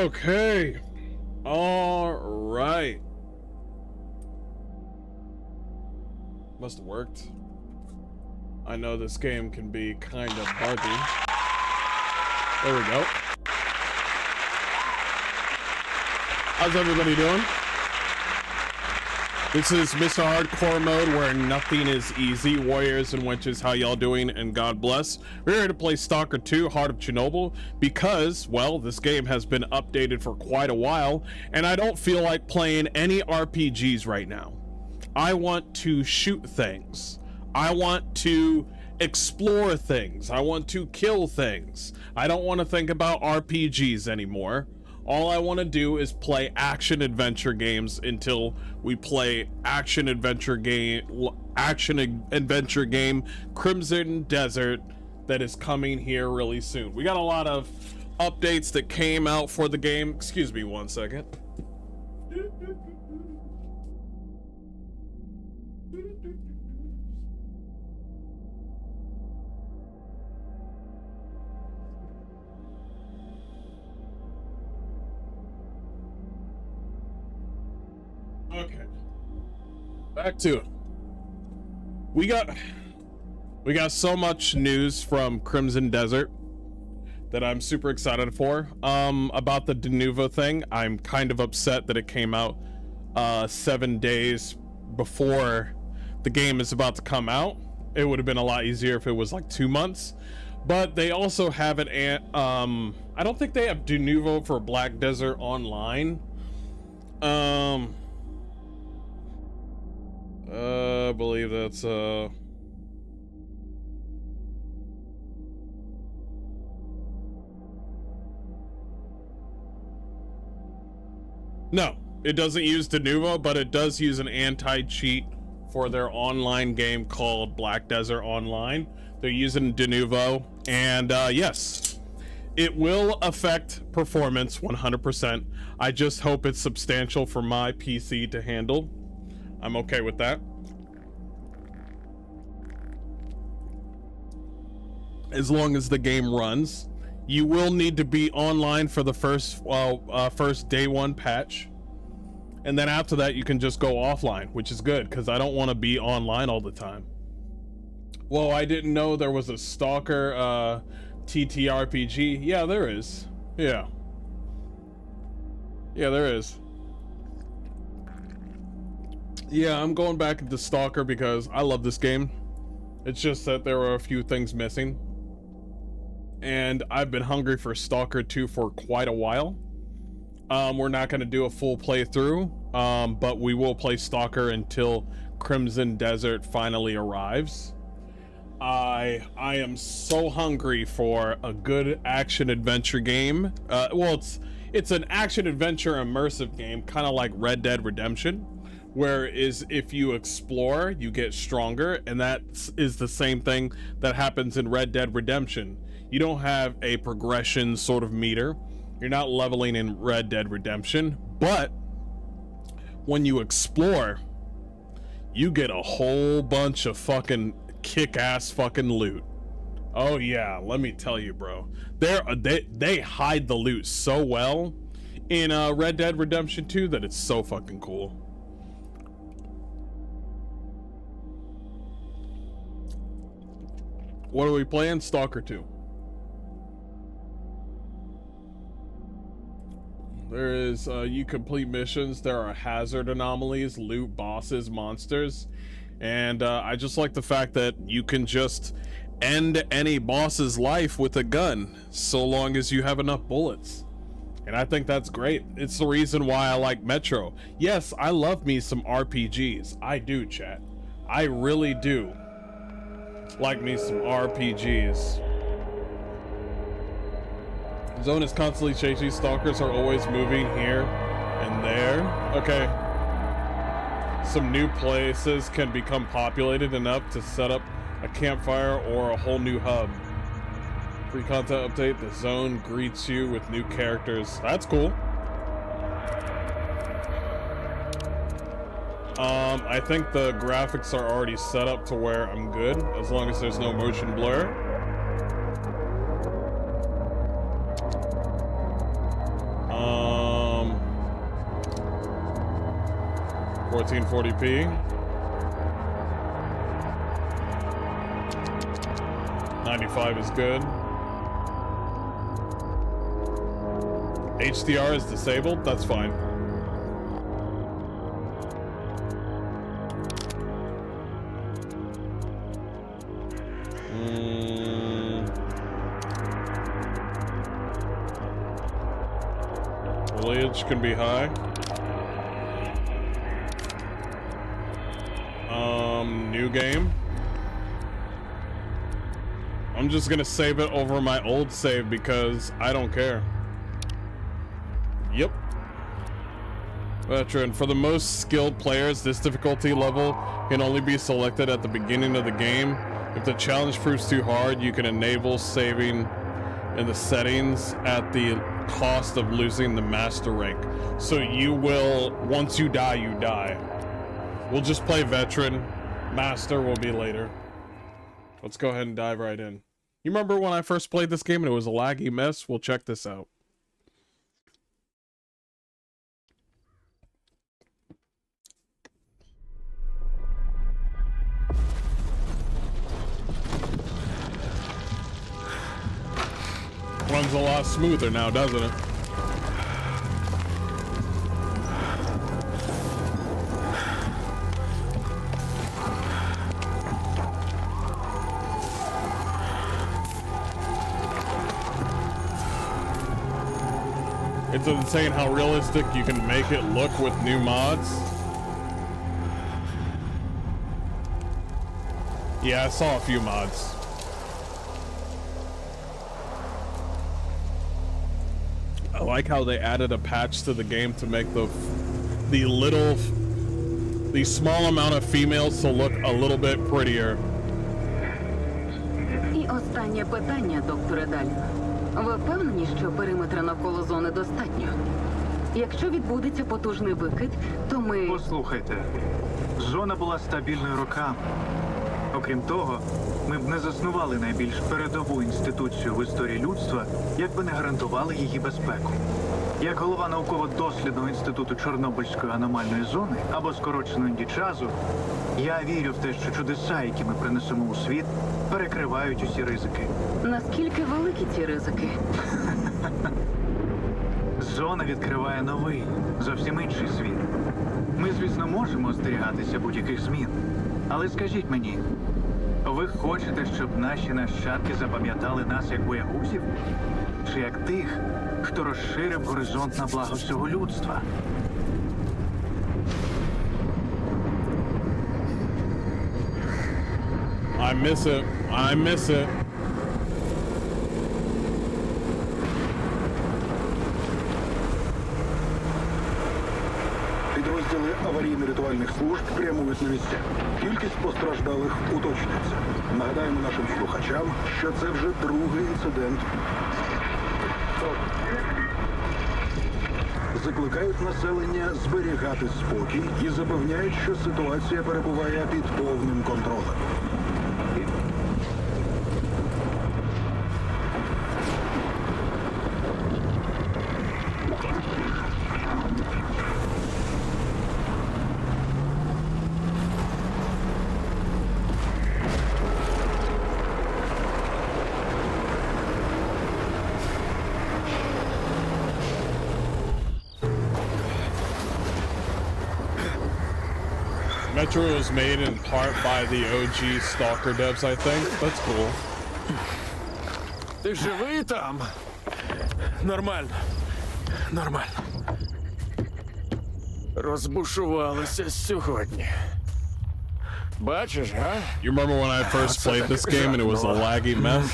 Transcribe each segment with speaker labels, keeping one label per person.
Speaker 1: Okay. All right. Must have worked. I know this game can be kind of buggy. There we go. How's everybody doing? This is Mr. Hardcore mode where nothing is easy. Warriors and wenches, how y'all doing? And God bless. We're here to play Stalker 2, Heart of Chernobyl, because, well, this game has been updated for quite a while, and I don't feel like playing any RPGs right now. I want to shoot things. I want to explore things. I want to kill things. I don't want to think about RPGs anymore. All I want to do is play action adventure games until we play action adventure game Crimson Desert that is coming here really soon. We got a lot of updates that came out for the game. Excuse me one second. Okay, back to it. We got so much news from Crimson Desert that I'm super excited for. About the Denuvo thing, I'm kind of upset that it came out 7 days before the game is about to come out. It would have been a lot easier if it was like 2 months. But they also have it. I don't think they have Denuvo for Black Desert Online. I believe that's no, it doesn't use Denuvo, but it does use an anti-cheat for their online game called Black Desert Online. They're using Denuvo, and yes, it will affect performance 100%. I just hope it's substantial for my PC to handle. I'm okay with that. As long as the game runs. You will need to be online for the first day one patch. And then after that, you can just go offline, which is good, because I don't want to be online all the time. Whoa, I didn't know there was a Stalker TTRPG. Yeah, there is. Yeah. Yeah, there is. Yeah, I'm going back into Stalker because I love this game. It's just that there are a few things missing. And I've been hungry for Stalker 2 for quite a while. We're not going to do a full playthrough, but we will play Stalker until Crimson Desert finally arrives. I am so hungry for a good action-adventure game. Well, it's an action-adventure immersive game, kind of like Red Dead Redemption. Whereas if you explore, you get stronger, and that is the same thing that happens in Red Dead Redemption. You don't have a progression sort of meter. You're not leveling in Red Dead Redemption, but when you explore, you get a whole bunch of fucking kick-ass fucking loot. Oh yeah, let me tell you, bro. They hide the loot so well in Red Dead Redemption 2 that it's so fucking cool. What are we playing? Stalker 2. There is, you complete missions. There are hazard anomalies, loot, bosses, monsters. And I just like the fact that you can just end any boss's life with a gun, so long as you have enough bullets. And I think that's great. It's the reason why I like Metro. Yes, I love me some RPGs. I do, chat. I really do like me some RPGs. Zone is constantly changing. Stalkers are always moving here and there. Okay. Some new places can become populated enough to set up a campfire or a whole new hub. Free content update. The zone greets you with new characters. That's cool. I think the graphics are already set up to where I'm good, as long as there's no motion blur. 1440p. 95 is good. HDR is disabled, that's fine. Foliage can be high. New game. I'm just gonna save it over my old save because I don't care. Yep. Veteran. For the most skilled players, this difficulty level can only be selected at the beginning of the game. If the challenge proves too hard, you can enable saving in the settings at the cost of losing the master rank. So you will, once you die, you die. We'll just play veteran. Master will be later. Let's go ahead and dive right in. You remember when I first played this game and it was a laggy mess? Well, check this out. Runs a lot smoother now, doesn't it? It's insane how realistic you can make it look with new mods. Yeah, I saw a few mods. I like how they added a patch to the game to make the small amount of females to look a little bit prettier.
Speaker 2: І останнє питання, докторе Дально. Ви впевнені, що периметра навколо зони достатньо? Якщо відбудеться потужний викид, то ми...
Speaker 3: Послухайте, зона була стабільною роками. Окрім того, ми б не заснували найбільш передову інституцію в історії людства, якби не гарантували її безпеку. Як голова науково-дослідного інституту Чорнобильської аномальної зони, або скорочено індічазу, я вірю в те, що чудеса, які ми принесемо у світ, перекривають усі ризики.
Speaker 2: Наскільки великі ці ризики?
Speaker 3: Зона відкриває новий, зовсім інший світ. Ми, звісно, можемо остерігатися будь-яких змін. Але скажіть мені, ви хочете, щоб наші нащадки запам'ятали нас як боягузів? Чи як тих, хто розширив горизонт на благо всього людства?
Speaker 1: I miss it. I miss it.
Speaker 4: Підрозділи аварійно-рятувальних служб прямують на місця. Кількість постраждалих уточнюється. Нагадаємо нашим слухачам, що це вже другий інцидент. Закликають населення зберігати спокій і запевняють, що ситуація перебуває під повним контролем.
Speaker 1: Metro was made in part by the OG Stalker devs, I think. That's cool.
Speaker 5: Ти живий там? Нормально. Нормально. Розбушувалися сьогодні. Бачиш, га?
Speaker 1: You remember when I first played this game and it was a laggy mess?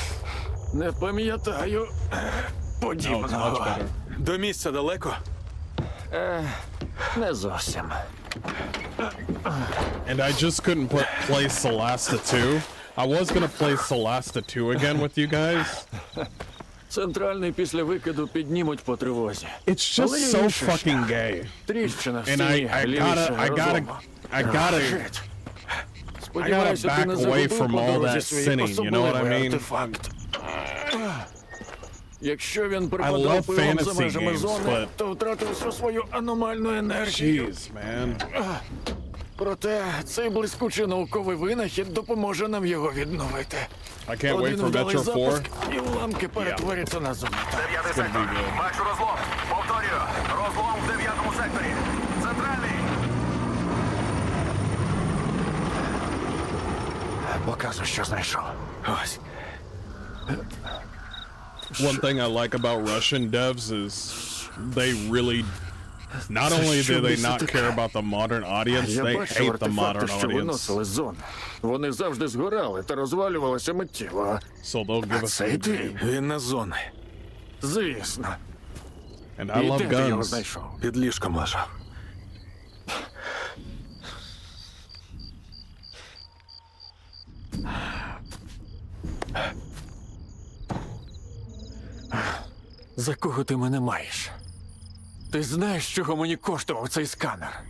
Speaker 5: Не пам'ятаю
Speaker 1: Oh, it's much
Speaker 5: подібного.
Speaker 1: better.
Speaker 5: До місця далеко? Не зовсім.
Speaker 1: And I just couldn't play Solasta 2. I was gonna play Solasta 2 again with you guys.
Speaker 5: Центральний після викиду піднімуть по тривозі.
Speaker 1: It's just so fucking gay.
Speaker 5: Тріщина в
Speaker 1: And
Speaker 5: стіні
Speaker 1: I gotta back away from all that sinning, you know what I mean?
Speaker 5: Артефакт. Якщо він
Speaker 1: love
Speaker 5: припадав пивом за
Speaker 1: fantasy
Speaker 5: межами
Speaker 1: games,
Speaker 5: зони,
Speaker 1: but-
Speaker 5: то втратив всю свою аномальну енергію.
Speaker 1: Jeez, man.
Speaker 5: Проте цей блискучий науковий винахід допоможе нам його відновити.
Speaker 1: I can't wait
Speaker 5: Один
Speaker 1: for
Speaker 5: вдалий
Speaker 1: Metro 4.
Speaker 5: запуск, і уламки перетворяться на зону.
Speaker 6: 9-й
Speaker 1: gonna
Speaker 6: сектор.
Speaker 1: be good.
Speaker 6: Бачу розлом. Повторюю. Розлом в 9-му секторі. Центральний.
Speaker 5: Показуй, що знайшов. Ось.
Speaker 1: One thing I like about Russian devs is they really, not only do they not care about the modern audience,
Speaker 5: Я
Speaker 1: they
Speaker 5: бачив
Speaker 1: hate the modern
Speaker 5: артефакти, що
Speaker 1: audience.
Speaker 5: виносили з зони. Вони завжди згорали та розвалювалися миттєво.
Speaker 1: So they'll give us
Speaker 5: Цей
Speaker 1: a
Speaker 5: ти?
Speaker 1: game.
Speaker 5: Він не з зони. Звісно.
Speaker 1: And I
Speaker 5: І
Speaker 1: love
Speaker 5: де ти його
Speaker 1: guns.
Speaker 5: знайшов?
Speaker 4: Під ліжком лежав.
Speaker 5: За кого ти мене маєш? Ти знаєш, чого мені коштував цей сканер?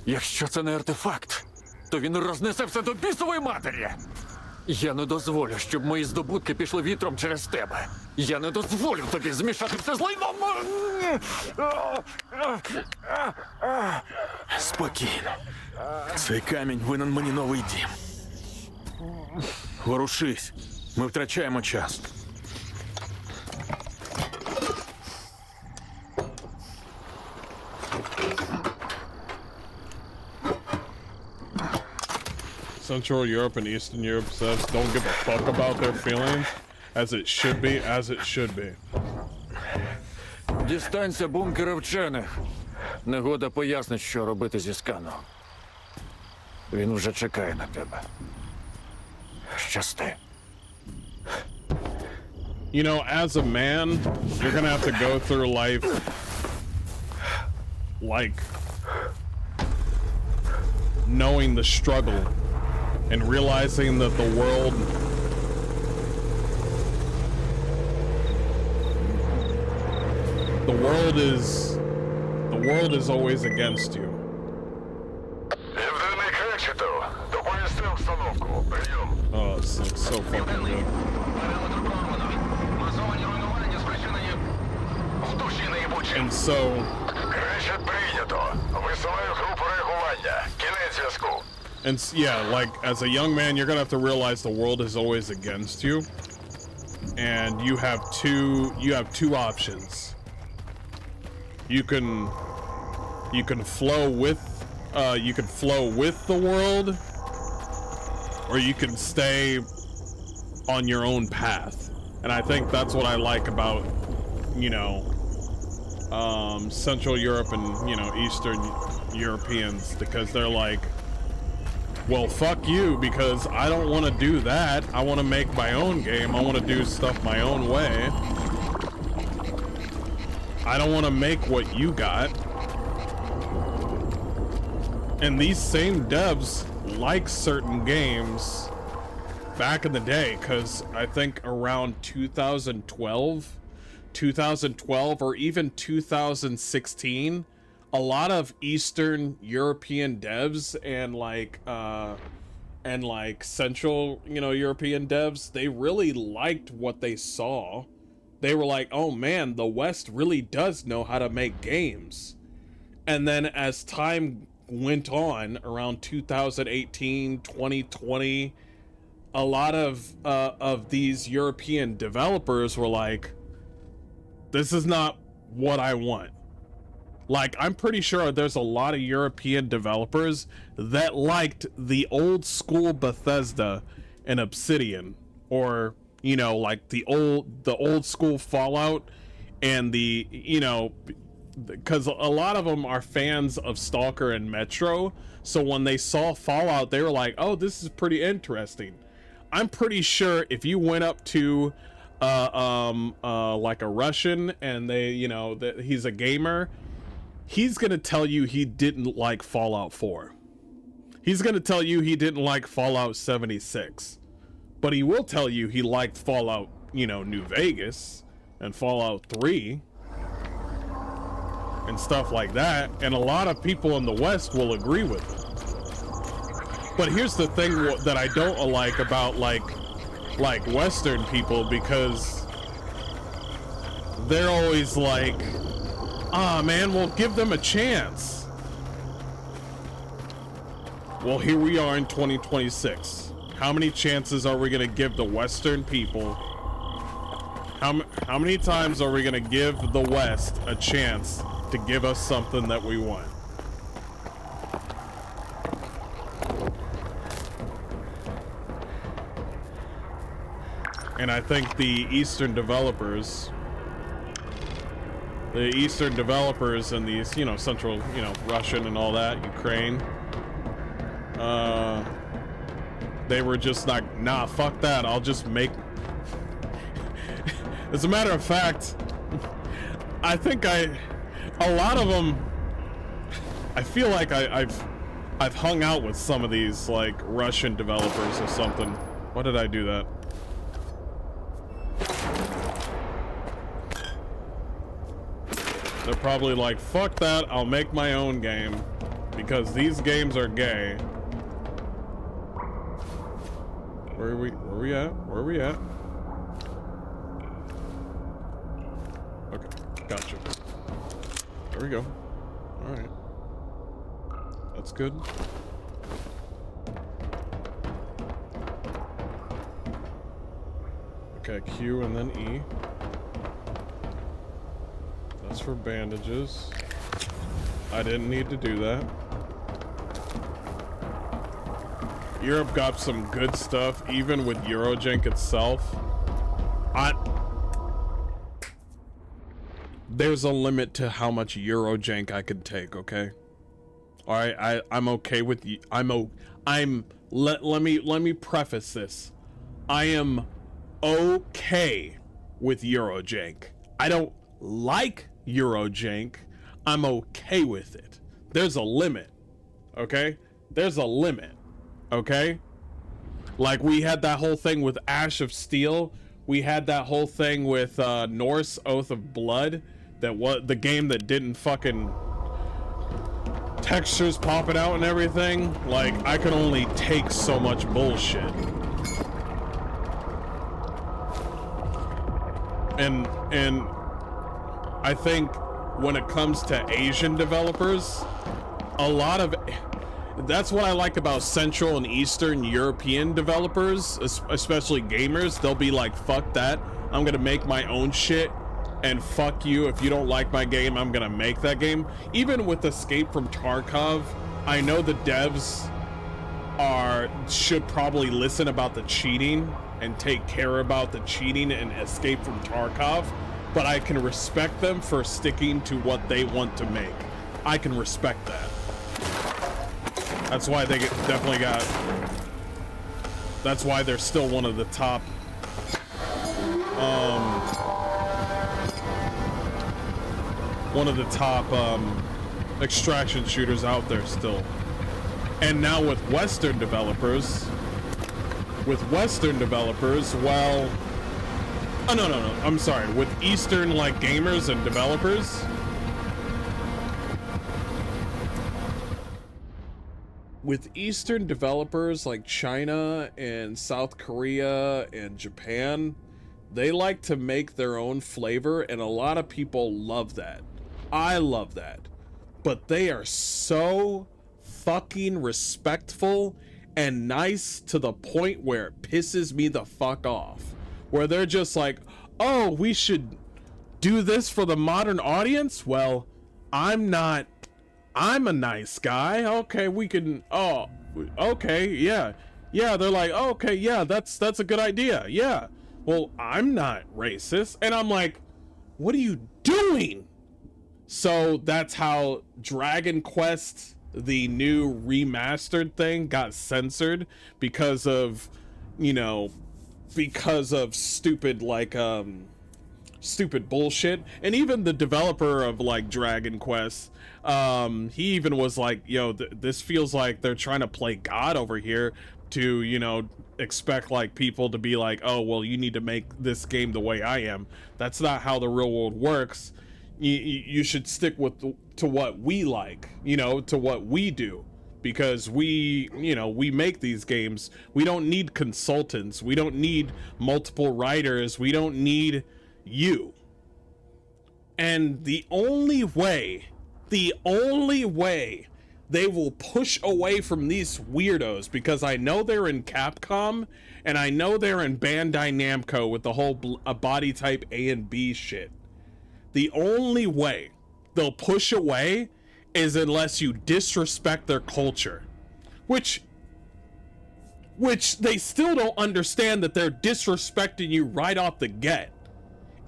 Speaker 5: Якщо це не артефакт, то він рознесе все до бісової матері. Я не дозволю, щоб мої здобутки пішли вітром через тебе. Я не дозволю тобі змішати все з лайном.
Speaker 7: Спокійно. Цей камінь винен мені новий дім. Ворушись. Ми втрачаємо час.
Speaker 1: Central Europe and Eastern Europe says don't give a fuck about their feelings, as it should be, as it should be.
Speaker 5: Дістанься бункера вчених. Негода пояснить, що робити зі сканом. Він вже чекає на тебе. Щасти.
Speaker 1: You know, as a man, you're gonna have to go through life like knowing the struggle and realizing that the world is always against you.
Speaker 6: Південний Кречетов. Доповісти обстановку. Прийом.
Speaker 1: Oh, it's so fucking good.
Speaker 6: Периметр прорвано. Масовані руйнування спричинені в наїбучі.
Speaker 1: And so,
Speaker 6: Кречет прийнято. Висилаю групу реагування. Кінець зв'язку.
Speaker 1: yeah, like as a young man, you're gonna have to realize the world is always against you, and you have two options. You can flow with the world, or you can stay on your own path. And I think that's what I like about, you know, Central Europe and, you know, Eastern Europeans, because they're like, well, fuck you, because I don't want to do that. I want to make my own game. I want to do stuff my own way. I don't want to make what you got. And these same devs like certain games back in the day, because I think around 2012 or even 2016, a lot of Eastern European devs and like Central, you know, European devs, they really liked what they saw. They were like, oh man, the West really does know how to make games. And then as time went on, around 2018, 2020, a lot of these European developers were like, this is not what I want. Like, I'm pretty sure there's a lot of European developers that liked the old school Bethesda and Obsidian, or, you know, like the old school Fallout and the, you know, because a lot of them are fans of Stalker and Metro. So when they saw Fallout, they were like, oh, this is pretty interesting. I'm pretty sure if you went up to like a Russian and they, you know, that he's a gamer, he's gonna tell you he didn't like Fallout 4. He's gonna tell you he didn't like Fallout 76. But he will tell you he liked Fallout, you know, New Vegas and Fallout 3 and stuff like that. And a lot of people in the West will agree with it. But here's the thing that I don't like about like Western people, because they're always like, ah, man, we'll give them a chance. Well, here we are in 2026. How many chances are we gonna give the Western people? How many times are we gonna give the West a chance to give us something that we want? And I think the Eastern developers and these, you know, Central, you know, Russian and all that, Ukraine, they were just like, nah, fuck that. I'll just make. As a matter of fact, I think a lot of them, I feel like I've hung out with some of these like Russian developers or something. Why did I do that? They're probably like, fuck that, I'll make my own game because these games are gay. Where are we at? Where are we at? Okay, gotcha. There we go. All right. That's good. Okay, Q and then E. That's for bandages. I didn't need to do that. Europe got some good stuff, even with Eurojank itself. There's a limit to how much Eurojank I can take, okay? All right, I'm okay with you. Let me preface this. I am okay with Eurojank. I don't like Eurojank. I'm okay with it. There's a limit, okay? There's a limit, okay? Like we had that whole thing with Ash of Steel. We had that whole thing with Norse Oath of Blood. That was the game that didn't fucking textures popping out and everything. Like I could only take so much bullshit. And I think when it comes to Asian developers, a lot of that's what I like about Central and Eastern European developers, especially gamers. They'll be like, fuck that, I'm gonna make my own shit, and fuck you, if you don't like my game, I'm gonna make that game. Even with Escape from Tarkov, I know the devs should probably listen about the cheating and take care about the cheating and Escape from Tarkov, but I can respect them for sticking to what they want to make. I can respect that. That's why they definitely got. That's why they're still one of the top. One of the top extraction shooters out there still. And now with Western developers, well, oh no, I'm sorry, with Eastern like gamers and developers, with Eastern developers like China and South Korea and Japan, they like to make their own flavor, and a lot of people love that. I love that. But they are so fucking respectful and nice to the point where it pisses me the fuck off. Where they're just like, oh, we should do this for the modern audience? Well, I'm not. I'm a nice guy. Okay, we can. Oh, okay, yeah. Yeah, they're like, oh, okay, yeah, that's a good idea. Yeah. Well, I'm not racist. And I'm like, what are you doing? So that's how Dragon Quest, the new remastered thing, got censored because of, you know, because of stupid, like, stupid bullshit. And even the developer of, like, Dragon Quest, he even was like, yo, this feels like they're trying to play God over here to, you know, expect, like, people to be like, oh, well, you need to make this game the way I am. That's not how the real world works. You should stick to what we like, you know, to what we do, because we, you know, we make these games. We don't need consultants. We don't need multiple writers. We don't need you. And the only way they will push away from these weirdos, because I know they're in Capcom and I know they're in Bandai Namco with the whole body type A and B shit. The only way they'll push away is unless you disrespect their culture, which they still don't understand that they're disrespecting you right off the get.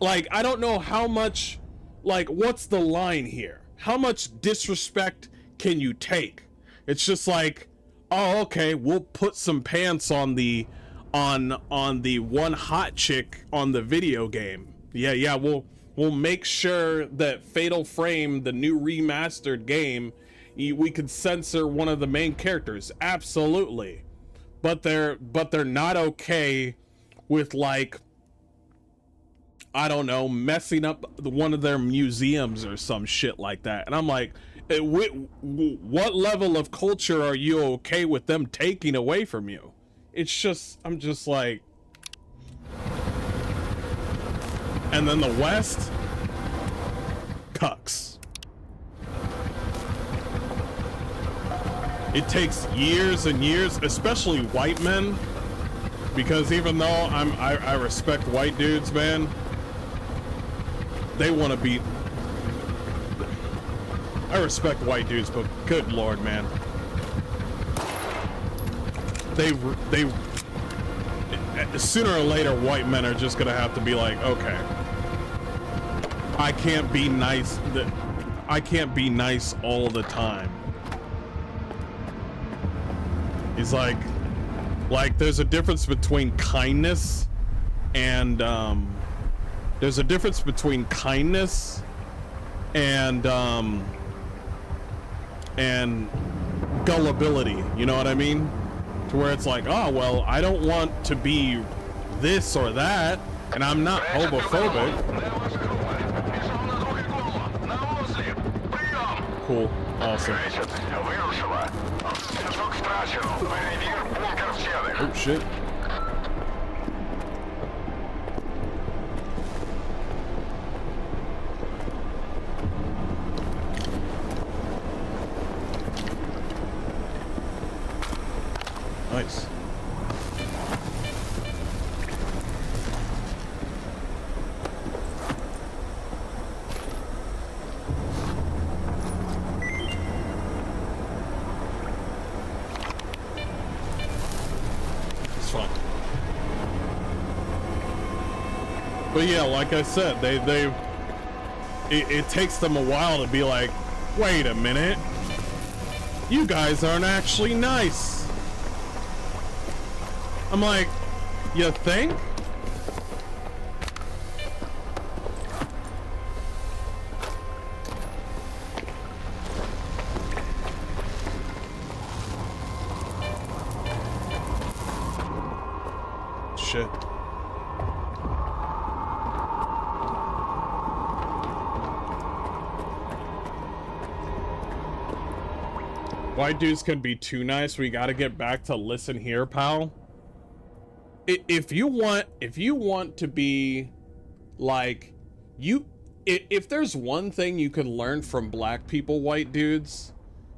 Speaker 1: Like, I don't know how much, like, what's the line here? How much disrespect can you take? It's just like, oh, okay, we'll put some pants on the one hot chick on the video game. Yeah, we'll make sure that Fatal Frame, the new remastered game, we could censor one of the main characters. Absolutely. But they're not okay with, like, I don't know, messing up one of their museums or some shit like that. And I'm like, what level of culture are you okay with them taking away from you? It's just, I'm just like. And then the West, cucks. It takes years and years, especially white men, because even though I respect white dudes, man, they want to be. I respect white dudes, but good lord, man, they sooner or later, white men are just gonna have to be like, okay, I can't be nice. I can't be nice all the time. He's like there's a difference between kindness and there's a difference between kindness and gullibility, you know what I mean? To where it's like, oh, well, I don't want to be this or that, and I'm not homophobic. Cool. Awesome. Oh, shit. Nice. It's fun. But yeah, like I said, it takes them a while to be like, wait a minute, you guys aren't actually nice. I'm like, you think? Shit. White dudes can be too nice. We gotta get back to listen here, pal. If you want to be like if there's one thing you can learn from black people, white dudes,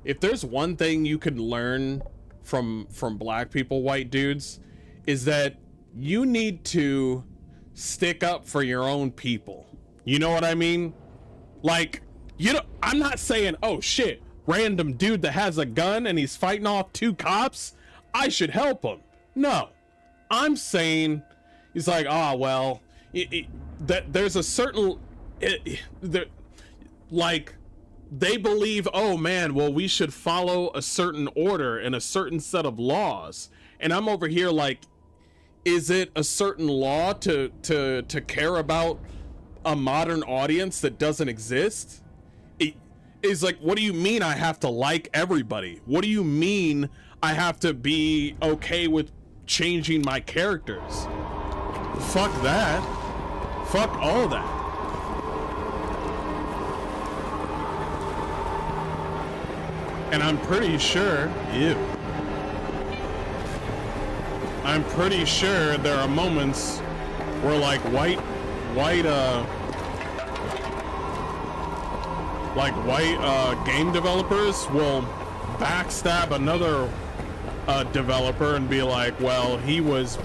Speaker 1: if there's one thing you can learn from black people, white dudes, is that you need to stick up for your own people. You know what I mean? Like, you know, I'm not saying, oh shit, random dude that has a gun and he's fighting off 2 cops, I should help him. No. I'm saying, he's like, oh, well, there's a certain, like, they believe, oh man, well, we should follow a certain order and a certain set of laws. And I'm over here like, is it a certain law to care about a modern audience that doesn't exist? It's like, what do you mean I have to like everybody? What do you mean I have to be okay with changing my characters? Fuck that. Fuck all that. And I'm pretty sure, I'm pretty sure there are moments where like white like white game developers will backstab another developer and be like, well, he was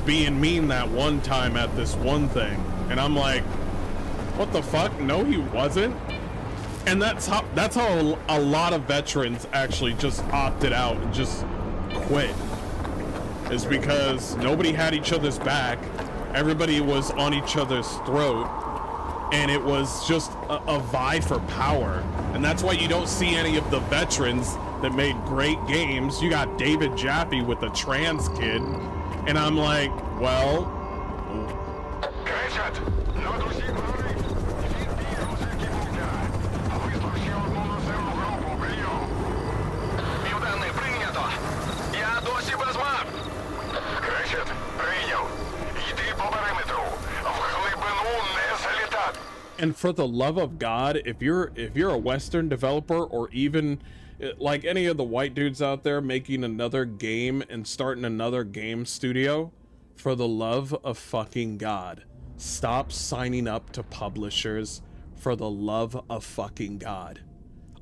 Speaker 1: being mean that one time at this one thing, and I'm like, what the fuck? No, he wasn't. And that's how a lot of veterans actually just opted out and just quit, is because nobody had each other's back, everybody was on each other's throat, and it was just a vie for power. And that's why you don't see any of the veterans that made great games. You got David Jaffe with the trans kid, and I'm like, well,
Speaker 6: Кричать! Над усіх горить! Відбій розвідки вогня! Вислав ще одну наземну групу, прийом! Південний, прийнято! Я досі без мап! Кричать, прийняв! Йди по периметру! В глибину не залітати!
Speaker 1: and for the love of God, if you're a Western developer, or even like any of the white dudes out there making another game and starting another game studio, for the love of fucking God, stop signing up to publishers. For the love of fucking God.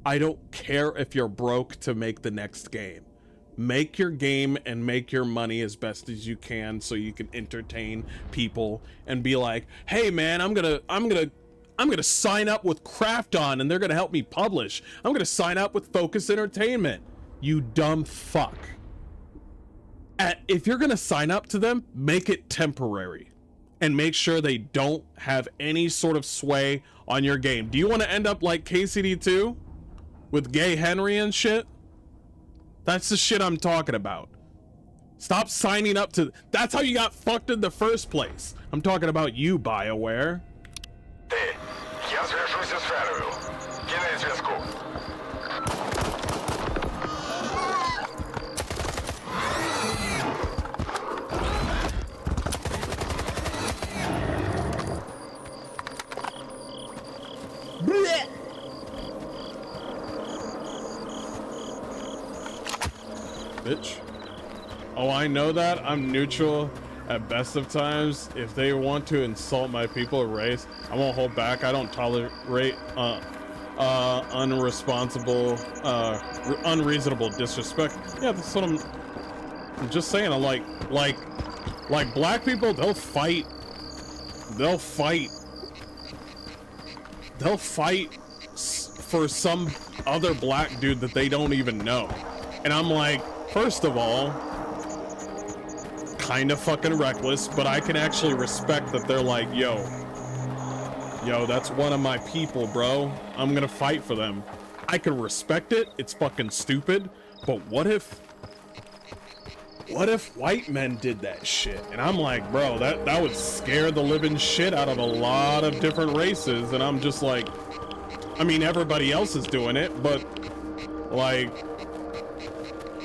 Speaker 1: I don't care if you're broke to make the next game. Make your game and make your money as best as you can so you can entertain people and be like, hey man, I'm gonna sign up with Krafton and they're gonna help me publish. I'm gonna sign up with Focus Entertainment. You dumb fuck. If you're gonna sign up to them, make it temporary and make sure they don't have any sort of sway on your game. Do you want to end up like KCD2 with Gay Henry and shit? That's the shit I'm talking about. Stop signing up to... That's how you got fucked in the first place. I'm talking about you, BioWare.
Speaker 6: Ти, я зв'яжуся з Ферою. Кінець зв'язку.
Speaker 1: Bitch. Oh, I know that. I'm neutral at best of times. If they want to insult my people or race, I won't hold back. I don't tolerate unreasonable disrespect. Yeah, that's what I'm just saying. I'm like black people, they'll fight for some other black dude that they don't even know. And I'm like, first of all, kind of fucking reckless, but I can actually respect that they're like, yo, that's one of my people, bro. I'm gonna fight for them. I can respect it. It's fucking stupid. But what if white men did that shit? And I'm like, bro, that would scare the living shit out of a lot of different races. And I'm just like, I mean, everybody else is doing it, but like,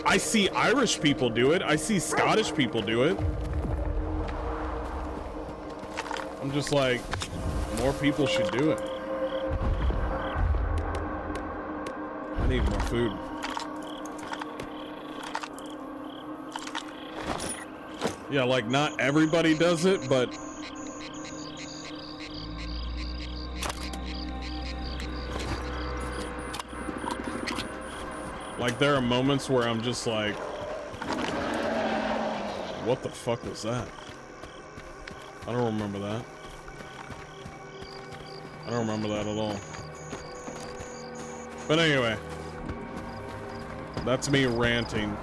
Speaker 1: I see Irish people do it. I see Scottish people do it. I'm just like, more people should do it. I need more food. Yeah, like not everybody does it, but like there are moments where I'm just like, what the fuck was that? I don't remember that. I don't remember that at all. But anyway, that's me ranting.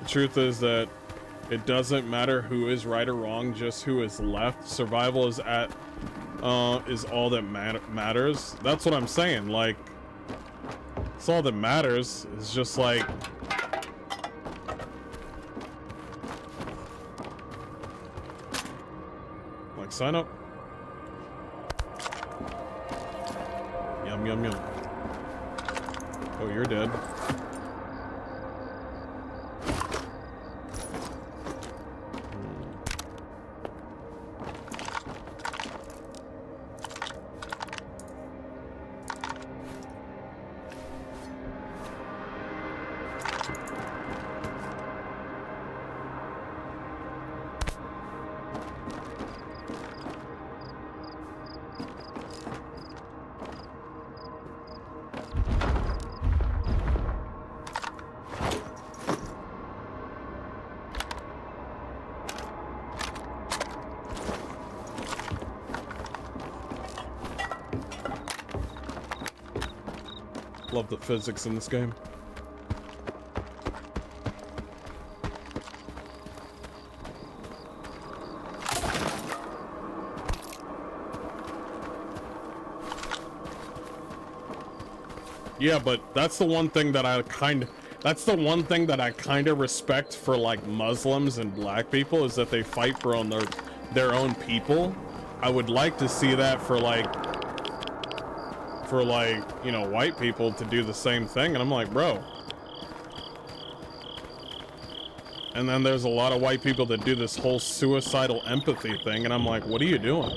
Speaker 1: The truth is that it doesn't matter who is right or wrong, just who is left. Survival is all that matters. That's what I'm saying. Like, it's all that matters. It's just like, sign up. Yum, yum, yum. Oh, you're dead. Love the physics in this game. Yeah, but that's the one thing that I kind of respect for like Muslims and black people is that they fight for their own people. I would like to see that for like, you know, white people to do the same thing, and I'm like, bro. And then there's a lot of white people that do this whole suicidal empathy thing, and I'm like, what are you doing?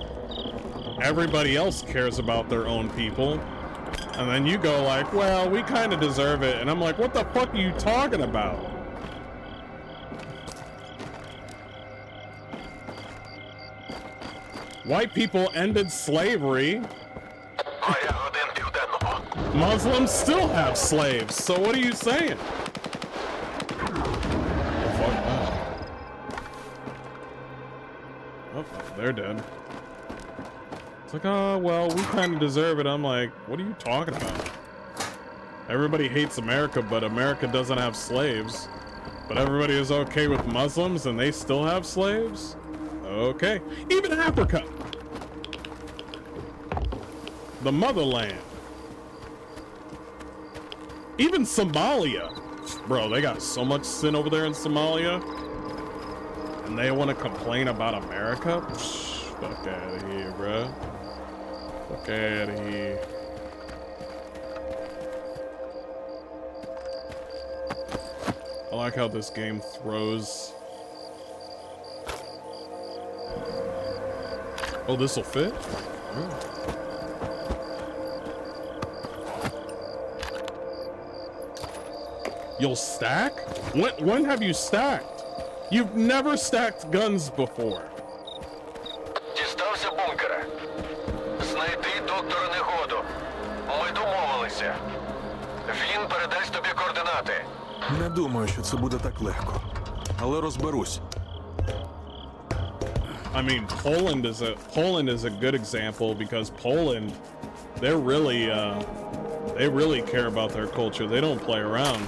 Speaker 1: Everybody else cares about their own people. And then you go like, well, we kind of deserve it. And I'm like, what the fuck are you talking about? White people ended slavery. Muslims still have slaves. So what are you saying? Oh, fuck that. Oh, they're dead. It's like, oh, well, we kind of deserve it. I'm like, what are you talking about? Everybody hates America, but America doesn't have slaves. But everybody is okay with Muslims and they still have slaves? Okay. Even Africa. The motherland. Even Somalia. Bro, they got so much sin over there in Somalia. And they want to complain about America? Psh, fuck out of here, bro. Fuck out of here. I like how this game throws. Oh, this'll fit? Oh. You'll stack? When have you stacked? You've never stacked guns before.
Speaker 6: Дістався бункера. Знайди доктора Негоду. Ми домовилися. Він передасть тобі координати.
Speaker 7: Не думаю, що це буде так легко. Але розберусь.
Speaker 1: I mean, Poland is a good example because Poland, they really care about their culture. They don't play around.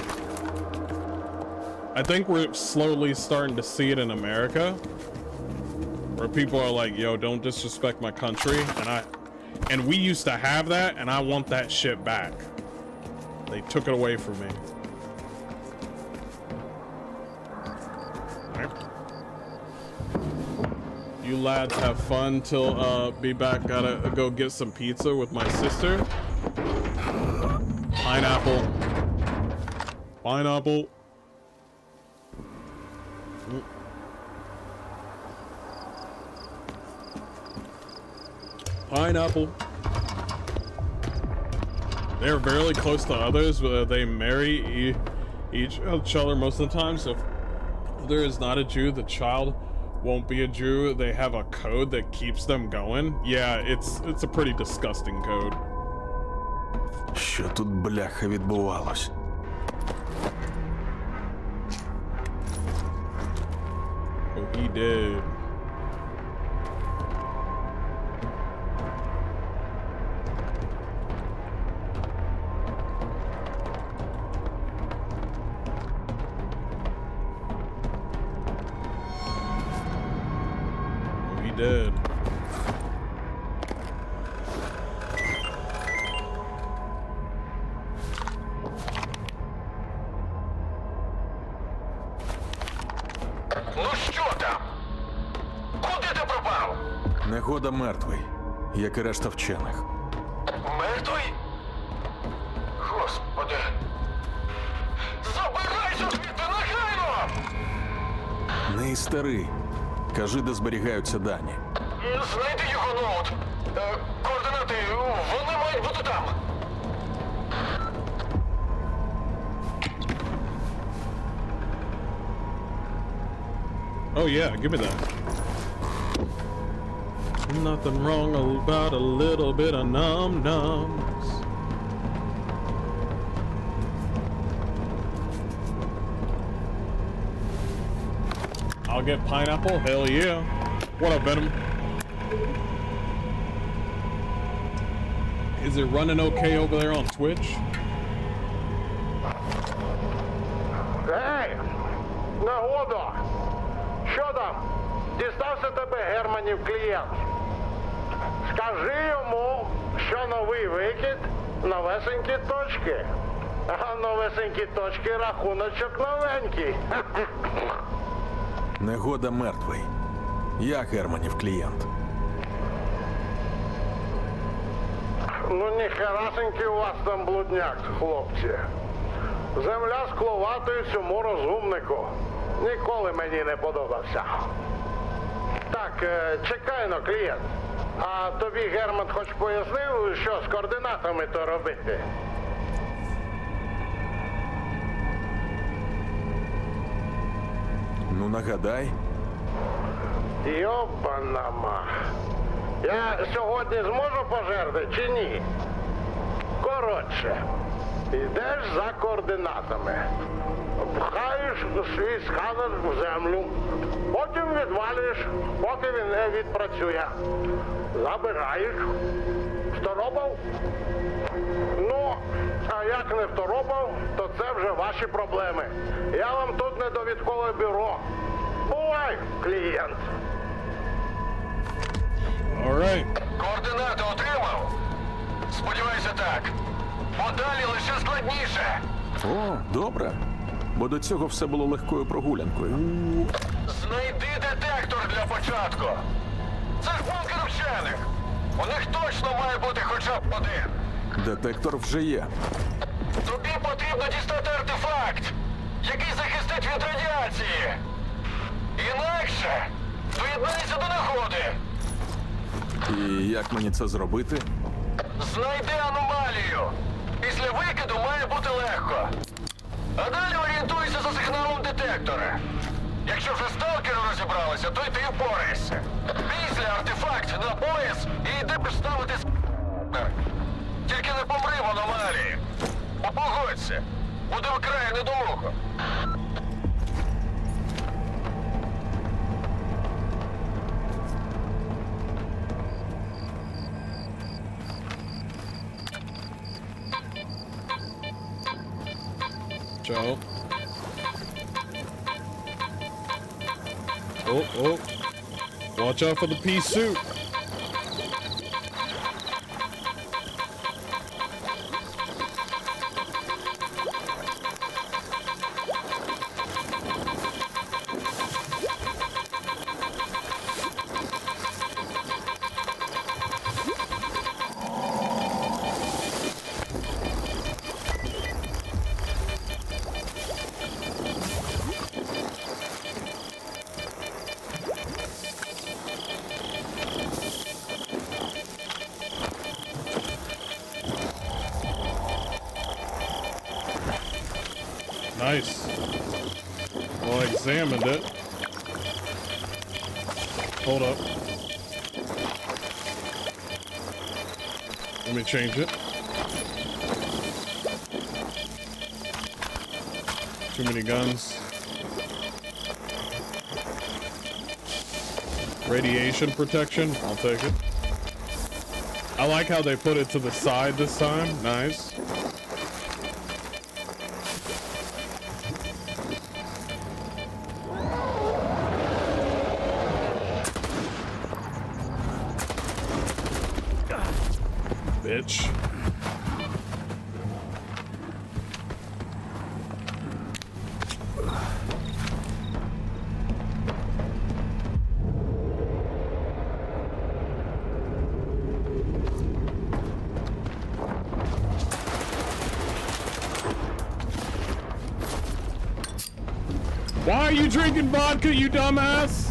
Speaker 1: I think we're slowly starting to see it in America, where people are like, "Yo, don't disrespect my country," and we used to have that, and I want that shit back. They took it away from me. You lads have fun till be back. Gotta go get some pizza with my sister. Pineapple. Pineapple. Pineapple. They're very close to others, but they marry each other most of the time. So if there is not a Jew, the child won't be a Jew. They have a code that keeps them going. Yeah, it's a pretty disgusting code.
Speaker 7: Що тут, бляха, відбувалось?
Speaker 1: Oh, he did. Oh, he did.
Speaker 6: Ну що там? Куди ти пропав?
Speaker 7: Негода мертвий, як і решта вчених.
Speaker 6: Мертвий? Господи. Забирайся звідти негайно!
Speaker 7: Не і старий. Кажи, де зберігаються дані.
Speaker 6: Знайди його ноут. Координати, вони мають бути там.
Speaker 1: Oh yeah, give me that. Nothing wrong about a little bit of num-nums. I'll get pineapple, hell yeah. What up, Venom? Is it running okay over there on Twitch?
Speaker 8: Ей, негодо! Що там? Дістався тебе Германів клієнт. Скажи йому, що новий викид – новесенькі точки. А новесенькі точки – рахуночок новенький.
Speaker 7: Негода мертвий. Я Германів клієнт.
Speaker 8: Ну ніхерасенький у вас там блудняк, хлопці. Земля скловатою цьому розумнику. Ніколи мені не подобався. Так, чекай но, клієнт. А тобі Герман хоч пояснив, що з координатами то робити?
Speaker 7: Ну нагадай.
Speaker 8: Йобанама. Я сьогодні зможу пожерти чи ні? Коротше, йдеш за координатами. Пхаєш свій сканер в землю. Потім відвалюєш, поки він не відпрацює. Забираєш. Второпав? Ну, а як не второпав, то це вже ваші проблеми. Я вам тут не довідкове бюро. Бувай, клієнт.
Speaker 1: Alright.
Speaker 6: Координати отримав? Сподіваюся, так. Подалі лише складніше.
Speaker 7: О, добре. Бо до цього все було легкою прогулянкою.
Speaker 6: Знайди детектор для початку. Це ж бункер вчених. У них точно має бути хоча б один.
Speaker 7: Детектор вже є.
Speaker 6: Тобі потрібно дістати артефакт, який захистить від радіації. Інакше доєднайся до нагоди.
Speaker 7: І як мені це зробити?
Speaker 6: Знайди аномалію. Після викиду має бути легко. А далі орієнтуйся за сигналом детектора. Якщо вже сталкери розібралися, то й ти впораєшся. Після артефакт на пояс і йдеш ставити сканер. Тільки не помри в аномалії. Погодься, буде вкрай недолуго.
Speaker 1: Joe. Oh. Watch out for the pea soup. Nice. Well, I examined it. Hold up. Let me change it. Too many guns. Radiation protection. I'll take it. I like how they put it to the side this time. Nice. Bitch. Why are you drinking vodka, you dumbass?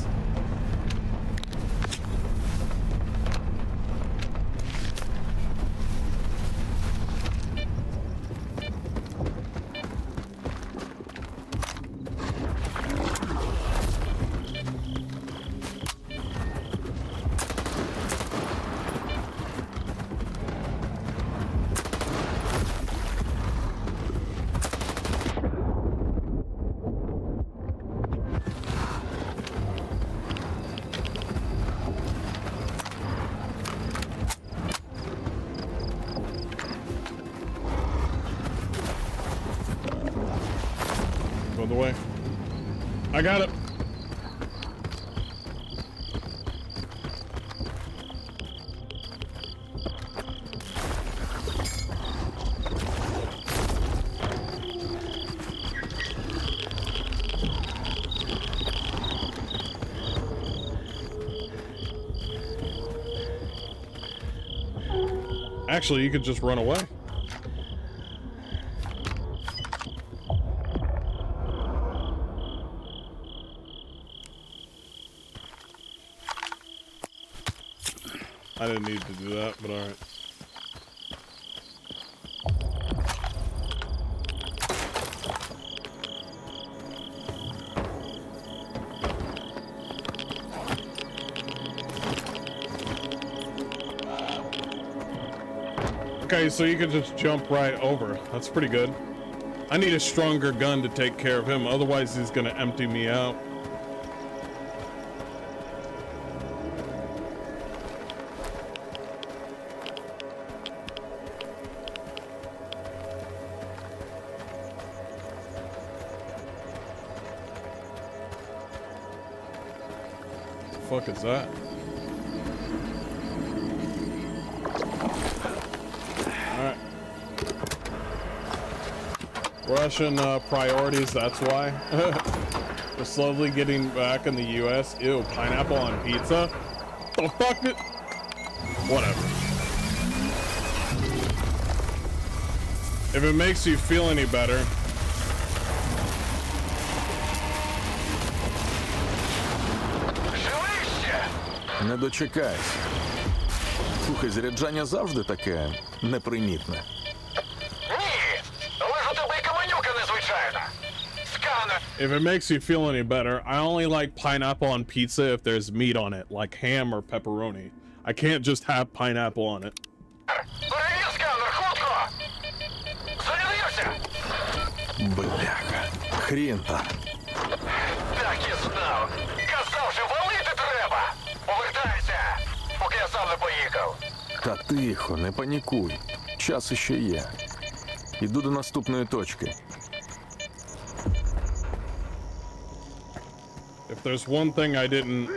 Speaker 1: of the way. I got it. Actually, you could just run away. I didn't need to do that, but alright. Okay, so you can just jump right over. That's pretty good. I need a stronger gun to take care of him, otherwise he's gonna empty me out. The fuck is that? Alright. Russian priorities, that's why. We're slowly getting back in the US. Ew, pineapple on pizza? The fuck did... Whatever. If it makes you feel any better...
Speaker 7: Не дочекайся. Слухай, заряджання завжди таке непримітне.
Speaker 6: Ні! Але ж у тебе й каменюка незвичайна. Сканер.
Speaker 1: If it makes you feel any better, I only like pineapple on pizza if there's meat on it, like ham or pepperoni. I can't just have pineapple on it.
Speaker 6: Перевір сканер, хутко! Зарядився!
Speaker 7: Бляха, хрін там.
Speaker 6: Так і знав. Казав, що валити треба. Повертайся, поки я сам не поїхав.
Speaker 7: Та тихо, не панікуй. Час іще є. Іду до наступної точки.
Speaker 1: If there's one thing I didn't...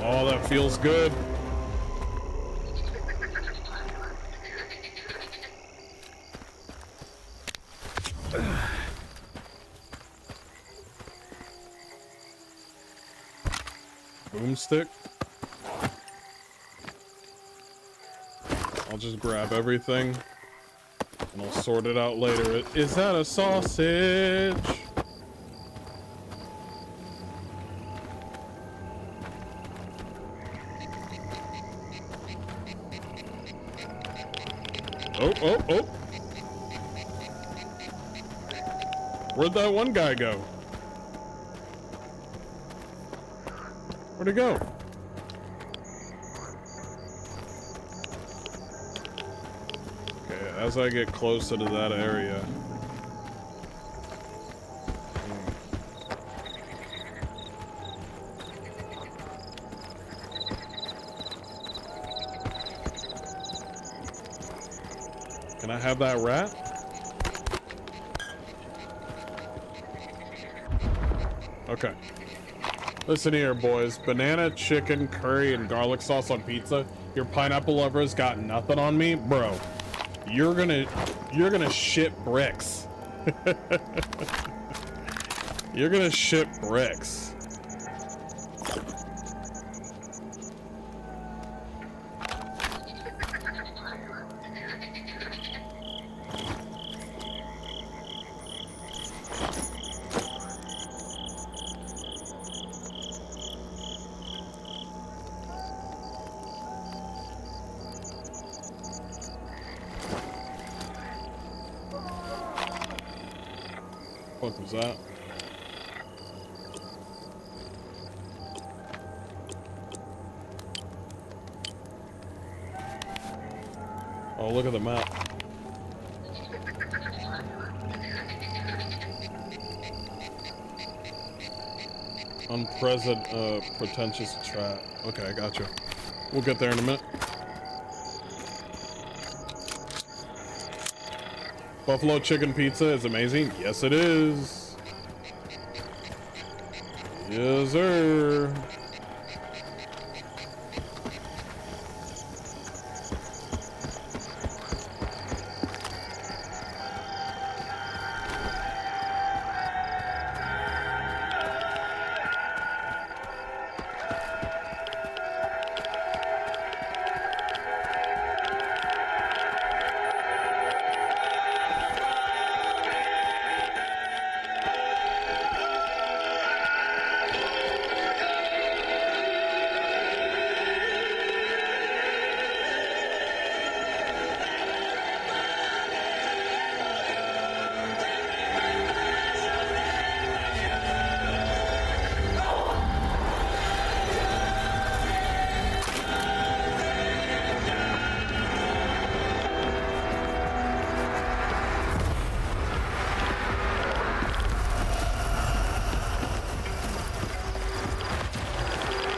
Speaker 1: Oh, that feels good. Boomstick. I'll just grab everything and I'll sort it out later. Is that a sausage? Oh, oh, oh. Where'd that one guy go? Where'd he go? Okay, as I get closer to that area. Can I have that rat? Okay. Listen here, boys. Banana, chicken, curry, and garlic sauce on pizza. Your pineapple lovers got nothing on me? Bro, you're gonna shit bricks. You're gonna shit bricks. What was that? Oh, look at the map. Unpresent, pretentious trap. Okay, I got you. We'll get there in a minute. Buffalo chicken pizza is amazing. Yes, it is. Yes, sir.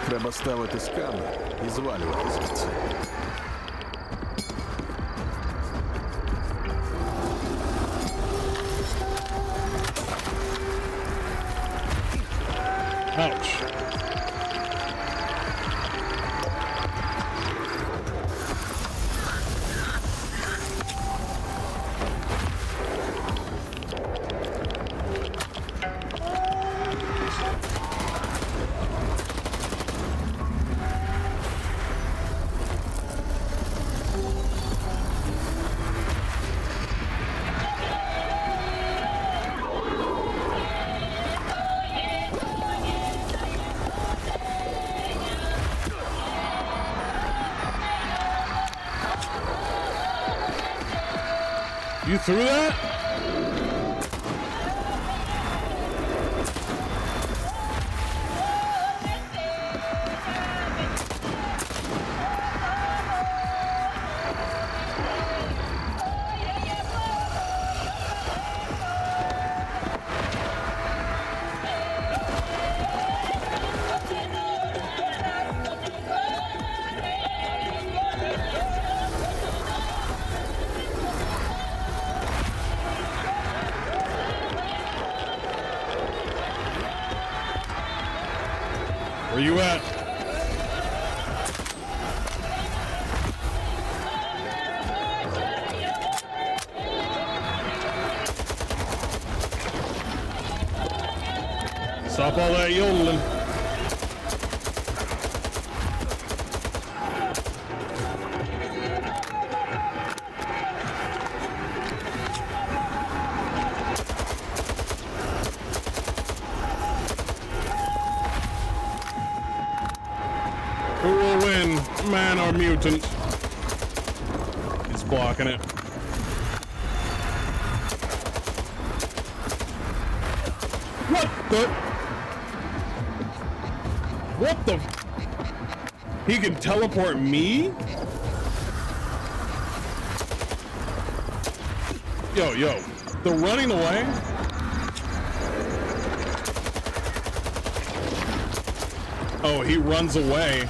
Speaker 7: Треба ставити сканер і звалювати звідси.
Speaker 1: Ouch. You threw that? Where you at? Stop all that yodeling. Who will win, man or mutant? He's blocking it. What the? What the? He can teleport me? Yo, they're running away? Oh, he runs away.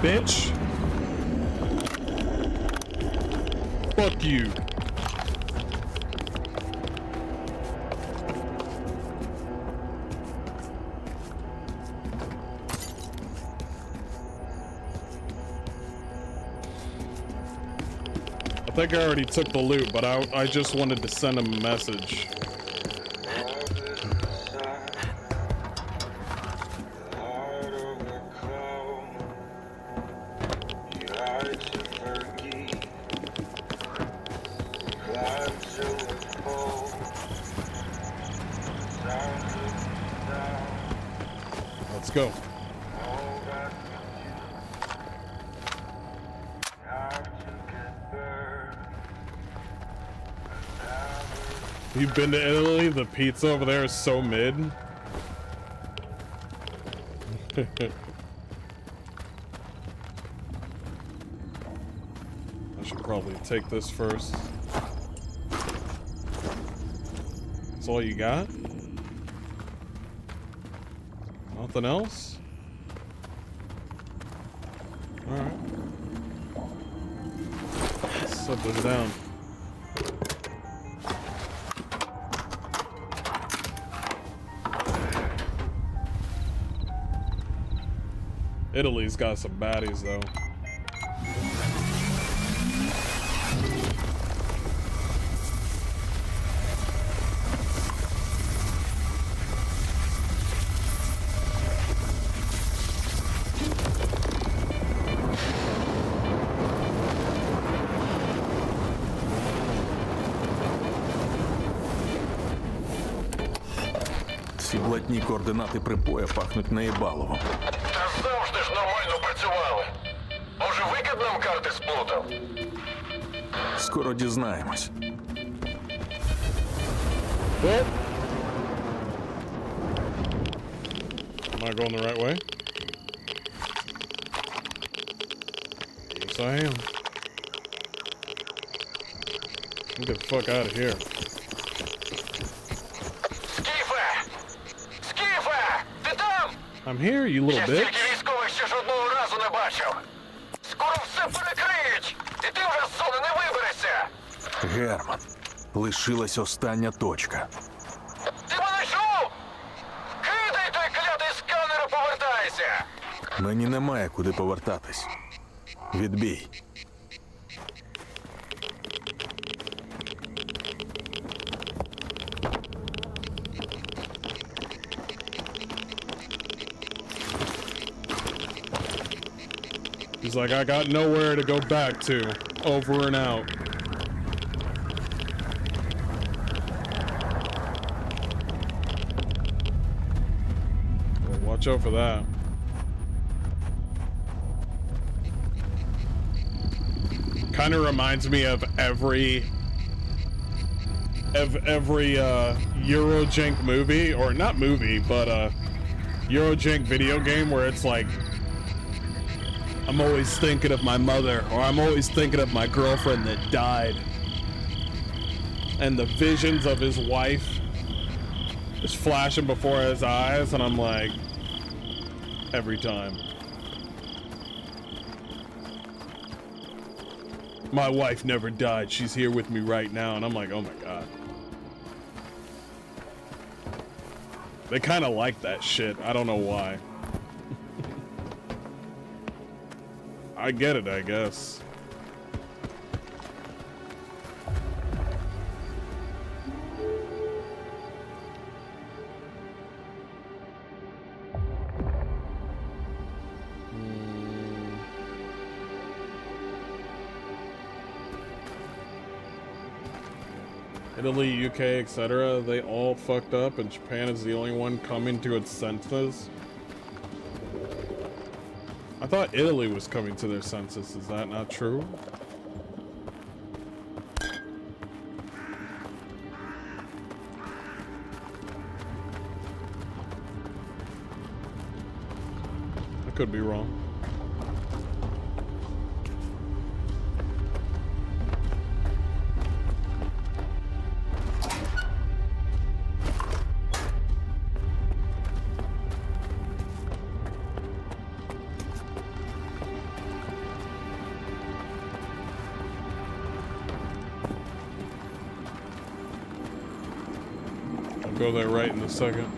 Speaker 1: Bitch. Fuck you. I think I already took the loot, but I just wanted to send him a message. Let's go. You've been to Italy? The pizza over there is so mid. I should probably take this first. That's all you got? Nothing else? Alright. Set this down. Italy's got some baddies, though.
Speaker 7: Ці блатні координати припоя пахнуть наїбалово.
Speaker 6: Та завжди ж нормально працювали. Може, викид нам карти сплутав?
Speaker 7: Скоро дізнаємось.
Speaker 1: Am I going the right way? Yes, I am. Get the fuck out of here.
Speaker 6: Скіфе! Скіфе! Ти там?
Speaker 1: I'm here, you little
Speaker 6: Я
Speaker 1: bitch.
Speaker 6: стільки військових ще жодного разу не бачив. Скоро все перекриють, і ти вже з зони не виберешся.
Speaker 7: Герман, лишилась остання точка.
Speaker 6: Ти мене чув? Кидай той клятий сканер і повертайся.
Speaker 7: Мені немає куди повертатись. Відбій.
Speaker 1: He's like, I got nowhere to go back to. Over and out. Well, watch out for that. Kind of reminds me of every Eurojank movie, or not movie, but Eurojank video game where it's like, I'm always thinking of my mother, or I'm always thinking of my girlfriend that died. And the visions of his wife is flashing before his eyes, and I'm like, every time. My wife never died, she's here with me right now, and I'm like, oh my god. They kind of like that shit, I don't know why. I get it, I guess. Italy, UK, etc. They all fucked up, and Japan is the only one coming to its senses. I thought Italy was coming to their senses. Is that not true? I could be wrong. Go there right in a second.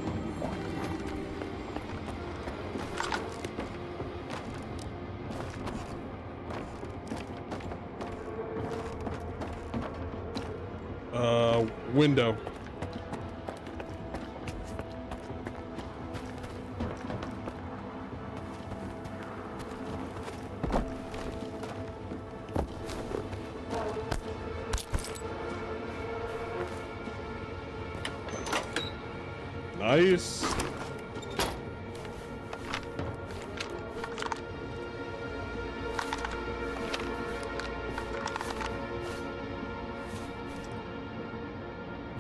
Speaker 1: Window. Nice.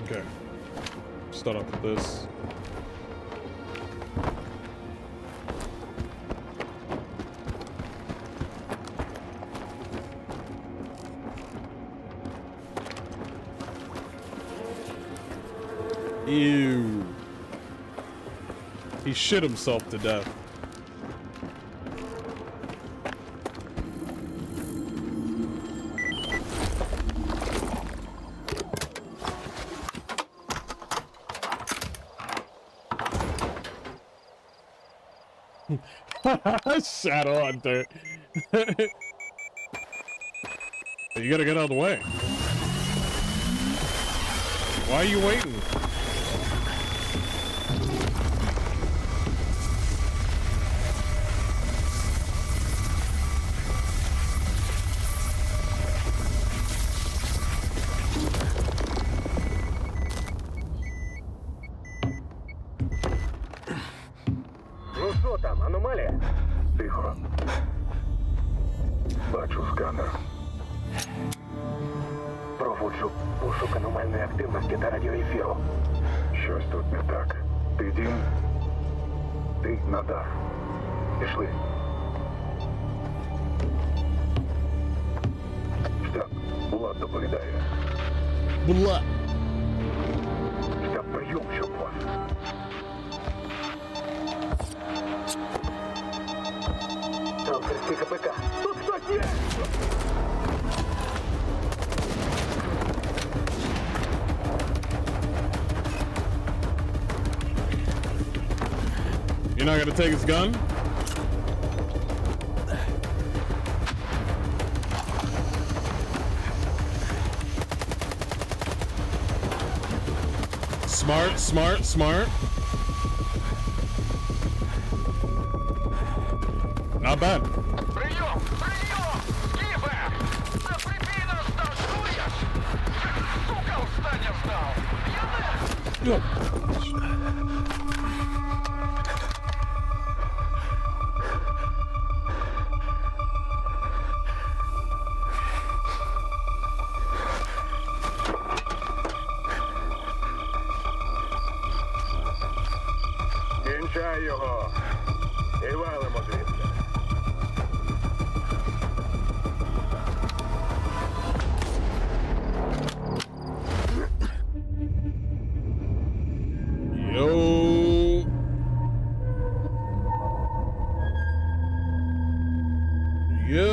Speaker 1: Okay. Start off with this. Ew. He shit himself to death. Shadow Hunter. You gotta get out of the way. Why are you waiting?
Speaker 8: Ну що там, аномалія? Тихо. Бачу сканер. Проводжу пошук аномальної активності та радіоефіру. Щось тут не так. Ти Дім? Ти Надар. Пішли. Штаб, Влад доповідає.
Speaker 1: Бла.
Speaker 8: Штаб, прийом, щоб вас. Авторський КПК. Тут хтось є!
Speaker 1: You're not gonna take his gun? Smart, smart, smart. Not bad.
Speaker 6: Прийом! Прийом! Скіфе! Це прибій нас там, чуєш? Сука, остання встав! П'яне!
Speaker 8: Кінчай його! І валимо звідси.
Speaker 1: Yo. Yo.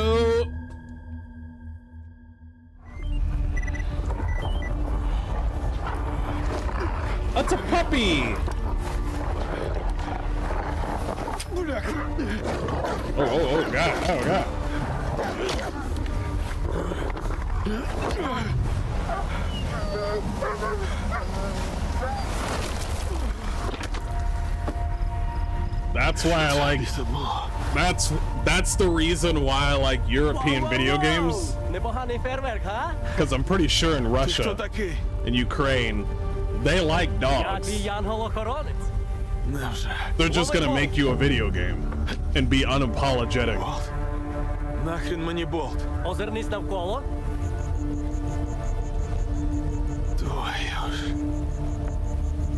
Speaker 1: That's a puppy. Oh, God. Oh, God. That's why I like. That's the reason why I like European video games.
Speaker 9: Непоганий фейерверк, га?
Speaker 1: Because I'm pretty sure in Russia and Ukraine, they like
Speaker 9: Я
Speaker 1: dogs.
Speaker 9: твій янгол-охоронець.
Speaker 1: They're just gonna make you a video game and be unapologetic.
Speaker 7: Нахрен мені болт.
Speaker 9: Озирнись навколо.
Speaker 7: Твою ж.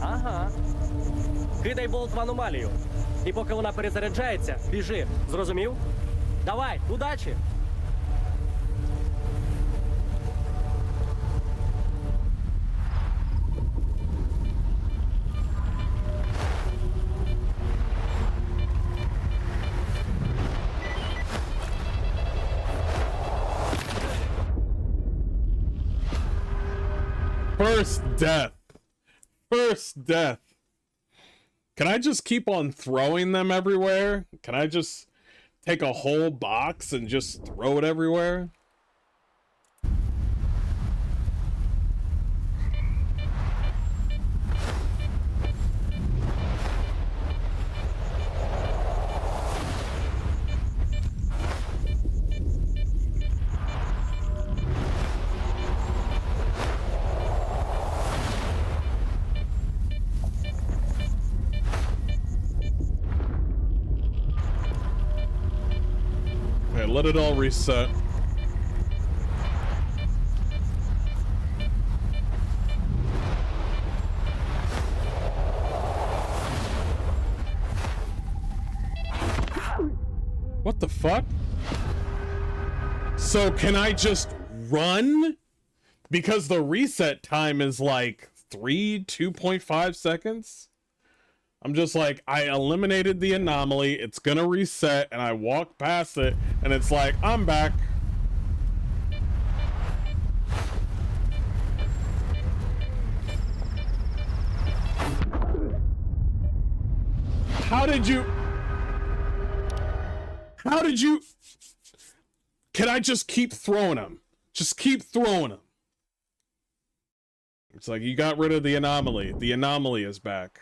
Speaker 9: Ага. Кидай болт в аномалію. І поки вона перезаряджається, біжи. Зрозумів? Давай, удачі!
Speaker 1: First death. First death. Can I just keep on throwing them everywhere? Can I just take a whole box and just throw it everywhere? let it all reset. What the fuck? So can I just run? Because the reset time is like 2.5 seconds? I'm just like, I eliminated the anomaly, it's gonna reset, and I walk past it, and it's like, I'm back. How did you... Can I just keep throwing them? Just keep throwing them. It's like, you got rid of the anomaly. The anomaly is back.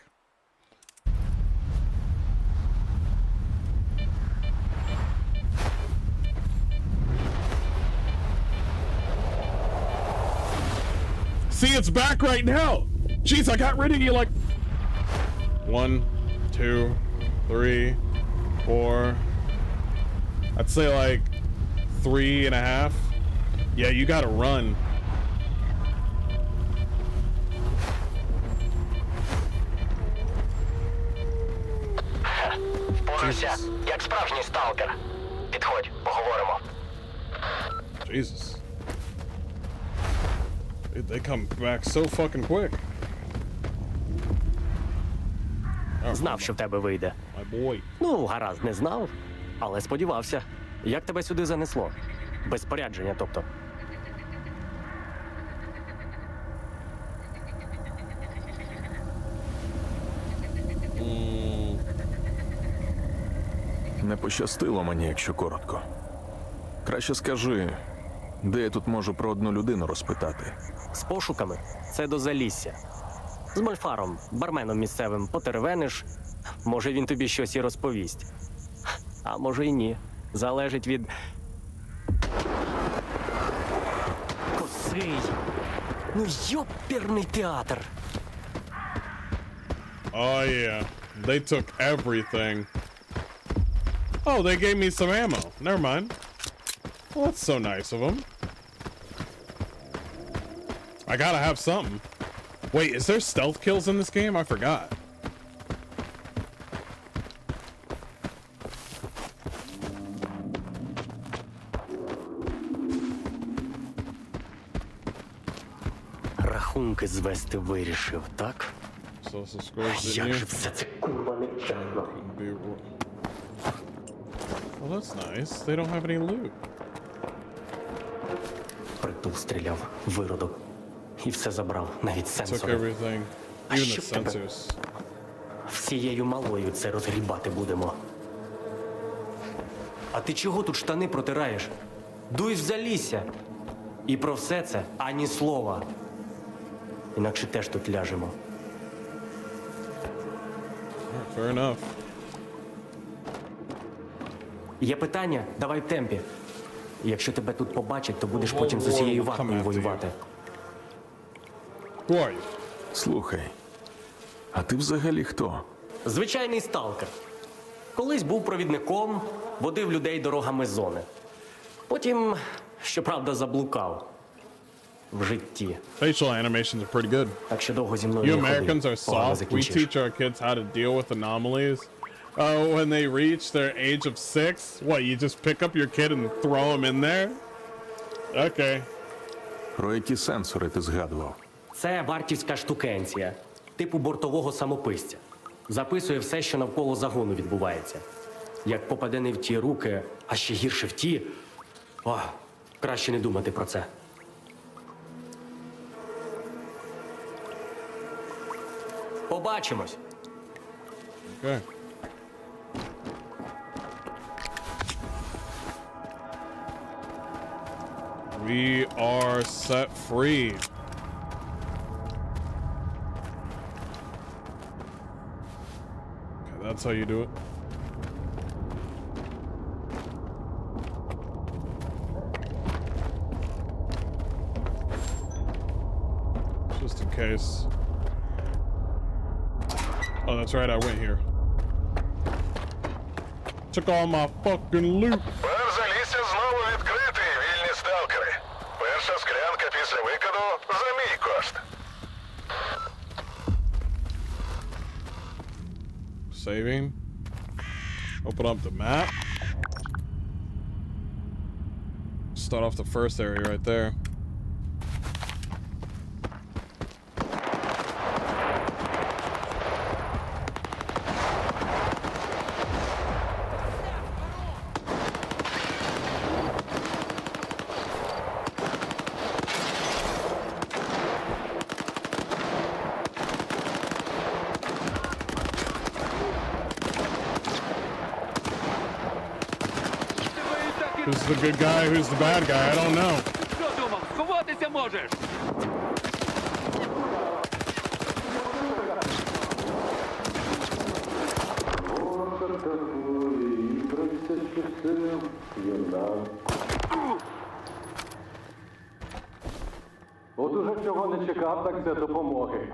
Speaker 1: See, it's back right now. Jeez, I got rid of you like 1, 2, 3, 4. I'd say like 3.5. Yeah, you gotta run.
Speaker 6: Впорався, як справжній сталкер. Підходь, поговоримо.
Speaker 1: Jesus. They come back so fucking quick. Oh,
Speaker 9: Знав, що в тебе вийде.
Speaker 1: my boy.
Speaker 9: Ну, гаразд, не знав, але сподівався. Як тебе сюди занесло? Без спорядження, тобто.
Speaker 7: Не пощастило мені, якщо коротко. Краще скажи, де я тут можу про одну людину розпитати.
Speaker 9: З пошуками це до Залісся. З Мольфаром, барменом місцевим, потеревениш. Може, він тобі щось і розповість. А може і ні. Залежить від... Косий! Ну, йоперний театр!
Speaker 1: Oh yeah, they took everything. Oh, they gave me some ammo. Never mind. Well, that's so nice of them. I gotta have something. Wait, is there stealth kills in this game? I forgot.
Speaker 9: Рахунки звести вирішив, так?
Speaker 1: Social scores, didn't
Speaker 9: Як
Speaker 1: you?
Speaker 9: же все це курва нечесно.
Speaker 1: Well, that's nice. They don't have any loot.
Speaker 9: Притул стріляв, виродок. І все забрав, навіть
Speaker 1: Took
Speaker 9: сенсори.
Speaker 1: everything.
Speaker 9: А
Speaker 1: Even the
Speaker 9: що в тебе?
Speaker 1: sensors.
Speaker 9: Всією малою це розгрібати будемо. А ти чого тут штани протираєш? Дуй в Залісся. І про все це ані слова. Інакше теж тут ляжемо.
Speaker 1: Fair enough.
Speaker 9: Є питання? Давай в темпі. Якщо тебе тут побачать, то будеш потім з
Speaker 1: We'll
Speaker 9: усією
Speaker 1: come
Speaker 9: варкою
Speaker 1: after you.
Speaker 9: воювати.
Speaker 1: Who are you?
Speaker 7: Слухай, а ти взагалі хто?
Speaker 9: Звичайний сталкер. Колись був провідником, водив людей дорогами зони. Потім, щоправда, заблукав в житті.
Speaker 1: Facial animations are pretty good.
Speaker 9: Так що довго зі мною
Speaker 1: You
Speaker 9: не ходи.
Speaker 1: Americans are
Speaker 9: Погано
Speaker 1: soft. We
Speaker 9: закінчиш.
Speaker 1: teach our kids how to deal with anomalies. Oh, when they reach their age of 6, what, you just pick up your kid and throw him in there? Okay.
Speaker 7: Про які сенсори ти згадував?
Speaker 9: Це вартівська штукенція, типу бортового самописця. Записує все, що навколо загону відбувається. Як попаде не в ті руки, а ще гірше в ті. О, краще не думати про це. Побачимось.
Speaker 1: Okay. We are set free. Okay, that's how you do it. Just in case. Oh, that's right, I went here. Took all my fucking loot.
Speaker 6: Тепер Залісся Після викиду за мій кошт.
Speaker 1: Saving. Open up the map. Start off the first area right there. Who's the good guy? Who's the bad guy? I don't know.
Speaker 10: Що думав, сховатися можеш?
Speaker 11: От уже чого не чекав, так це допомоги.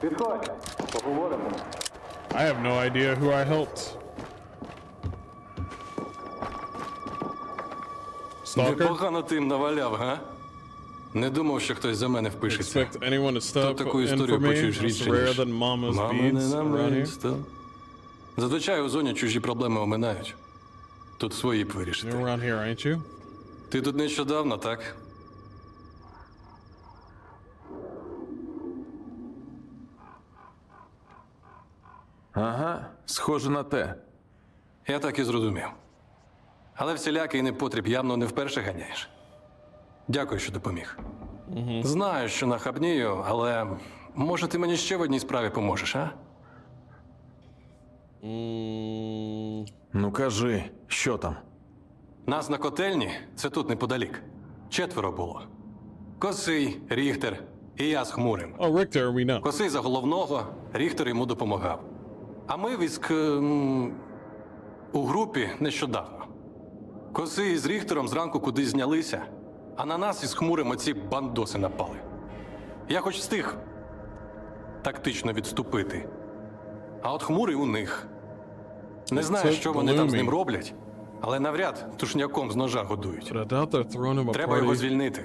Speaker 11: Підходь, поговоримо.
Speaker 1: I have no idea who I helped. Stalker?
Speaker 12: Непогано ти їм наваляв, га? Не думав, що хтось за мене впишеться.
Speaker 1: Expect anyone to step
Speaker 12: таку
Speaker 1: in
Speaker 12: історію
Speaker 1: for me?
Speaker 12: почуєш
Speaker 1: It's
Speaker 12: рідше,
Speaker 1: rarer
Speaker 12: ніж
Speaker 1: than mama's
Speaker 12: «Мамине
Speaker 1: beads around here.
Speaker 12: намисто». Зазвичай у зоні чужі проблеми оминають. Тут свої б
Speaker 1: You're
Speaker 12: вирішити.
Speaker 1: around here, ain't you?
Speaker 12: Ти тут нещодавно, так?
Speaker 7: Ага, схоже на те.
Speaker 12: Я так і зрозумів. Але всілякий непотріб явно не вперше ганяєш. Дякую, що допоміг. Знаю, що нахабнію, але може ти мені ще в одній справі поможеш, а?
Speaker 7: Ну кажи, що там?
Speaker 12: Нас на котельні, це тут неподалік. 4 було. Косий, Ріхтер і я з Хмурим.
Speaker 1: Oh, Richter, we know.
Speaker 12: Косий за головного, Ріхтер йому допомагав. А ми військ у групі нещодавно. Косий з Ріхтером зранку кудись знялися, а на нас із Хмурим оці бандоси напали. Я хоч встиг тактично відступити. А от Хмурий у них. Не знаю, що вони там з ним роблять, але навряд тушняком з ножа годують.
Speaker 1: But I doubt they're throwing him a
Speaker 12: Треба його
Speaker 1: party.
Speaker 12: звільнити.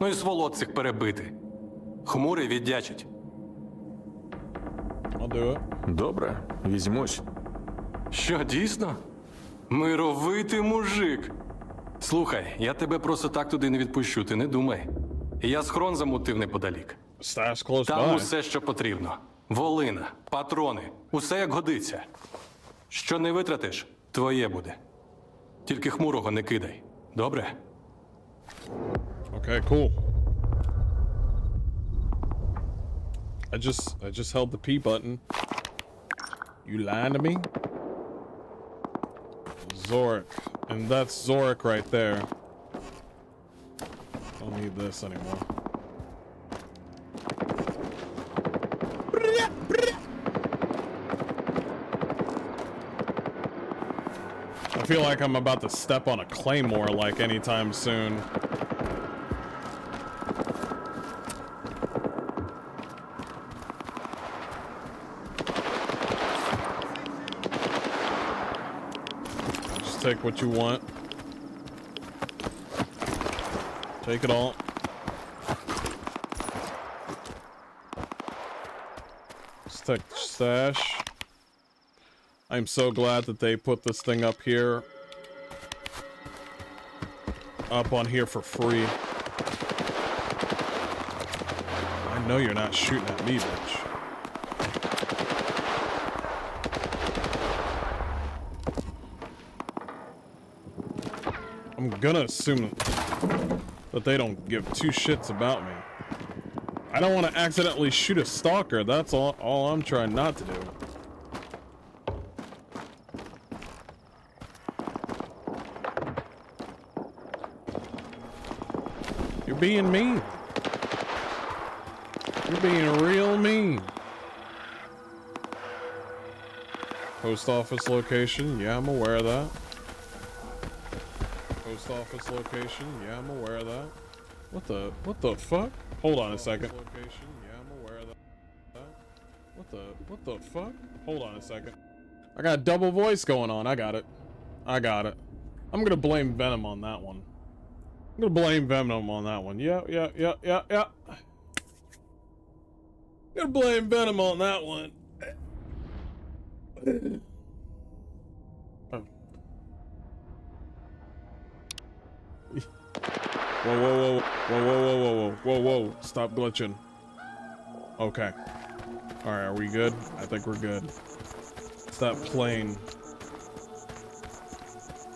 Speaker 12: Ну і сволот цих перебити. Хмурий віддячить.
Speaker 1: I'll do it.
Speaker 7: Добре, візьмусь.
Speaker 12: Що, дійсно? Мировитий мужик. Слухай, я тебе просто так туди не відпущу, ти не думай. Я схрон замутив неподалік.
Speaker 1: Stash close
Speaker 12: Там
Speaker 1: by.
Speaker 12: усе, що потрібно. Волина, патрони, усе як годиться. Що не витратиш, твоє буде. Тільки Хмурого не кидай. Добре?
Speaker 1: Okay, cool. I just held the P button. You lying to me? Zorik. And that's Zorik right there. Don't need this anymore. I feel like I'm about to step on a claymore like anytime soon. Just take what you want. Take it all. Just take the stash. I'm so glad that they put this thing up here. Up on here for free. I know you're not shooting at me, bitch. I'm gonna assume that they don't give two shits about me. I don't want to accidentally shoot a stalker. That's all I'm trying not to do. You're being mean. You're being real mean. Post office location. Yeah, I'm aware of that. Post office location. Yeah, I'm aware of that. What the fuck? Hold on a second. Location. Yeah, I'm aware of that. What the fuck? Hold on a second. I got double voice going on. I got it. I'm gonna blame Venom on that one. I'm gonna blame Venom on that one. Yeah. Gonna blame Venom on that one. Oh. Whoa. Stop glitching. Okay. Alright, are we good? I think we're good. Stop playing.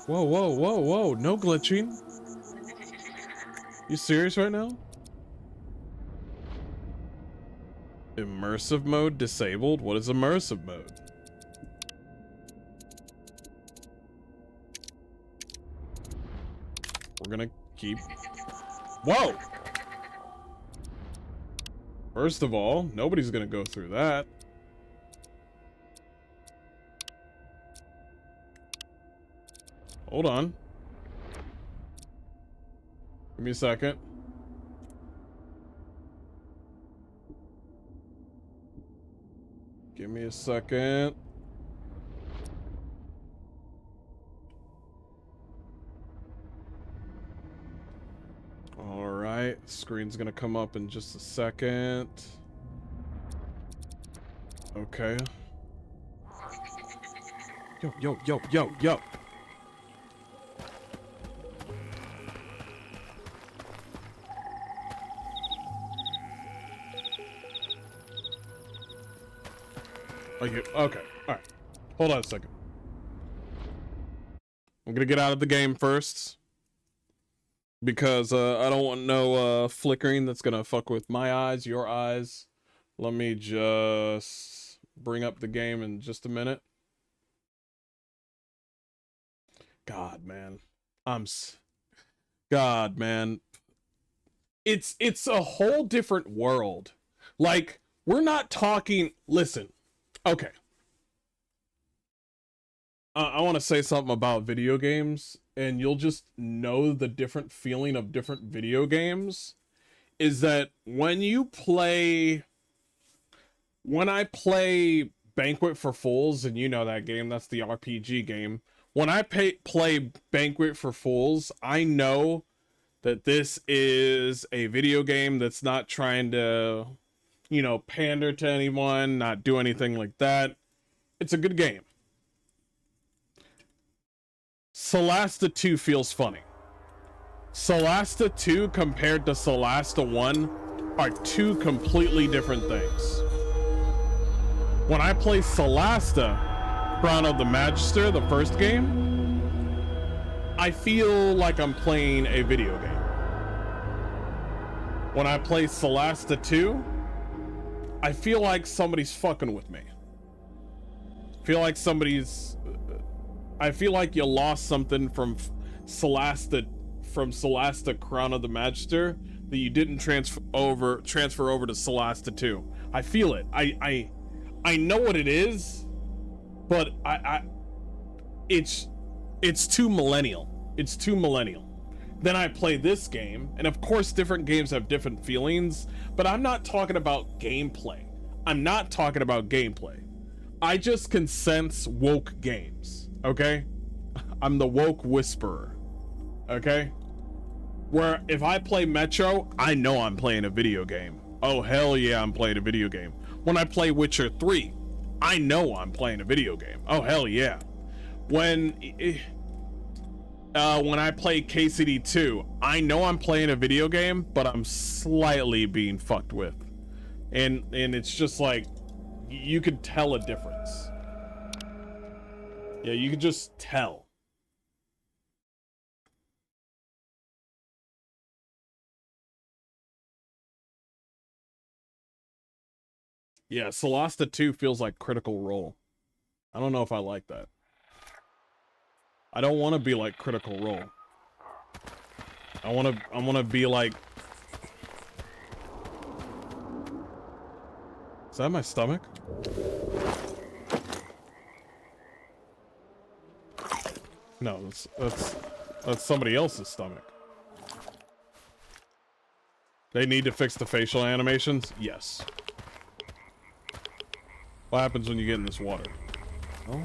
Speaker 1: Whoa. No glitching. You serious right now? Immersive mode disabled? What is immersive mode? We're gonna keep... Whoa! First of all, nobody's gonna go through that. Hold on. Give me a second. Give me a second. All right, screen's gonna come up in just a second. Okay. Yo. Okay, alright. Hold on a second. I'm gonna get out of the game first. Because I don't want no flickering that's gonna fuck with my eyes, your eyes. Let me just bring up the game in just a minute. God, man. God, man. It's a whole different world. Like, we're not talking... Listen. Okay. I want to say something about video games, and you'll just know the different feeling of different video games. Is that when I play Banquet for Fools, and you know that game, that's the RPG game. When I play Banquet for Fools, I know that this is a video game that's not trying to, you know, pander to anyone, not do anything like that. It's a good game. Solasta 2 feels funny. Solasta 2 compared to Solasta 1 are two completely different things. When I play Solasta, Crown of the Magister, the first game, I feel like I'm playing a video game. When I play Solasta 2, I feel like somebody's fucking with me. I feel like you lost something from Solasta Crown of the Magister that you didn't transfer over to Solasta 2. I feel it. I know what it is, but it's too millennial. It's too millennial. Then I play this game, and of course different games have different feelings, but I'm not talking about gameplay. I just can sense woke games, okay? I'm the woke whisperer, okay? Where if I play Metro, I know I'm playing a video game. Oh, hell yeah, I'm playing a video game. When I play Witcher 3, I know I'm playing a video game. Oh, hell yeah. When I play KCD 2, I know I'm playing a video game, but I'm slightly being fucked with. And it's just like, you could tell a difference. Yeah, you could just tell. Yeah, Solasta 2 feels like Critical Role. I don't know if I like that. I don't want to be like Critical Role. I want to be like... Is that my stomach? No, that's somebody else's stomach. They need to fix the facial animations? Yes. What happens when you get in this water? Oh.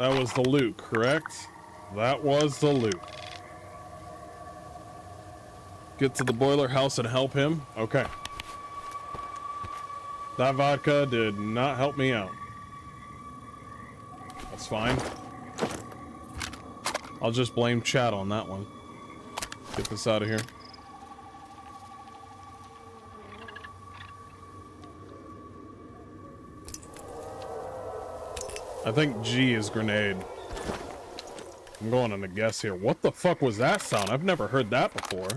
Speaker 1: That was the loot, correct? That was the loot. Get to the boiler house and help him? Okay. That vodka did not help me out. That's fine. I'll just blame chat on that one. Get this out of here. I think G is grenade. I'm going on a guess here. What the fuck was that sound? I've never heard that before.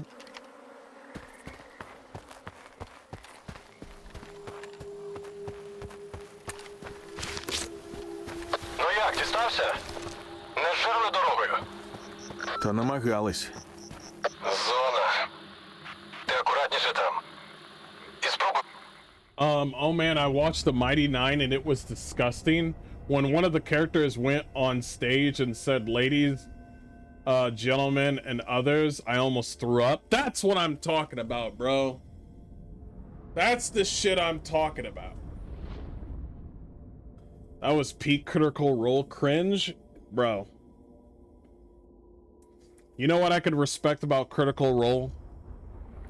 Speaker 6: Ну як, дістався? Не жерли дорогою?
Speaker 7: Та намагались.
Speaker 6: Зона. Ти акуратніше там. І спробуй.
Speaker 1: Oh man, I watched the Mighty Nine and it was disgusting. When one of the characters went on stage and said, ladies, gentlemen, and others, I almost threw up. That's what I'm talking about, bro. That's the shit I'm talking about. That was peak Critical Role cringe, bro. You know what I could respect about Critical Role?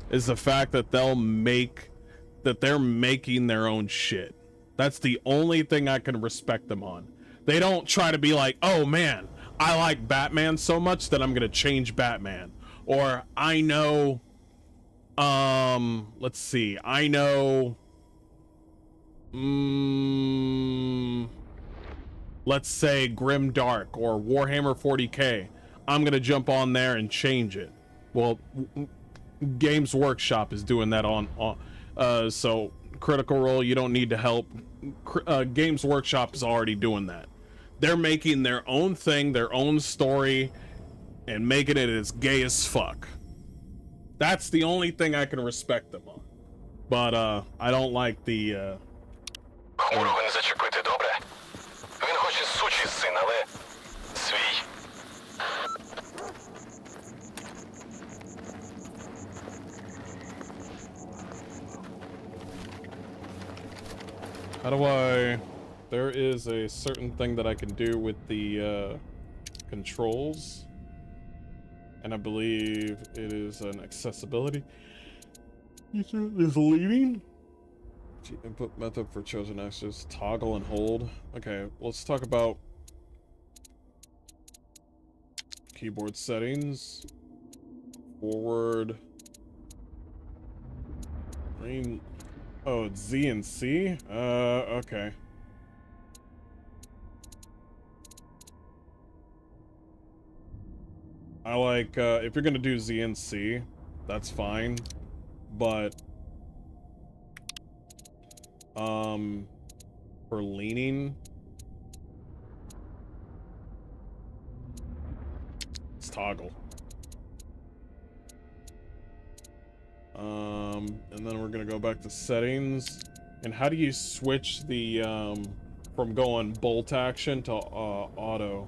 Speaker 1: Is the fact that they're making their own shit. That's the only thing I can respect them on. They don't try to be like, oh man, I like Batman so much that I'm gonna change Batman. Or I know, let's see, I know, let's say Grim Dark or Warhammer 40k. I'm gonna jump on there and change it. Well, Games Workshop is doing that so Critical Role, you don't need to help. Games Workshop is already doing that. They're making their own thing, their own story, and making it as gay as fuck. That's the only thing I can respect them on. But I don't like the
Speaker 6: Хмурого не зачепити, добре? Він хоч і сучий син, але свій.
Speaker 1: How do I... There is a certain thing that I can do with the controls. And I believe it is an accessibility. Is leading? Input method for chosen access. Toggle and hold. Okay, let's talk about keyboard settings. Forward. Oh, it's Z and C? Okay. I like, if you're gonna do Z and C, that's fine. But, for leaning, it's toggle. And then we're gonna go back to settings. And how do you switch the, from going bolt action to, auto?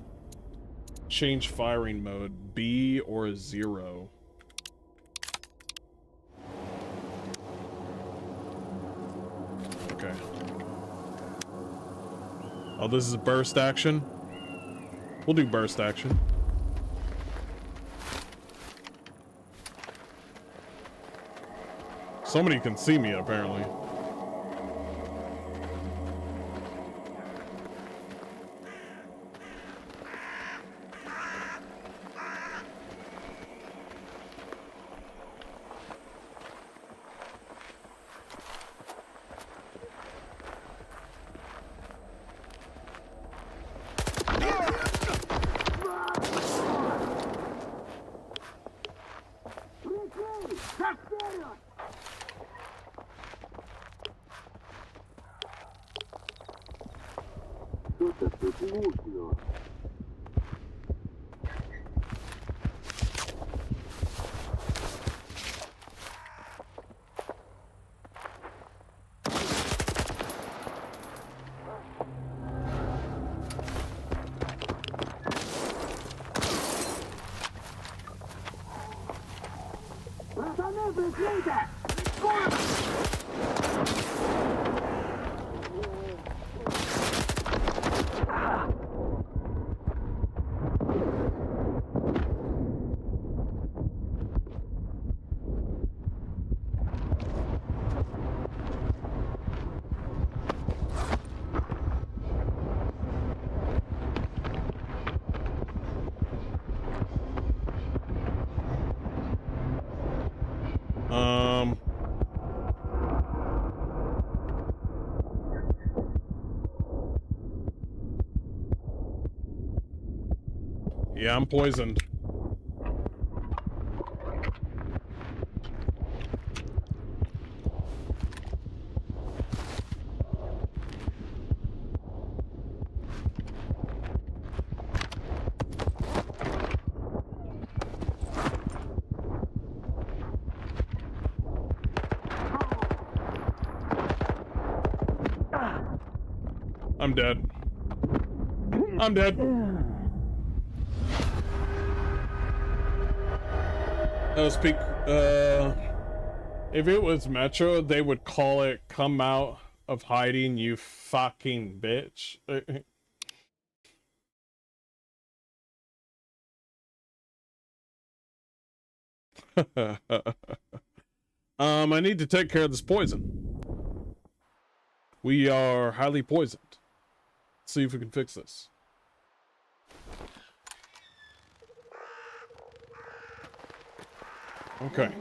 Speaker 1: Change firing mode, B or 0? Okay. Oh, this is burst action? We'll do burst action. Somebody can see me, apparently. Yeah, I'm poisoned. I'm dead. I'm dead. Speak, if it was Metro, they would call it "Come out of hiding, you fucking bitch." I need to take care of this poison. We are highly poisoned. Let's see if we can fix this. Okay.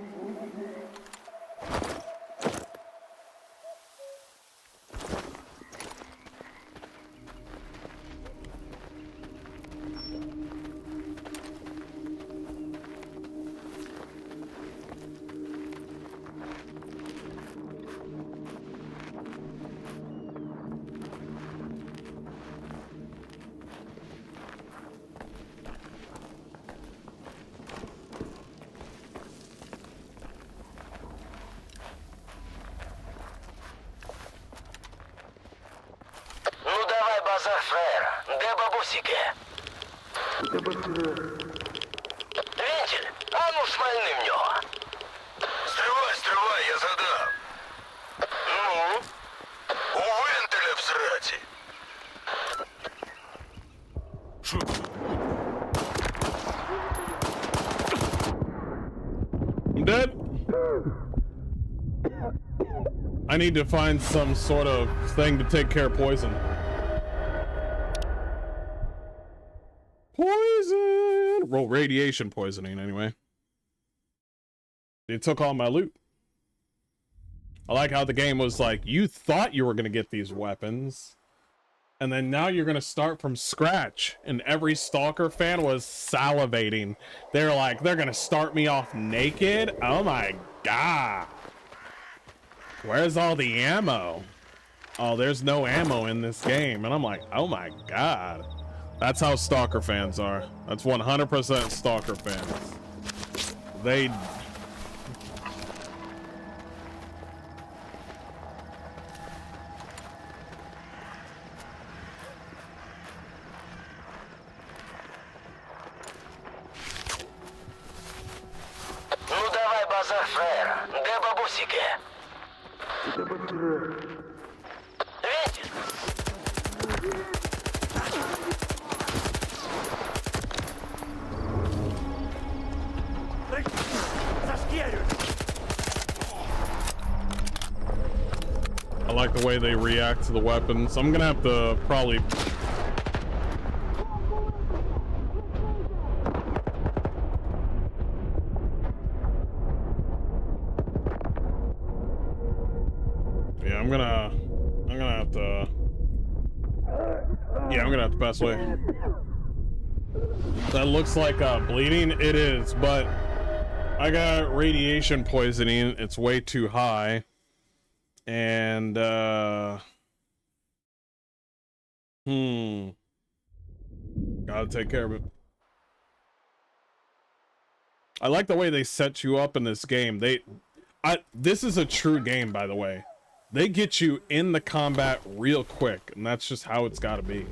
Speaker 6: Фрер, де бабусіки? Вентиль, а ну шмальни в нього. Стривай, я задав. Ну? У вентиля в сраці.
Speaker 5: Шо?
Speaker 1: I'm dead. I need to find some sort of thing to take care of poison. Poison! Well, radiation poisoning, anyway. They took all my loot. I like how the game was like, you thought you were going to get these weapons, and then now you're going to start from scratch. And every Stalker fan was salivating. They're like, they're going to start me off naked? Oh my god. Where's all the ammo? Oh, there's no ammo in this game. And I'm like, oh my god. That's how Stalker fans are. That's 100% Stalker fans. They...
Speaker 6: Ну давай базар, фрер. Де бабусіки? Вентиль.
Speaker 1: I like the way they react to the weapons. I'm gonna have to probably... Yeah, I'm gonna have to... Yeah, I'm gonna have to pass away. That looks like bleeding. It is, but I got radiation poisoning. It's way too high. And, gotta take care of it. I like the way they set you up in this game. This is a true game, by the way. They get you in the combat real quick, and that's just how it's gotta be.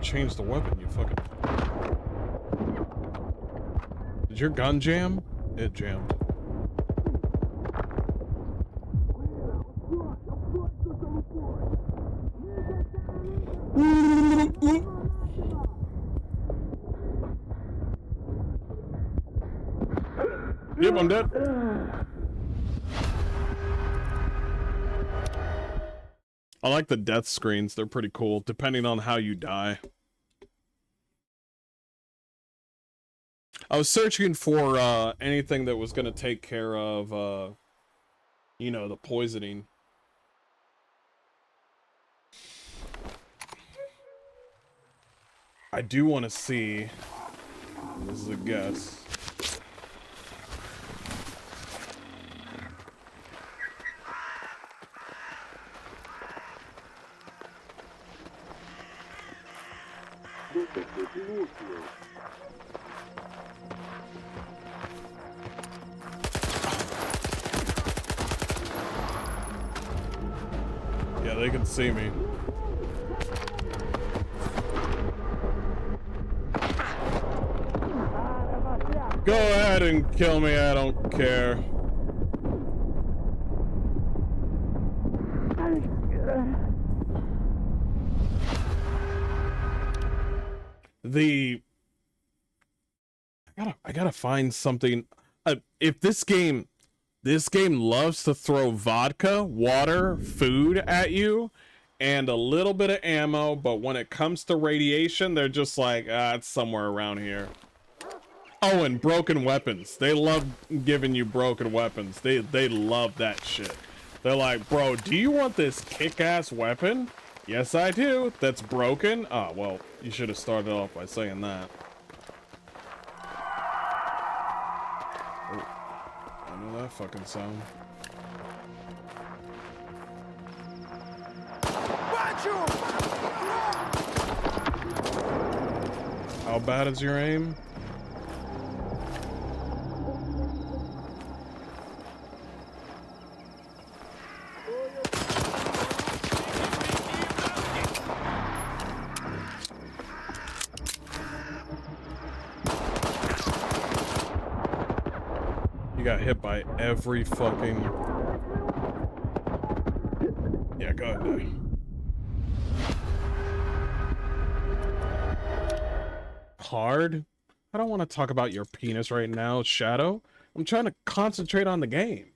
Speaker 1: Change the weapon, you fucking... Did Did your gun jam? It jammed. Yep, I'm dead. I like the death screens. They're pretty cool, depending on how you die. I was searching for anything that was going to take care of, you know, the poisoning. I do want to see. This is a guess. Yeah, they can see me. Go ahead and kill me, I don't care. I gotta find something. If this game loves to throw vodka, water, food at you, and a little bit of ammo, but when it comes to radiation, they're just like, it's somewhere around here. Oh, and broken weapons. They love giving you broken weapons. They love that shit. They're like, bro, do you want this kick-ass weapon? Yes, I do. That's broken? Ah, well, you should have started off by saying that. Oh, I know that fucking sound. How bad is your aim? You got hit by every fucking... Yeah, go ahead. Hard? I don't want to talk about your penis right now, Shadow. I'm trying to concentrate on the game.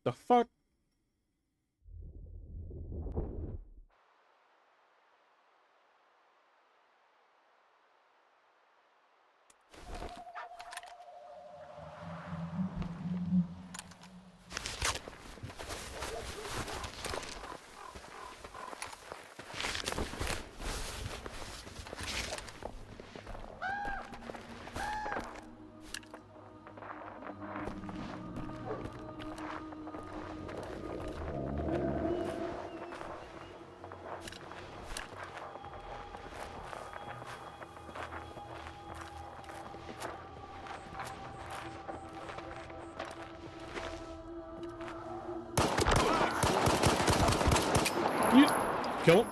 Speaker 1: The fuck? You kill him.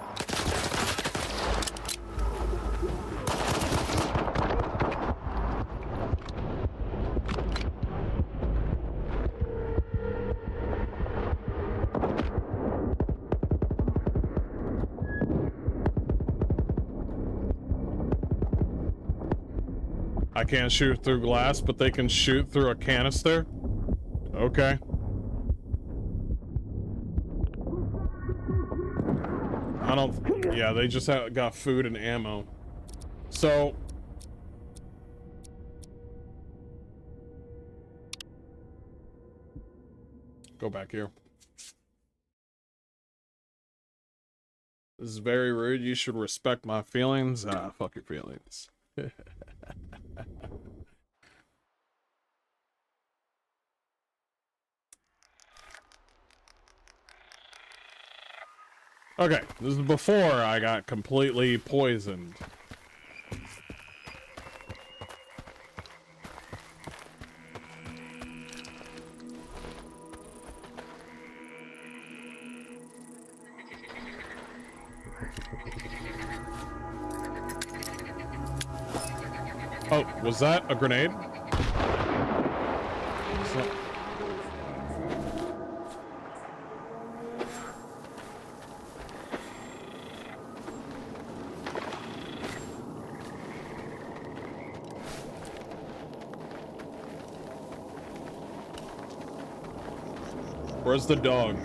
Speaker 1: I can't shoot through glass, but they can shoot through a canister? Okay. I don't... Yeah, they just got food and ammo. So... Go back here. This is very rude. You should respect my feelings. Fuck your feelings. Okay, this is before I got completely poisoned. Oh, was that a grenade? Where's the dog?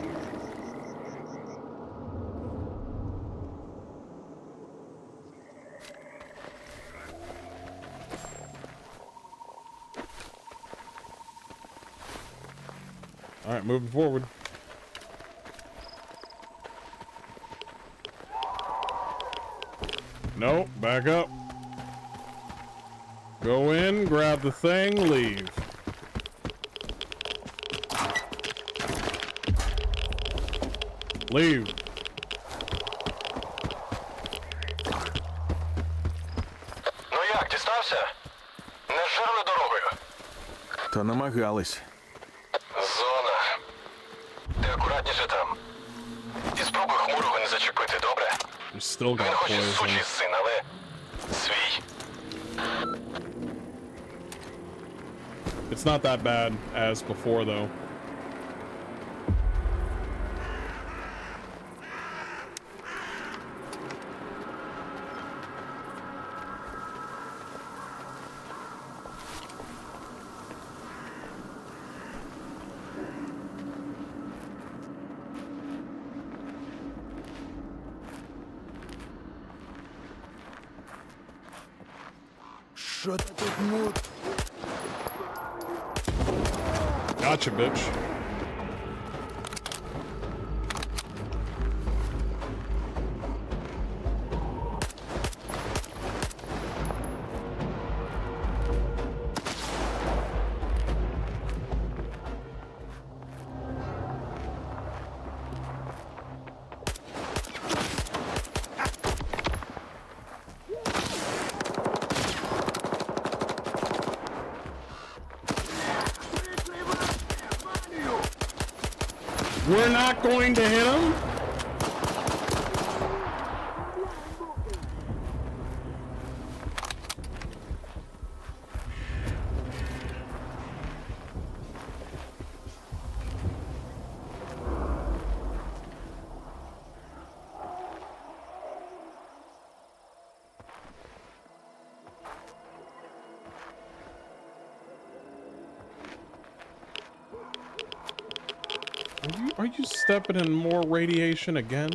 Speaker 1: All right, moving forward. Nope, back up. Go in, grab the thing, leave. Leave.
Speaker 6: Ну як, дістався? Не жерли дорогою?
Speaker 7: Та намагались.
Speaker 6: Зона. Ти акуратніше там. І спробуй хмурого не зачепити, добре?
Speaker 1: You still
Speaker 6: Він
Speaker 1: got
Speaker 6: хоч і
Speaker 1: poison.
Speaker 6: сучий син, але свій.
Speaker 1: It's not that bad as before, though.
Speaker 4: Що ти тут мут?
Speaker 1: Gotcha, bitch. We're not going to hit him? Are you stepping in more radiation again?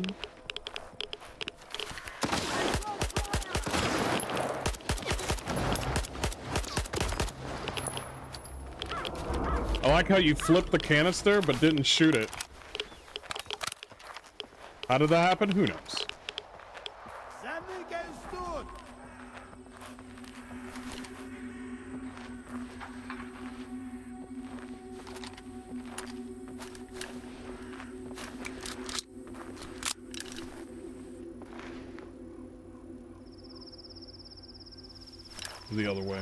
Speaker 1: I like how you flipped the canister but didn't shoot it. How did that happen? Who knows? The other way.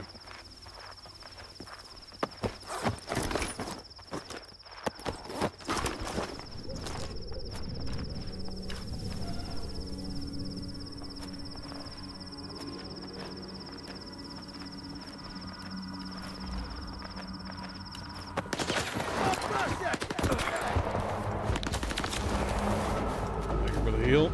Speaker 1: Thank you for the heal.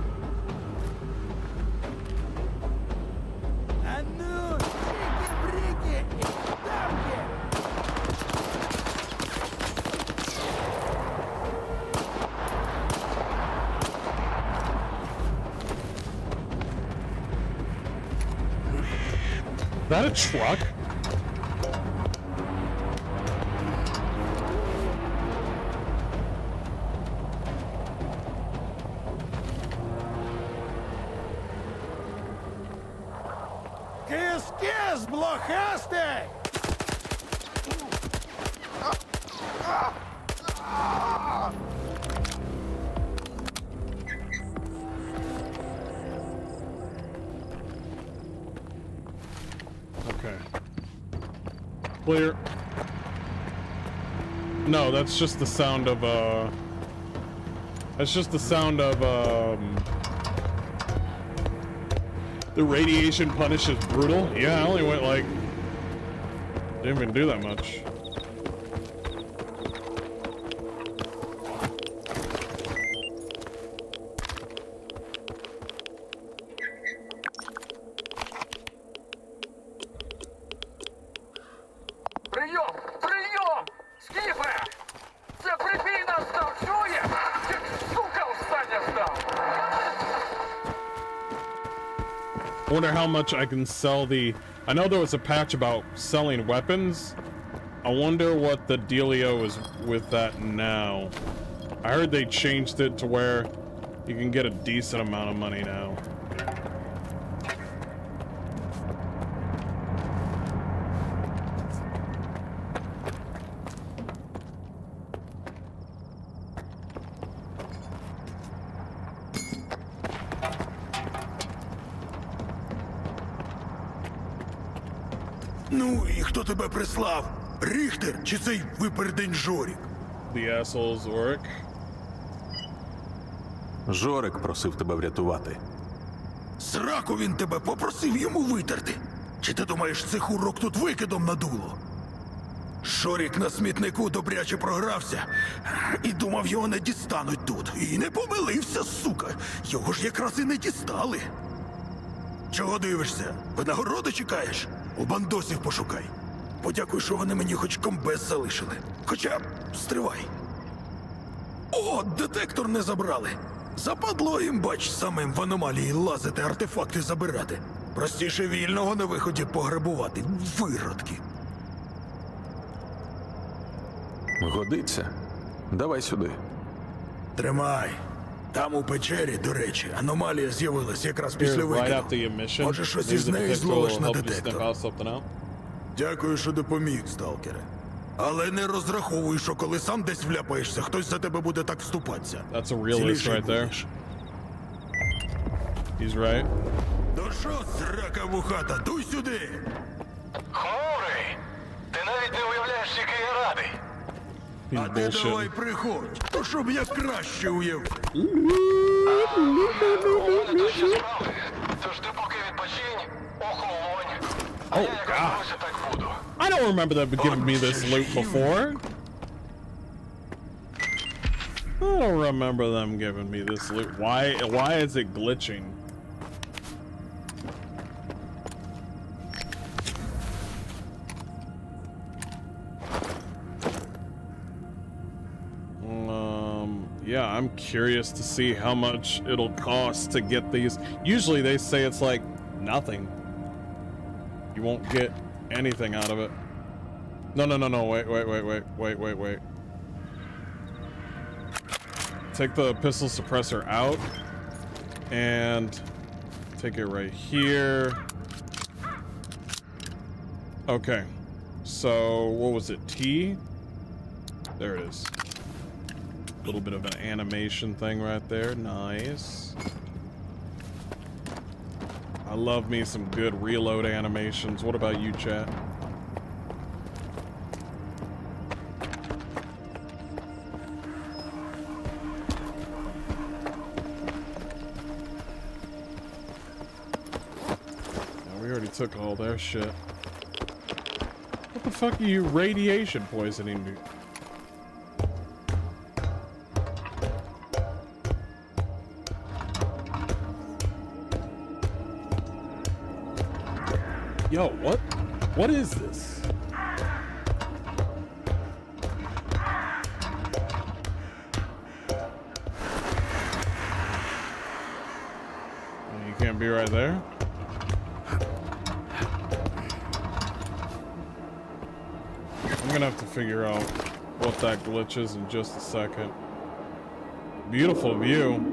Speaker 1: Is that a truck?
Speaker 4: Кис-кис, блохастый!
Speaker 1: Okay. Clear. No, that's just the sound of, that's just the sound of, the radiation punish is brutal. Yeah, I only went like, didn't even do that much.
Speaker 10: Прийом! Прийом! Скіфе! Це прибій настав!
Speaker 1: I wonder how much I can sell the... I know there was a patch about selling weapons. I wonder what the dealio is with that now. I heard they changed it to where you can get a decent amount of money now.
Speaker 4: Ну, і хто тебе прислав? Ріхтер чи цей випердень Жорік?
Speaker 1: The assholes Oric.
Speaker 7: Жорик просив тебе врятувати.
Speaker 4: Сраку він тебе попросив йому витерти. Чи ти думаєш, цих урок тут викидом надуло? Жорік на смітнику добряче програвся і думав, його не дістануть тут. І не помилився, сука. Його ж якраз і не дістали. Чого дивишся? Винагороди чекаєш? У бандосів пошукай. Подякуй, що вони мені хоч комбез залишили. Хоча, стривай. О, детектор не забрали. Западло їм, бач, самим в аномалії лазити, артефакти забирати. Простіше вільного на виході пограбувати. Виродки.
Speaker 7: Годиться? Давай сюди.
Speaker 4: Тримай. Там у печері, до речі, аномалія з'явилась якраз
Speaker 1: Here,
Speaker 4: після
Speaker 1: right
Speaker 4: викиду.
Speaker 1: after your mission,
Speaker 4: Може, щось
Speaker 1: maybe
Speaker 4: із
Speaker 1: the
Speaker 4: неї
Speaker 1: detector
Speaker 4: зловиш
Speaker 1: will
Speaker 4: на
Speaker 1: help you sniff
Speaker 4: детектор.
Speaker 1: out something out.
Speaker 4: Дякую, що допоміг, сталкере. Але не розраховуй, що коли сам десь вляпаєшся, хтось за тебе буде так вступатися.
Speaker 1: That's a realist
Speaker 4: Ціліший
Speaker 1: right there.
Speaker 4: будеш.
Speaker 1: He's right.
Speaker 4: Ну що, срака вухата, дуй сюди!
Speaker 6: Хмурий! Ти навіть не уявляєш, який я радий.
Speaker 1: He's
Speaker 4: А ти давай
Speaker 1: bullshitting.
Speaker 4: приходь, то щоб я краще уявив.
Speaker 6: У мене тут ще справи. Тож ти поки відпочинь, охолонь. А я як розберуся, так буду.
Speaker 1: I don't remember them giving me this loot before. I don't remember them giving me this loot. Why is it glitching? Yeah, I'm curious to see how much it'll cost to get these. Usually they say it's like nothing. You won't get anything out of it. No, wait. Take the pistol suppressor out and take it right here. Okay. So, what was it? T? There it is. A little bit of an animation thing right there. Nice. I love me some good reload animations. What about you, chat? Now, we already took all their shit. What the fuck are you radiation poisoning me? Yo, what? What is this? You can't be right there? I'm gonna have to figure out what that glitch is in just a second. Beautiful view.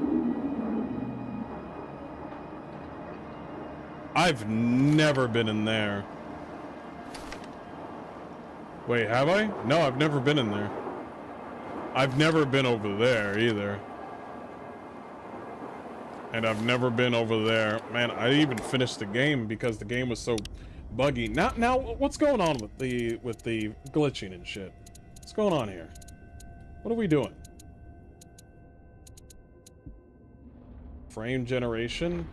Speaker 1: I've never been in there. Wait, have I? No, I've never been in there. I've never been over there either. And I've never been over there. Man, I didn't even finish the game because the game was so buggy. Now, what's going on with the glitching and shit? What's going on here? What are we doing? Frame generation?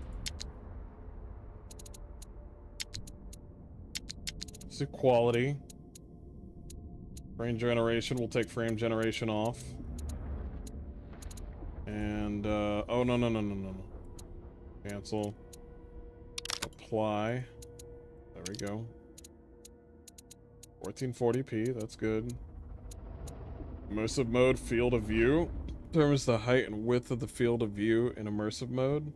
Speaker 1: Quality. Frame generation, we'll take frame generation off. And, oh, no. Cancel. Apply. There we go. 1440p, that's good. Immersive mode, field of view. Determines the height and width of the field of view in immersive mode.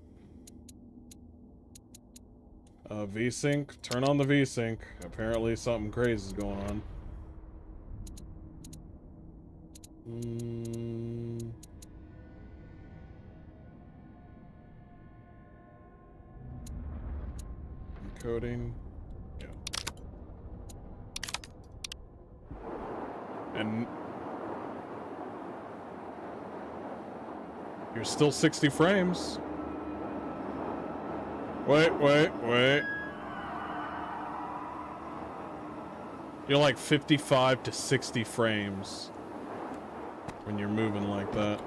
Speaker 1: VSync. Turn on the VSync. Apparently something crazy is going on. Encoding. Yeah. And you're still 60 frames. Wait. You're like 55 to 60 frames when you're moving like that.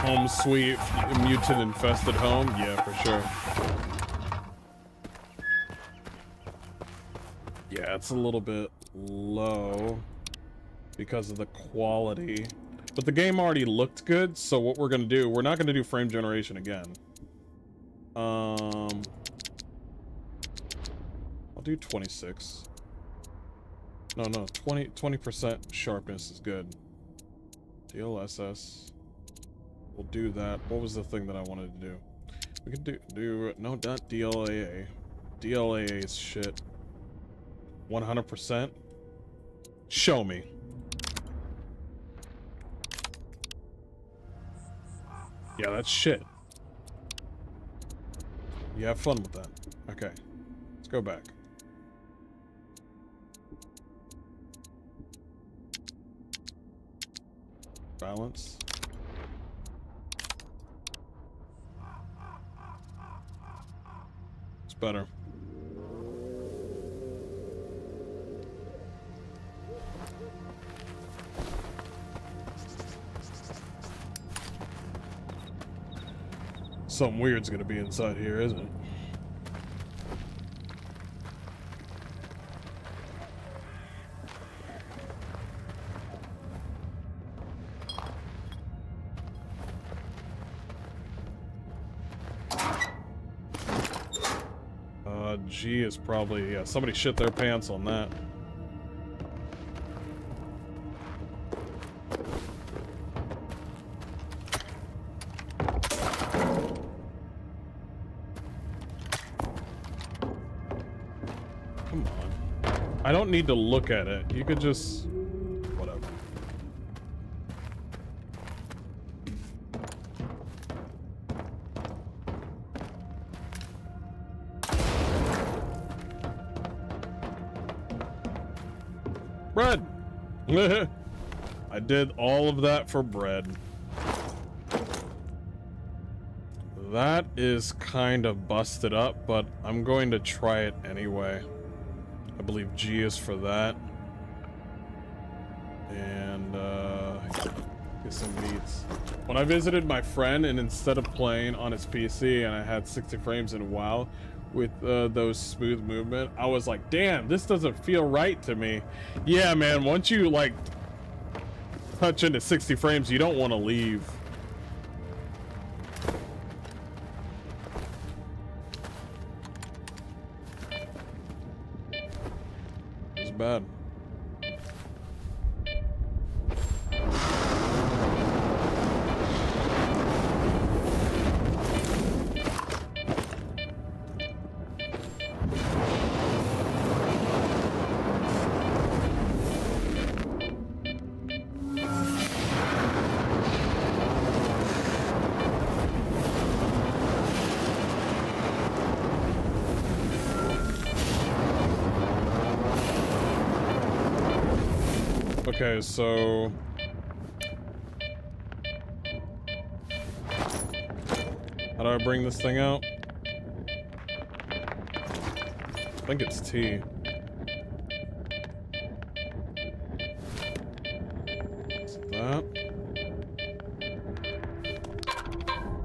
Speaker 1: Home sweet, mutant infested home? Yeah, for sure. Yeah, it's a little bit low because of the quality. But the game already looked good, so what we're gonna do, we're not gonna do frame generation again. I'll do 26. No, 20% sharpness is good. DLSS. We'll do that. What was the thing that I wanted to do? We can do no, not DLAA. DLAA is shit. 100%. Show me. Yeah, that's shit. You have fun with that. Okay. Let's go back. Balance. It's better. Something weird's gonna be inside here, isn't it? G is probably, yeah, somebody shit their pants on that. Come on. I don't need to look at it. You could just... whatever. Bread! I did all of that for bread. That is kind of busted up, but I'm going to try it anyway. I believe G is for that. And, get some meats. When I visited my friend, and instead of playing on his PC, and I had 60 frames in WoW, with those smooth movement, I was like, damn, this doesn't feel right to me. Yeah, man, once you, like, touch into 60 frames, you don't want to leave. It's bad. Okay, so... how do I bring this thing out? I think it's T. Is it that?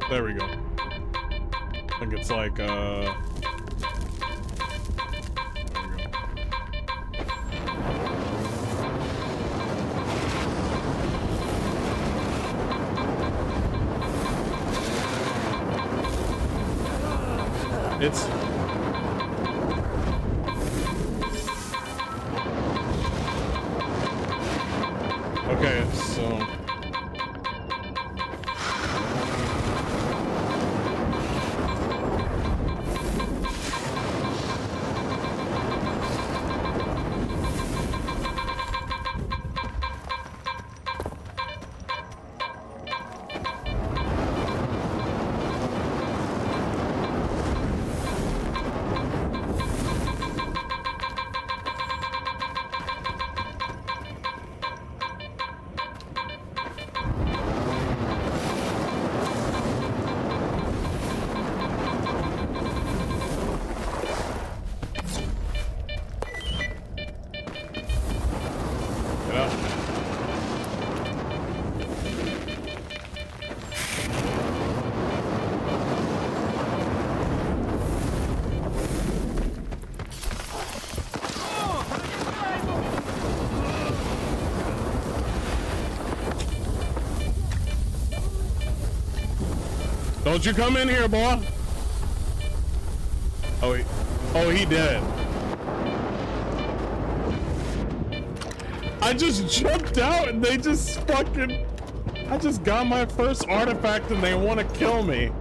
Speaker 1: There we go. I think it's like, Don't you come in here, boy. Oh, he dead. I just jumped out and they just fucking... I just got my first artifact and they want to kill me.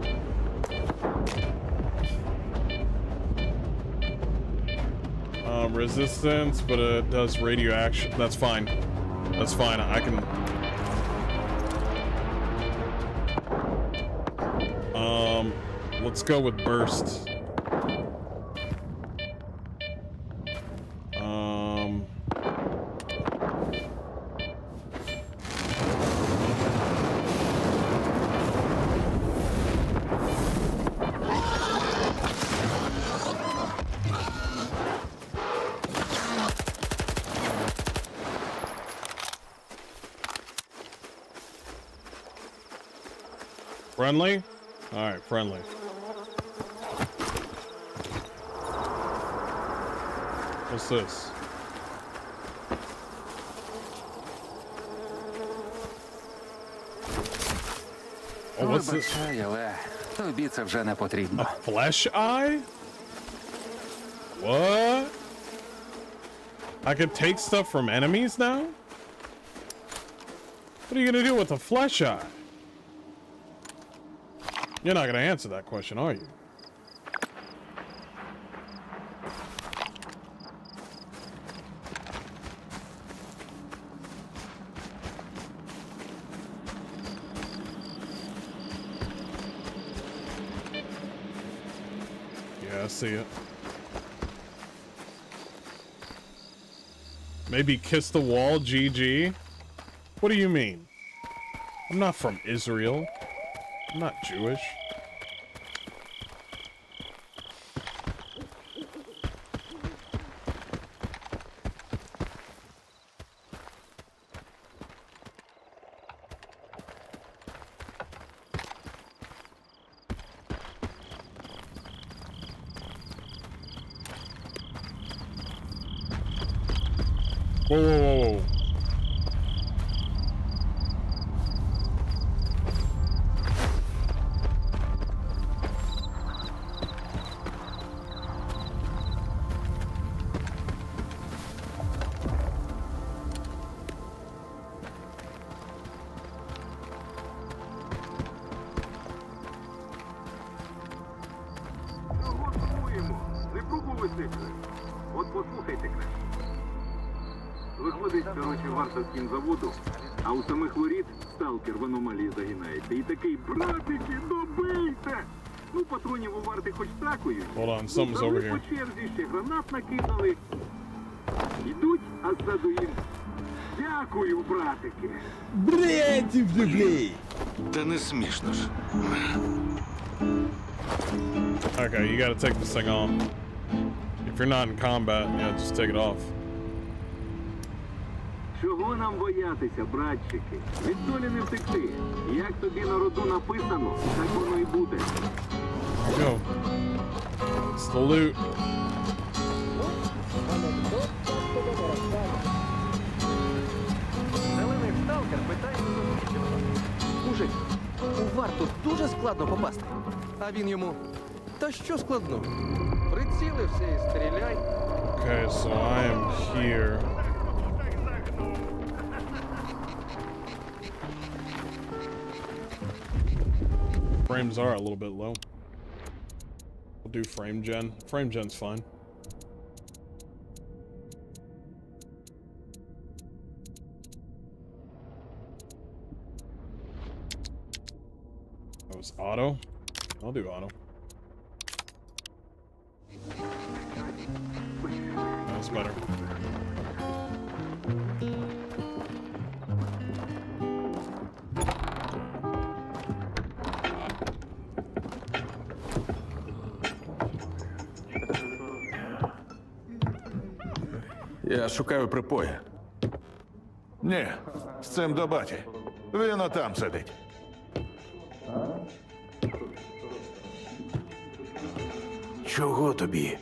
Speaker 1: Resistance, but it does radioaction. That's fine. That's fine. I can... Let's go with burst. Friendly? Alright, friendly. What's this? Oh, what's this?
Speaker 13: Вибачай, але тобі це вже не потрібно.
Speaker 1: A flesh eye? What? I can take stuff from enemies now? What are you gonna do with a flesh eye? You're not gonna answer that question, are you? Yeah, I see it. Maybe kiss the wall, GG? What do you mean? I'm not from Israel. I'm not Jewish. Whoa, whoa, whoa, whoa.
Speaker 3: Не пробували сикли? От послухайте краще. Виходить, короче, варта з кінзаводу, а у самих воріт сталкер в аномалії загинається. І такий, братики, добийте! Ну, патронів у варти хоч такою.
Speaker 1: Hold on, something's over here.
Speaker 3: По черзі ще гранат накидали. Йдуть, а ззаду їм. Дякую, братики.
Speaker 4: Та не смішно ж.
Speaker 1: Okay, you gotta take this thing off. If you're not in combat, yeah, just take it off.
Speaker 3: Чого нам боятися, братчики? Від долі не втекти. Як тобі на роду написано, так воно і буде.
Speaker 1: Go. It's the loot.
Speaker 11: Зелений сталкер питає мужик, у варту дуже складно попасти. А він йому, та що складно? Прицілився і стріляй.
Speaker 1: Okay, so I am here. Frames are a little bit low. We'll do frame gen. Frame gen's fine. That was auto. I'll do auto. That's better.
Speaker 7: Я шукаю припоя.
Speaker 4: Ні, з цим до баті. Він отам сидить. Чого тобі?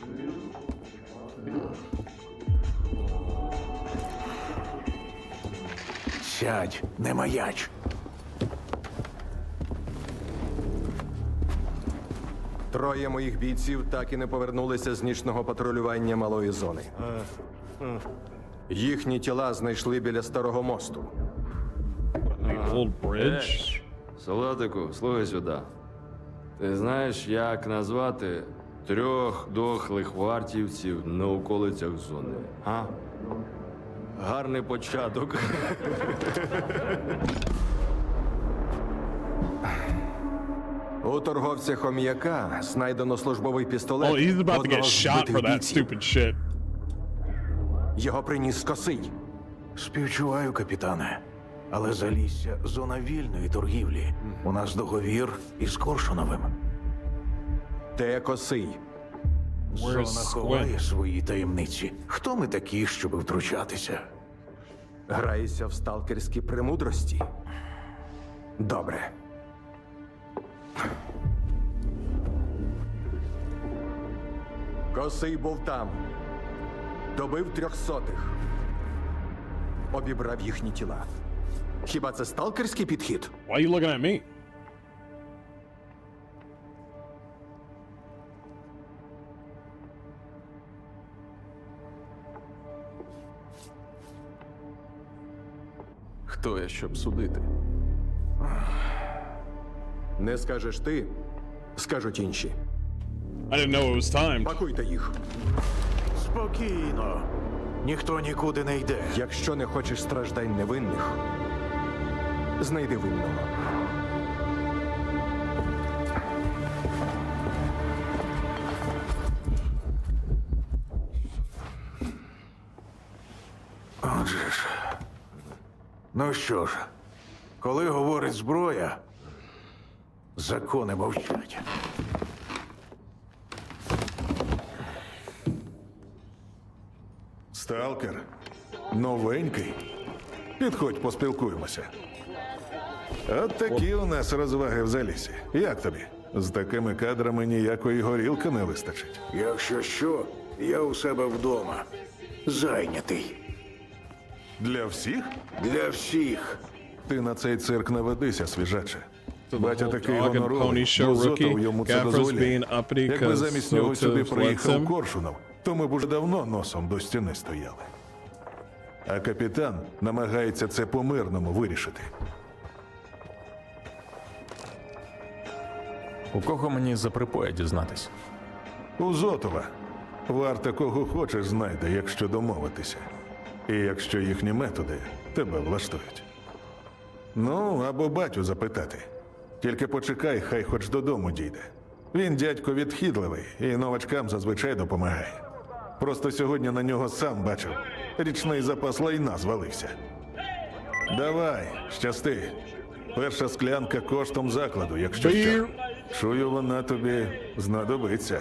Speaker 4: Сядь, не маяч.
Speaker 14: Троє моїх бійців так і не повернулися з нічного патрулювання малої зони. Їхні тіла знайшли біля старого мосту.
Speaker 1: Old bridge.
Speaker 15: Солодику, слухай сюди. Ти знаєш, як назвати 3 дохлих вартівців на околицях зони? А? Гарний початок.
Speaker 14: У торговця хом'яка знайдено службовий пістолет.
Speaker 1: Oh, he's about to
Speaker 14: одного
Speaker 1: get
Speaker 14: з
Speaker 1: shot
Speaker 14: вбитих
Speaker 1: for that
Speaker 14: бійців.
Speaker 1: stupid shit.
Speaker 14: Його приніс Косий.
Speaker 16: Співчуваю, капітане. Але Залісся – зона вільної торгівлі. У нас договір із Коршуновим.
Speaker 14: Де Косий?
Speaker 16: Зона ховає свої таємниці. Хто ми такі, щоб втручатися?
Speaker 14: Граєшся в сталкерські премудрості? Добре. Косий був там. Добив 300-х. Обібрав їхні тіла. Хіба це сталкерський підхід?
Speaker 1: Why are you looking at me?
Speaker 7: Хто я, щоб судити?
Speaker 14: Не скажеш ти, скажуть інші.
Speaker 1: I didn't know it was timed.
Speaker 14: Пакуйте їх.
Speaker 16: Спокійно. Ніхто нікуди не йде.
Speaker 14: Якщо не хочеш страждань невинних, знайди винного.
Speaker 16: Отже ж. Ну що ж, коли говорить зброя, закони мовчать.
Speaker 4: Сталкер? Новенький? Підходь, поспілкуємося. От такі у нас розваги в залісі. Як тобі? З такими кадрами ніякої горілки не вистачить.
Speaker 16: Якщо що, я у себе вдома. Зайнятий.
Speaker 4: Для всіх?
Speaker 16: Для всіх.
Speaker 4: Ти на цей цирк не ведися, свіжаче.
Speaker 1: So the
Speaker 4: Батя
Speaker 1: whole
Speaker 4: такий
Speaker 1: dog and
Speaker 4: гоноровий,
Speaker 1: pony show
Speaker 4: бо Зотов
Speaker 1: rookie,
Speaker 4: йому це
Speaker 1: Gaffer's
Speaker 4: дозволяє.
Speaker 1: being uppity
Speaker 4: Якби
Speaker 1: 'cause
Speaker 4: замість нього сюди
Speaker 1: Zotov lets
Speaker 4: приїхав
Speaker 1: him.
Speaker 4: Коршунов, то ми б уже давно носом до стіни стояли. А капітан намагається це по-мирному вирішити.
Speaker 7: У кого мені за припоя дізнатись?
Speaker 4: У Зотова. Варта кого хочеш знайде, якщо домовитися. І якщо їхні методи тебе влаштують. Ну, або батю запитати. Тільки почекай, хай хоч додому дійде. Він дядько відхідливий і новачкам зазвичай допомагає. Просто сьогодні на нього сам бачив. Річний запас лайна звалився. Давай, щасти. Перша склянка коштом закладу, якщо що. Чую, вона тобі знадобиться.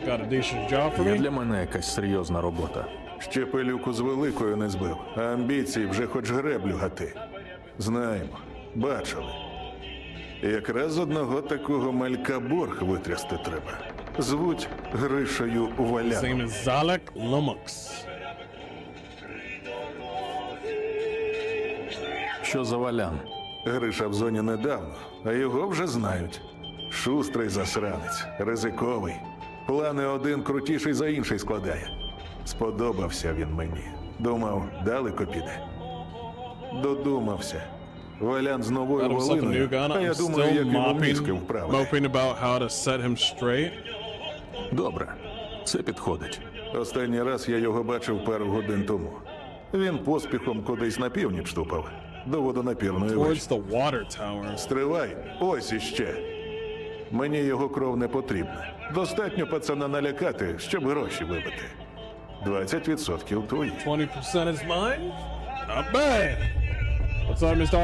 Speaker 1: Got a decent job for
Speaker 7: Є
Speaker 1: me?
Speaker 7: для мене якась серйозна робота.
Speaker 4: Ще пилюку з великою не збив, а амбіції вже хоч греблю гати. Знаємо, бачили. Якраз одного такого малька борг витрясти треба. Звуть Гришею
Speaker 1: His name
Speaker 4: Валяном.
Speaker 1: is Zalek Lumux.
Speaker 7: Що за валян?
Speaker 4: Гриша в зоні недавно, а його вже знають. Шустрий засранець, ризиковий. Плани один крутіший за інший складає. Сподобався він мені. Думав, далеко піде. Додумався. Валян з новою
Speaker 1: Got himself a new
Speaker 4: волиною,
Speaker 1: gun.
Speaker 4: а я
Speaker 1: I'm
Speaker 4: думаю,
Speaker 1: still
Speaker 4: як йому мізки вправити.
Speaker 1: moping about how to set him straight.
Speaker 7: Добре, це підходить.
Speaker 4: Останній раз я його бачив пару годин тому. Він поспіхом кудись на північ тупав. До водонапірної
Speaker 1: Towards
Speaker 4: вишки.
Speaker 1: the water tower.
Speaker 4: Стривай, ось іще. Мені його кров не потрібна. Достатньо пацана налякати, щоб гроші вибити. 20% твої.
Speaker 1: 20% is mine? Not bad. What's up, Mr.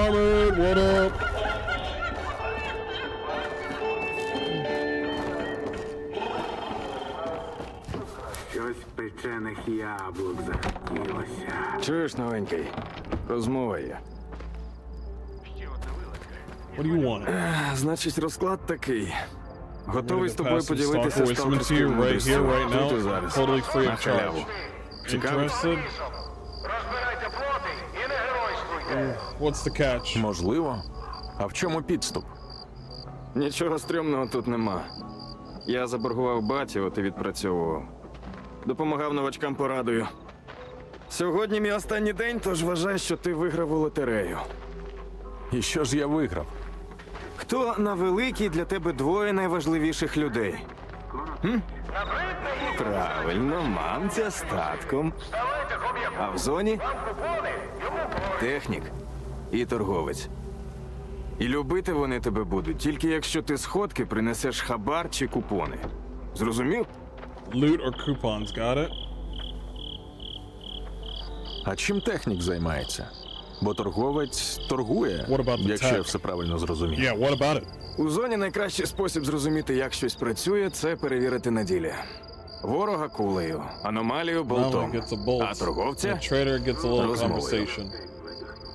Speaker 1: Armored? What up?
Speaker 8: Щось печених яблук захотілося.
Speaker 15: Чуєш, новенький? Розмова є.
Speaker 1: What do you want?
Speaker 15: Значить, розклад такий.
Speaker 1: I'm
Speaker 15: Готовий
Speaker 1: gonna
Speaker 15: з тобою
Speaker 1: pass some
Speaker 15: поділитися
Speaker 1: Stalker wisdom to you
Speaker 15: сталкерською
Speaker 1: right
Speaker 15: мудрістю.
Speaker 1: here, right
Speaker 15: Тут і
Speaker 1: now,
Speaker 15: зараз.
Speaker 1: totally free
Speaker 15: На
Speaker 1: of
Speaker 15: халяву.
Speaker 1: charge.
Speaker 15: Цікавить?
Speaker 1: Interested?
Speaker 6: Розбирайте плоти і не геройствуйте.
Speaker 1: What's the catch?
Speaker 7: Можливо, А в чому підступ?
Speaker 15: Нічого стрьомного тут нема. Я заборгував баті, от і відпрацьовував. Допомагав новачкам порадою. Сьогодні мій останній день, тож вважай, що ти виграв у лотерею.
Speaker 7: І що ж я виграв?
Speaker 15: Хто на великій для тебе двоє найважливіших людей? Правильно, мамця з татком. А в зоні технік і торговець. І любити вони тебе будуть, тільки якщо ти сходки принесеш хабар чи купони. Зрозумів?
Speaker 1: Loot or coupons, got it?
Speaker 7: А чим технік займається? Бо торговець торгує,
Speaker 1: What about the
Speaker 7: якщо
Speaker 1: tech?
Speaker 7: я все правильно зрозумів.
Speaker 1: Yeah, what about it?
Speaker 15: У зоні найкращий спосіб зрозуміти, як щось працює, це перевірити на ділі. Ворога кулею, аномалію болтом,
Speaker 1: Gets a bolt.
Speaker 15: а торговця
Speaker 1: The trader gets a little
Speaker 15: розмовою.
Speaker 1: conversation.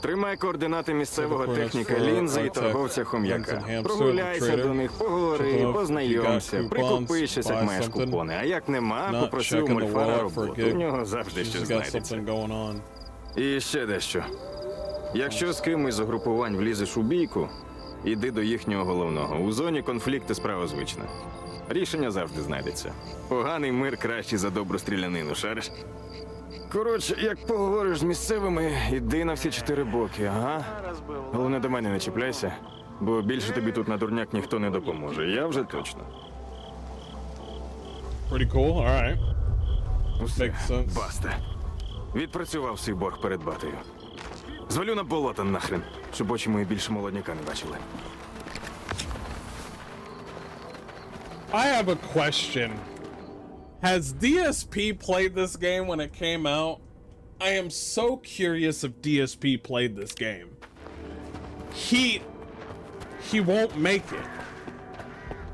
Speaker 15: Тримай координати місцевого
Speaker 1: Typical
Speaker 15: техніка
Speaker 1: for
Speaker 15: лінзи і
Speaker 1: high-tech
Speaker 15: торговця
Speaker 1: lens
Speaker 15: хом'яка.
Speaker 1: and hamster,
Speaker 15: Прогуляйся
Speaker 1: the trader.
Speaker 15: до них, поговори,
Speaker 1: Check them out.
Speaker 15: познайомся,
Speaker 1: You got
Speaker 15: прикупи щось, як
Speaker 1: coupons,
Speaker 15: маєш
Speaker 1: buy something.
Speaker 15: купони. А як нема,
Speaker 1: Not
Speaker 15: попроси у
Speaker 1: checking the
Speaker 15: мольфара
Speaker 1: wallet for a
Speaker 15: роботу.
Speaker 1: gig.
Speaker 15: У нього завжди
Speaker 1: She's
Speaker 15: щось
Speaker 1: got
Speaker 15: знайдеться.
Speaker 1: something going on.
Speaker 15: І ще дещо. Якщо з кимось з угрупувань влізеш у бійку, іди до їхнього головного. У зоні конфлікти справа звична. Рішення завжди знайдеться. Поганий мир кращий за добру стрілянину, шариш? Коротше, як поговориш з місцевими, іди на всі 4 боки, ага? Головне, до мене не чіпляйся, бо більше тобі тут на дурняк ніхто не допоможе. Я вже точно.
Speaker 1: Pretty cool, alright.
Speaker 15: Усе,
Speaker 1: Makes sense.
Speaker 15: баста. Відпрацював свій борг перед батою. Звалю на болото нахрен, щоб очі мої більше молодняка не бачили.
Speaker 1: I have a question. Has DSP played this game when it came out? I am so curious if DSP played this game. He won't make it.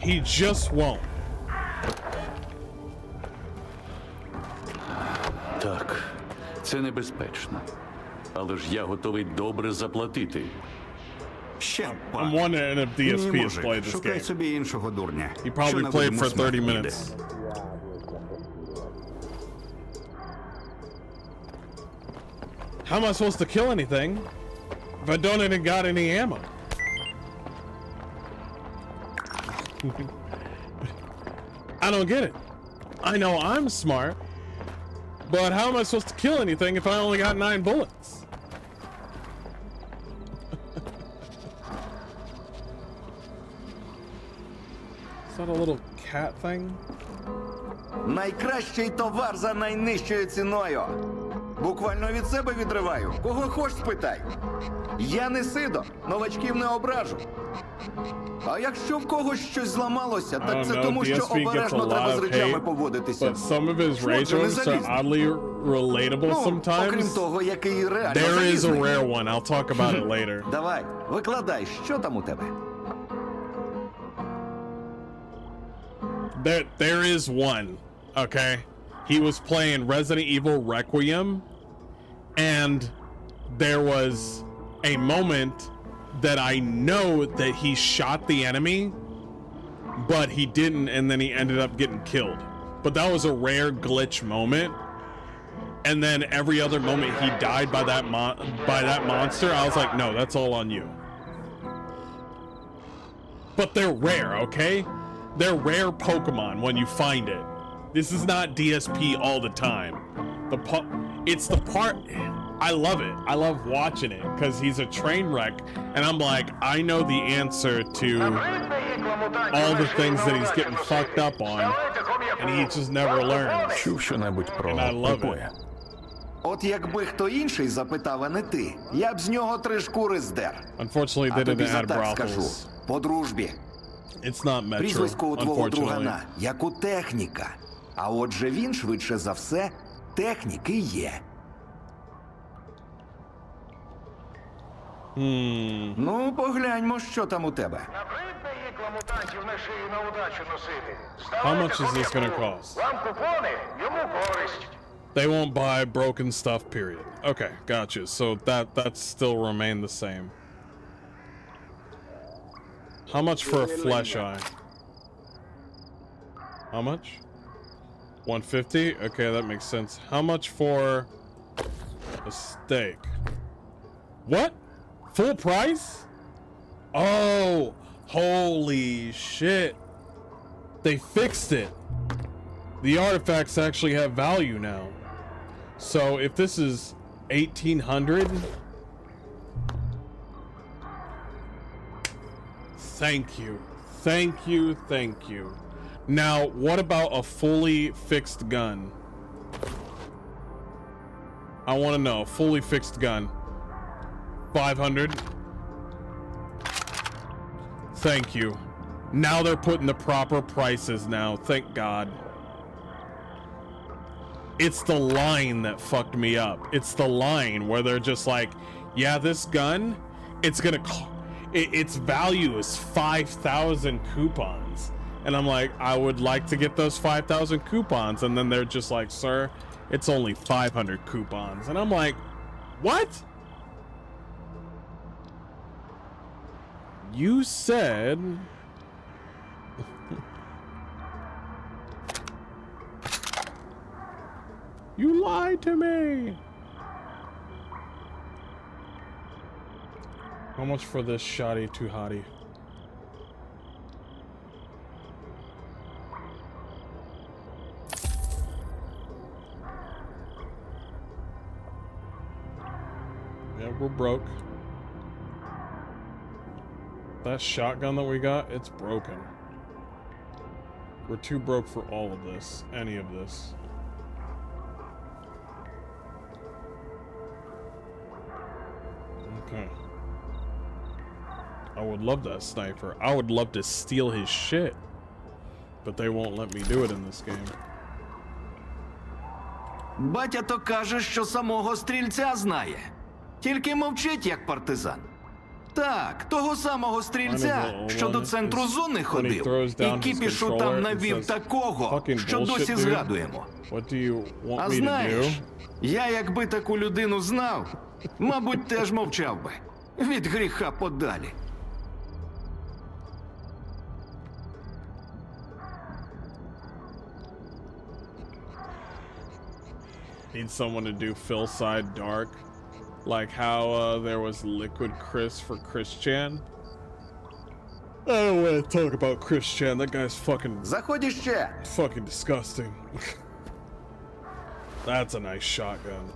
Speaker 1: He just won't.
Speaker 10: Так, це небезпечно. Але ж я готовий добре заплатити.
Speaker 1: I'm wondering if DSP has played this
Speaker 17: Шукай
Speaker 1: game.
Speaker 17: собі іншого дурня.
Speaker 1: He probably played for 30 minutes. How am I supposed to kill anything if I don't even got any ammo? I don't get it. I know I'm smart, but how am I supposed to kill anything if I only got 9 bullets? Is that a little cat thing?
Speaker 17: Найкращий товар за найнижчою ціною. Буквально від себе відриваю. Кого хоч спитай. Я не сидо, новачків не ображу. А якщо в когось щось зламалося, так це тому, що обережно треба з речами поводитися.
Speaker 1: But some of his rage
Speaker 17: Отже, не
Speaker 1: moves are
Speaker 17: залізь.
Speaker 1: oddly relatable
Speaker 17: Окрім
Speaker 1: sometimes.
Speaker 17: того, який реально
Speaker 1: There is a
Speaker 17: залізний.
Speaker 1: rare one. I'll talk about it later.
Speaker 17: Давай, викладай, що там у тебе?
Speaker 1: There is one. Okay, he was playing Resident Evil Requiem, and there was a moment that I know that he shot the enemy, but he didn't, and then he ended up getting killed. But that was a rare glitch moment. And then every other moment he died by that monster, I was like, no, that's all on you. But they're rare, okay? They're rare Pokemon when you find it. This is not DSP all the time. It's the part. I love it. I love watching it because he's a train wreck, and I'm like, I know the answer to all the things that he's getting fucked up on, and he just never learns.
Speaker 7: Чув що-небудь про
Speaker 1: And I love it.
Speaker 7: припоя?
Speaker 17: От якби хто інший запитав, а не ти, я б з нього 3 шкури здер.
Speaker 1: Unfortunately, they
Speaker 17: А тобі
Speaker 1: didn't
Speaker 17: за
Speaker 1: add
Speaker 17: так скажу.
Speaker 1: brothels.
Speaker 17: По дружбі.
Speaker 1: It's not Metro,
Speaker 17: Прізвисько у твого
Speaker 1: unfortunately.
Speaker 17: другана, як у техніка. А отже він, швидше за все, технік і є. Ну, погляньмо, що там у тебе.
Speaker 1: How much is this gonna cost? They won't buy broken stuff, period. Okay, gotcha. So that's still remain the same. How much for a flesh eye? How much? 150? Okay, that makes sense. How much for a steak? What? Full price? Oh, holy shit. They fixed it. The artifacts actually have value now. So if this is 1800, thank you. Thank you, thank you. Now, what about a fully fixed gun? I want to know, fully fixed gun. 500. Thank you. Now they're putting the proper prices now. Thank God. It's the line that fucked me up. It's the line where they're just like, yeah, this gun, it's gonna, its value is 5,000 coupons. And I'm like, I would like to get those 5,000 coupons. And then they're just like, sir, it's only 500 coupons. And I'm like, what? You said... You lied to me. How much for this shoddy too hottie? Yeah, we're broke. That shotgun that we got, it's broken. We're too broke for all of this, any of this. Okay. I would love that sniper. I would love to steal his shit. But they won't let me do it in this game.
Speaker 17: Батя то каже, що самого стрільця знає. Тільки мовчить, як партизан. Так, того самого стрільця, що до центру зони ходив, і кіпішу там навів такого, що досі згадуємо. А знаєш, я якби таку людину знав, мабуть, теж мовчав би. Від гріха подалі.
Speaker 1: Need someone to do Philside Dark. Like how there was Liquid Chris for Chris Chan. I don't want to talk about Chris Chan. That guy's fucking...
Speaker 17: Заходь іще.
Speaker 1: Fucking disgusting. That's a nice shotgun.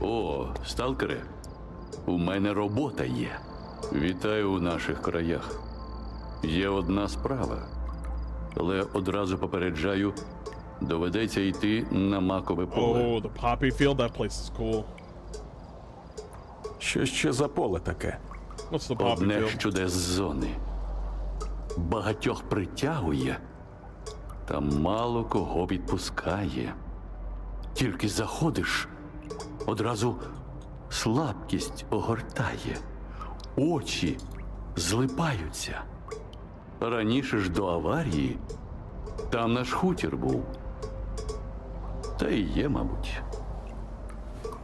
Speaker 10: О, сталкери, у мене робота є. Вітаю у наших краях. Є одна справа, але одразу попереджаю, доведеться йти на макове поле.
Speaker 1: Oh, the poppy field, that place is cool.
Speaker 7: Що ще за поле таке?
Speaker 1: What's the poppy
Speaker 10: Одне
Speaker 1: field?
Speaker 10: з чудес зони. Багатьох притягує, та мало кого відпускає. Тільки заходиш, одразу слабкість огортає. Очі злипаються. Раніше ж до аварії там наш хутір був. Та і є, мабуть.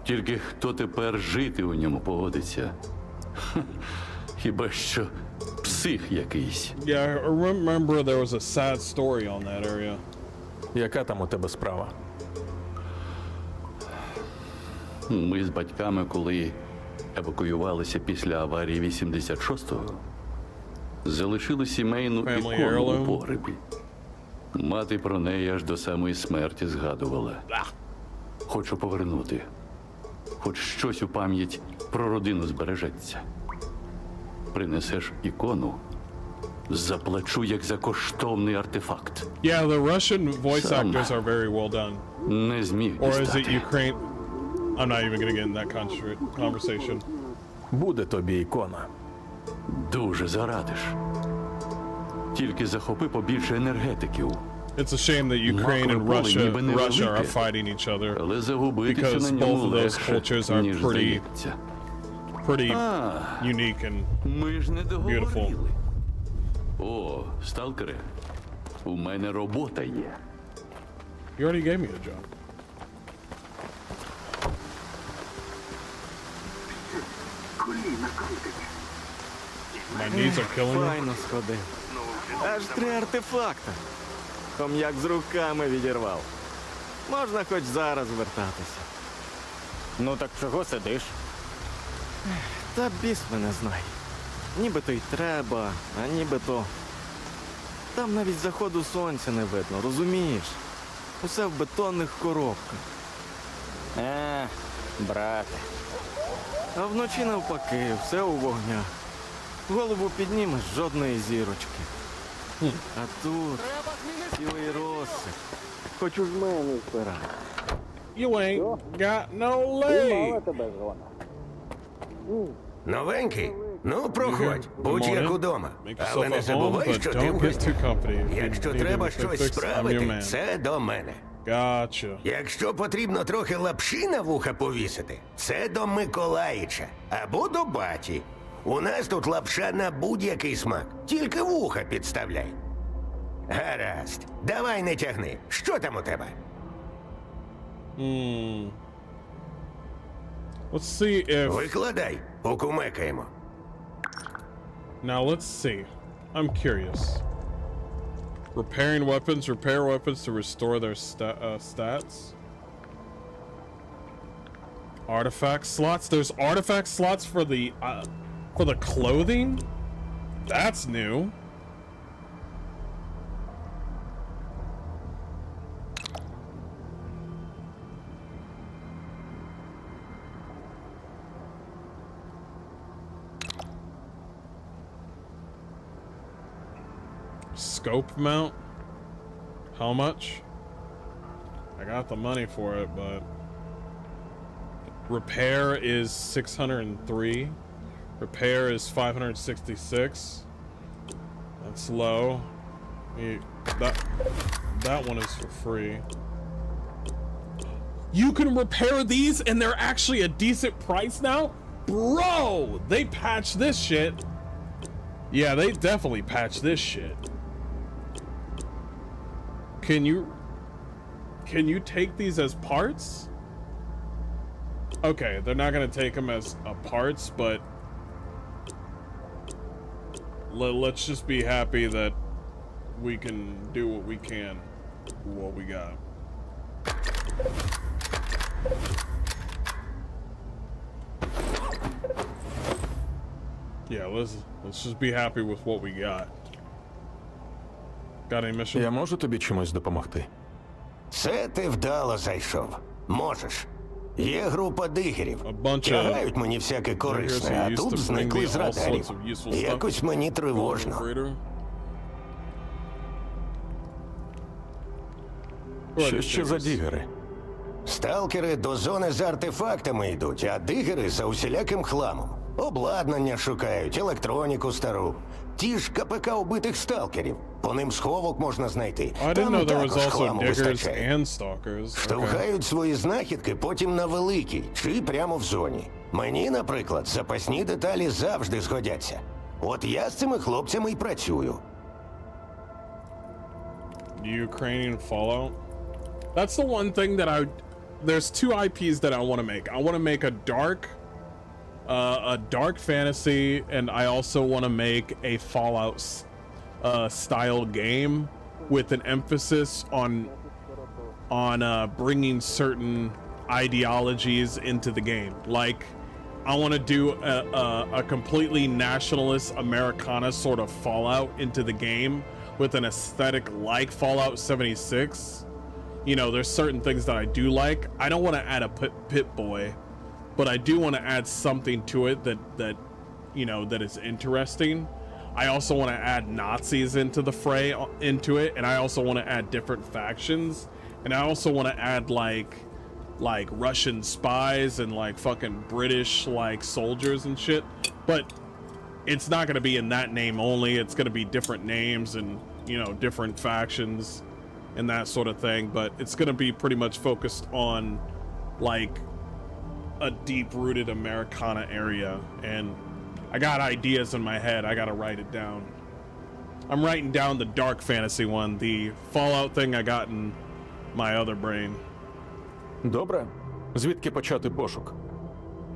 Speaker 10: Тільки хто тепер жити у ньому погодиться? Хіба що псих якийсь.
Speaker 1: Yeah, I remember there was a sad story on that area.
Speaker 7: Яка там у тебе справа?
Speaker 10: Ми з батьками, коли евакуювалися після аварії 86-го, залишили сімейну ікону у погребі. Мати про неї аж до самої смерті згадувала. Хочу повернути. Хоч щось у пам'ять про родину збережеться. Принесеш ікону, заплачу як за коштовний артефакт.
Speaker 1: Yeah, the Russian voice actors are very well done.
Speaker 10: Не зміг
Speaker 1: Or is
Speaker 10: дістати.
Speaker 1: it Ukraine? I'm not even gonna get in that conversation.
Speaker 7: Буде тобі ікона.
Speaker 10: Дуже зарадиш. Тільки захопи побільше енергетиків.
Speaker 1: It's a shame that Ukraine and Russia are fighting each other
Speaker 10: Але загубитися
Speaker 1: because
Speaker 10: на
Speaker 1: both
Speaker 10: ньому
Speaker 1: of those
Speaker 10: легше,
Speaker 1: cultures are
Speaker 10: ніж
Speaker 1: pretty
Speaker 10: здається.
Speaker 1: unique and
Speaker 10: Ми ж не
Speaker 1: beautiful.
Speaker 10: договорили. О, сталкери, у мене робота є.
Speaker 1: You already gave me a job.
Speaker 11: Коліна крутить.
Speaker 1: My knees are killing me.
Speaker 11: Файно сходив.
Speaker 15: Аж 3 артефакти. Хом'як з руками відірвав. Можна хоч зараз вертатися.
Speaker 18: Ну так чого сидиш?
Speaker 15: Та біс мене знай. Нібито й треба, а нібито... Там навіть заходу сонця не видно, розумієш? Усе в бетонних коробках.
Speaker 18: Брате.
Speaker 15: А вночі навпаки, все у вогнях. Голову піднімеш, жодної зірочки. А тут цілий розсип. Хоч уж мене збирай.
Speaker 1: You ain't got no leg.
Speaker 19: Новенький? Ну, проходь, будь як удома. Але не забувай, що ти в гості. Якщо треба щось справити, це до мене.
Speaker 1: Gotcha.
Speaker 19: Якщо потрібно трохи лапші на вуха повісити, це до Миколаїча або до баті. У нас тут лапша на будь-який смак, тільки вуха підставляй. Гаразд, давай не тягни. Що там у тебе?
Speaker 1: Let's see if...
Speaker 19: Викладай, покумекаємо.
Speaker 1: Now let's see. I'm curious. Repairing weapons. Repair weapons to restore their stats. Artifact slots. There's artifact slots for the clothing? That's new. Scope mount? How much? I got the money for it, but... Repair is 603. Repair is 566. That's low. That one is for free. You can repair these and they're actually a decent price now? Bro! They patched this shit. Yeah, they definitely patched this shit. Can you take these as parts? Okay, they're not gonna take them as parts, but let's just be happy that we can do what we can with what we got. Yeah, let's just be happy with what we got. Got any mission?
Speaker 7: Я можу тобі чимось допомогти?
Speaker 19: Це ти вдало зайшов. Можеш. Є група дигерів. Тягають мені всяке корисне, а тут зникли з радарів. Якось мені тривожно.
Speaker 7: Що ще за дігери?
Speaker 19: Сталкери до зони з артефактами йдуть, а дигери за усіляким хламом. Обладнання шукають, електроніку стару. Ті ж КПК убитих сталкерів. По ним сховок можна знайти. Там також хламу вистачає. Штовхають свої знахідки потім на великій, чи прямо в зоні. Мені, наприклад, запасні деталі завжди згодяться. От я з цими хлопцями й працюю.
Speaker 1: Ukrainian Fallout? That's the one thing that there's two IPs that I want to make. I want to make a dark fantasy, and I also want to make a Fallout style game with an emphasis on bringing certain ideologies into the game. Like, I want to do a completely nationalist Americana sort of Fallout into the game with an aesthetic like Fallout 76. You know, there's certain things that I do like. I don't want to add a pit boy, but I do want to add something to it that you know, that is interesting. I also want to add Nazis into the fray into it, and I also want to add different factions, and I also want to add like Russian spies and like fucking British like soldiers and shit. But it's not going to be in that name only. It's going to be different names and, you know, different factions and that sort of thing, but it's going to be pretty much focused on like a deep-rooted Americana area, and I got ideas in my head. I gotta write it down. I'm writing down the dark fantasy one, the Fallout thing I got in my other brain.
Speaker 7: Добре. Звідки почати пошук?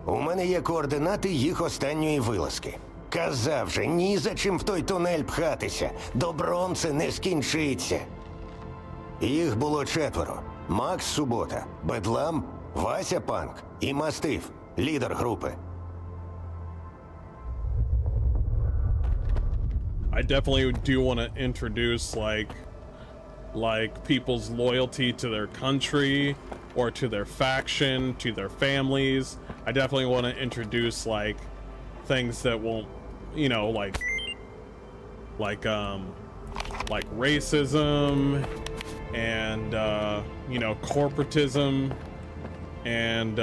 Speaker 19: У мене є координати їх останньої вилазки. Казав же, ні за чим в той тунель пхатися. Добром це не скінчиться. Їх було 4. Макс Субота, Бедлам, Вася Панк і Мастиф, лідер групи.
Speaker 1: I definitely do want to introduce like people's loyalty to their country or to their faction, to their families. I definitely want to introduce like things that won't, you know, like racism and you know, corporatism and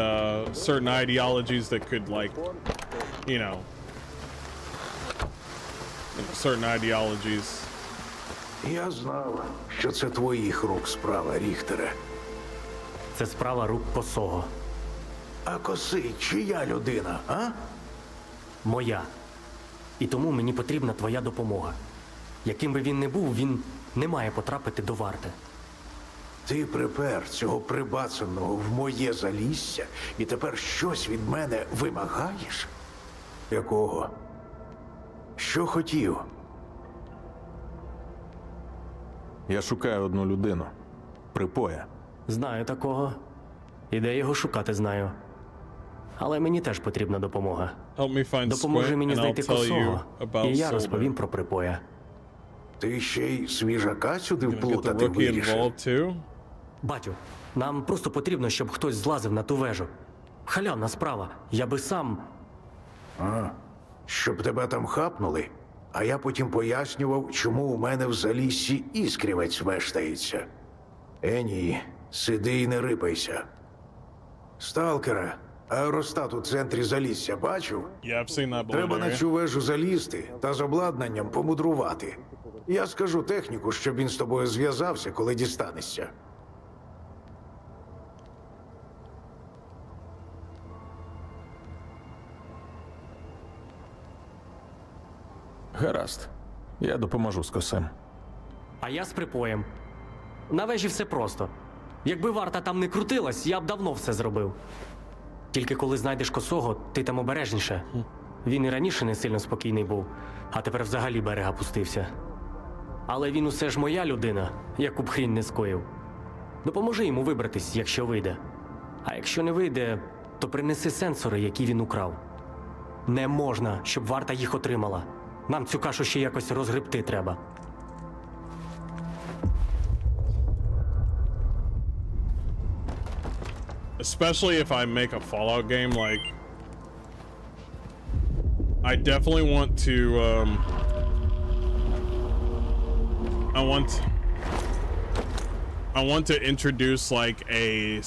Speaker 1: certain ideologies that could like, you know, certain ideologies.
Speaker 16: Я знав, що це твоїх рук справа, Ріхтере.
Speaker 9: Це справа рук Косого.
Speaker 16: А Косий чия людина, а?
Speaker 9: Моя. І тому мені потрібна твоя допомога. Яким би він не був, він не має потрапити до варти.
Speaker 16: Ти припер цього прибацаного в моє залісся і тепер щось від мене вимагаєш? Якого? Що хотів?
Speaker 7: Я шукаю одну людину. Припоя.
Speaker 9: Знаю такого. І де його шукати знаю. Але мені теж потрібна допомога. Допоможи мені знайти Косого, і я розповім про Припоя.
Speaker 16: Ти ще й свіжака сюди вплутати вирішив?
Speaker 9: Батю, нам просто потрібно, щоб хтось злазив на ту вежу. Халявна справа. Я би сам...
Speaker 16: А, щоб тебе там хапнули, а я потім пояснював, чому у мене в заліссі іскрівець вештається. Ні, сиди і не рипайся. Сталкера, аеростат у центрі залісся бачив? Треба на цю вежу залізти та з обладнанням помудрувати. Я скажу техніку, щоб він з тобою зв'язався, коли дістанешся.
Speaker 7: Гаразд. Я допоможу з Косем.
Speaker 9: А я з Припоєм. На вежі все просто. Якби варта там не крутилась, я б давно все зробив. Тільки коли знайдеш Косого, ти там обережніше. Він і раніше не сильно спокійний був, а тепер взагалі берега пустився. Але він усе ж моя людина, яку б хрінь не скоїв. Допоможи йому вибратись, якщо вийде. А якщо не вийде, то принеси сенсори, які він украв. Не можна, щоб варта їх отримала. Нам цю кашу ще якось розгребти треба.
Speaker 1: Especially if I make a Fallout game, like I definitely want to I want to introduce like a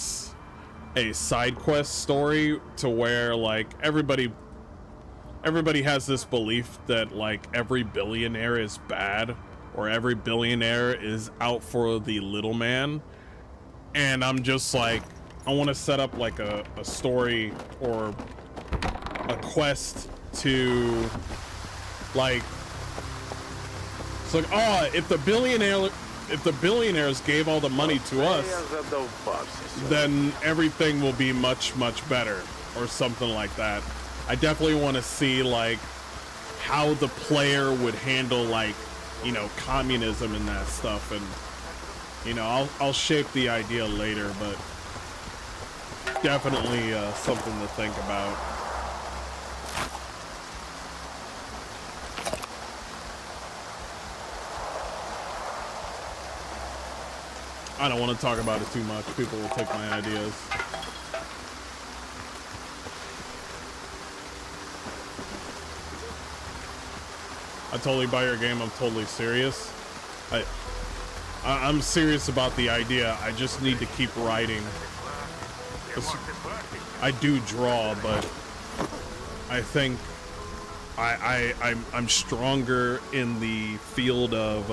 Speaker 1: side quest story to where like everybody has this belief that like every billionaire is bad or every billionaire is out for the little man, and I'm just like, I want to set up like a story or a quest to like, it's like, oh, if the billionaires gave all the money to us, then everything will be much better or something like that. I definitely want to see like how the player would handle like, you know, communism and that stuff, and you know, I'll shape the idea later, but definitely something to think about. I don't want to talk about it too much. People will take my ideas. I totally buy your game. I'm totally serious. I'm serious about the idea. I just need to keep writing. I do draw, but I think I'm stronger in the field of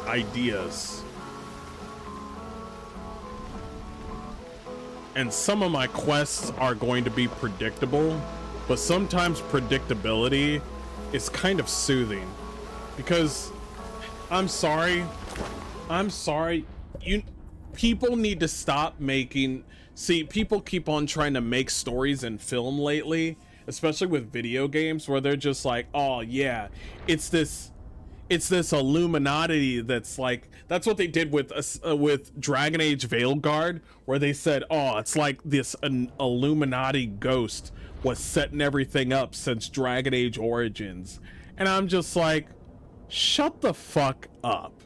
Speaker 1: ideas. And some of my quests are going to be predictable, but sometimes predictability is kind of soothing. Because I'm sorry, people need to stop making... See, people keep on trying to make stories in film lately, especially with video games, where they're just like, oh yeah, it's this Illuminati that's like... That's what they did with Dragon Age Veilguard, where they said, oh, it's like this an Illuminati ghost was setting everything up since Dragon Age Origins. And I'm just like, shut the fuck up.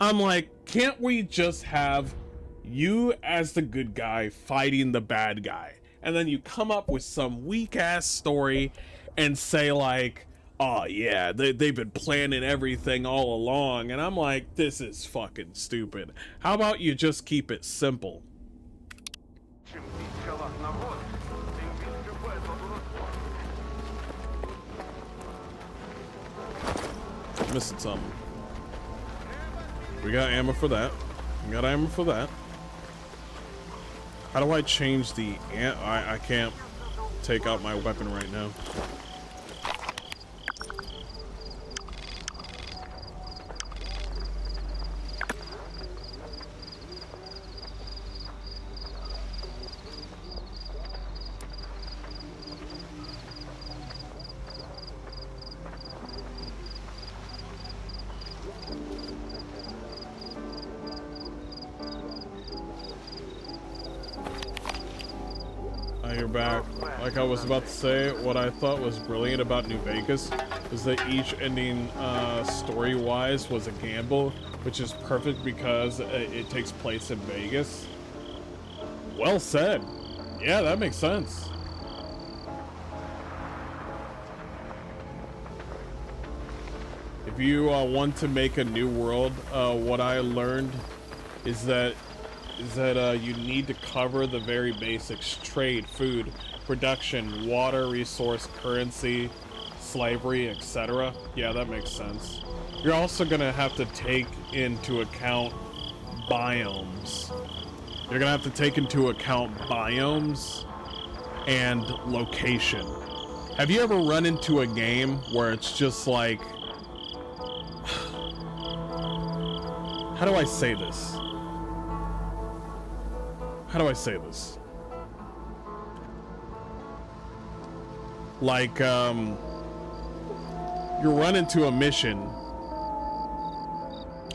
Speaker 1: I'm like, can't we just have you as the good guy fighting the bad guy? And then you come up with some weak ass story and say like, oh yeah, they've been planning everything all along. And I'm like, this is fucking stupid. How about you just keep it simple? Missing something. We got ammo for that. We got ammo for that. How do I change the... I can't take out my weapon right now. You're back. Like I was about to say, what I thought was brilliant about New Vegas is that each ending story-wise was a gamble, which is perfect because it takes place in Vegas. Well said. Yeah, that makes sense. If you want to make a new world, what I learned is that you need to cover the very basics: trade, food, production, water, resource, currency, slavery, etc. Yeah, that makes sense. You're also gonna have to take into account biomes. You're gonna have to take into account biomes and location. Have you ever run into a game where it's just like... How do I say this? How do I say this? Like, you run into a mission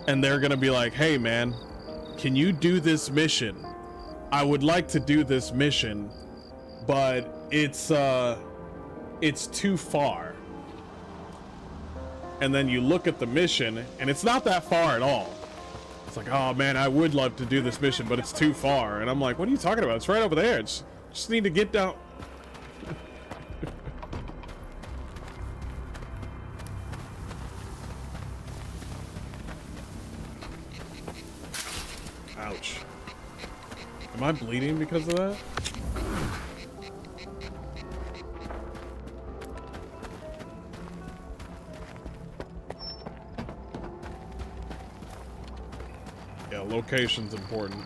Speaker 1: and they're gonna be like, hey man, can you do this mission? I would like to do this mission, but it's too far. And then you look at the mission and it's not that far at all. It's like, oh man, I would love to do this mission, but it's too far. And I'm like, what are you talking about? It's right over there. Just need to get down. Ouch. Am I bleeding because of that? Yeah, location's important.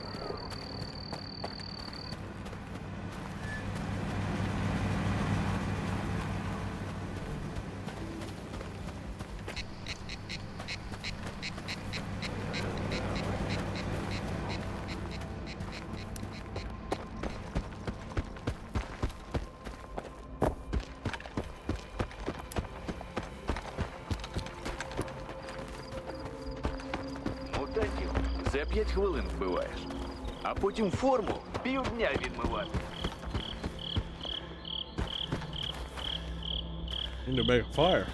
Speaker 20: Мутантів за 5 хвилин вбиваєш, а потім форму півдня відмивати.
Speaker 1: Need to make a fire.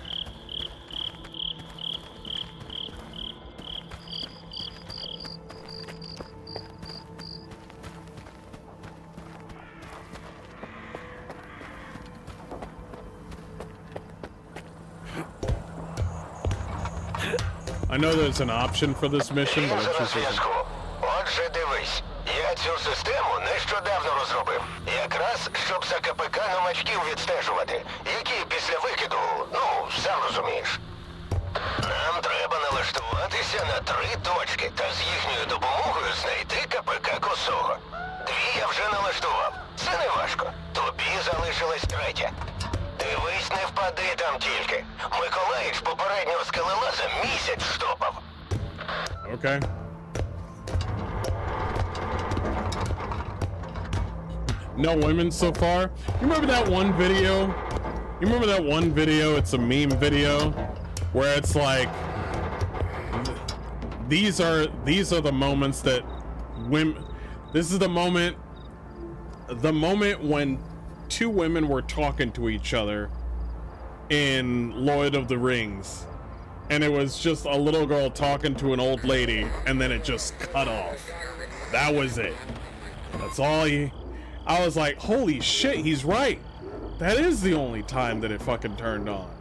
Speaker 1: I know there's an option for this mission, but it's just...
Speaker 19: Отже, дивись, я цю систему нещодавно розробив. Якраз, щоб за КПК новачків відстежувати, які після викиду, ну, сам розумієш. Нам треба налаштуватися на 3 точки та з їхньою допомогою знайти КПК Косого. 2 я вже налаштував. Це не важко. Тобі залишилась 3. Дивись, не впади там тільки. Миколаїч попереднього скелелаза місяць штопав.
Speaker 1: Okay. No women so far. You remember that one video? You remember that one video? It's a meme video where it's like, these are the moments that women. This is the moment when two women were talking to each other in Lord of the Rings, and it was just a little girl talking to an old lady, and then it just cut off. That was it. That's all I was like, holy shit, he's right. That is the only time that it fucking turned on.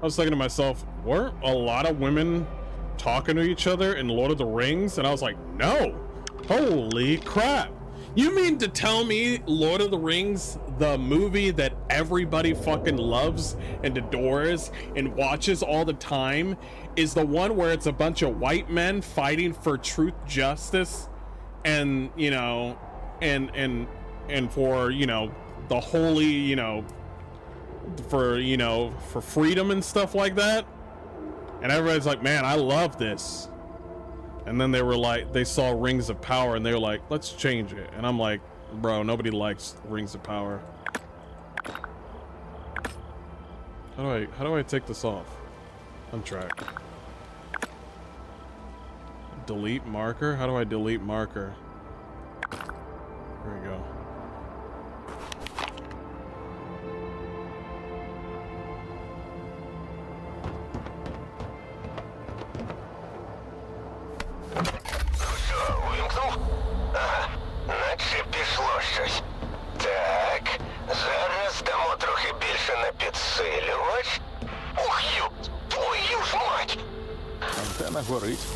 Speaker 1: I was thinking to myself, weren't a lot of women talking to each other in Lord of the Rings? And I was like, no. Holy crap. You mean to tell me Lord of the Rings, the movie that everybody fucking loves and adores and watches all the time, is the one where it's a bunch of white men fighting for truth, justice, and, you know, and for, you know, the holy, you know, for freedom and stuff like that? And everybody's like, man, I love this. And then they were like, they saw Rings of Power and they were like, let's change it. And I'm like, bro, nobody likes Rings of Power. How do I take this off? Untrack. Delete marker? How do I delete marker? There we go.
Speaker 6: Наче пішло щось. Так, зараз дамо трохи більше на підсилювач. Ух, твою ж мать!
Speaker 7: Антена горить.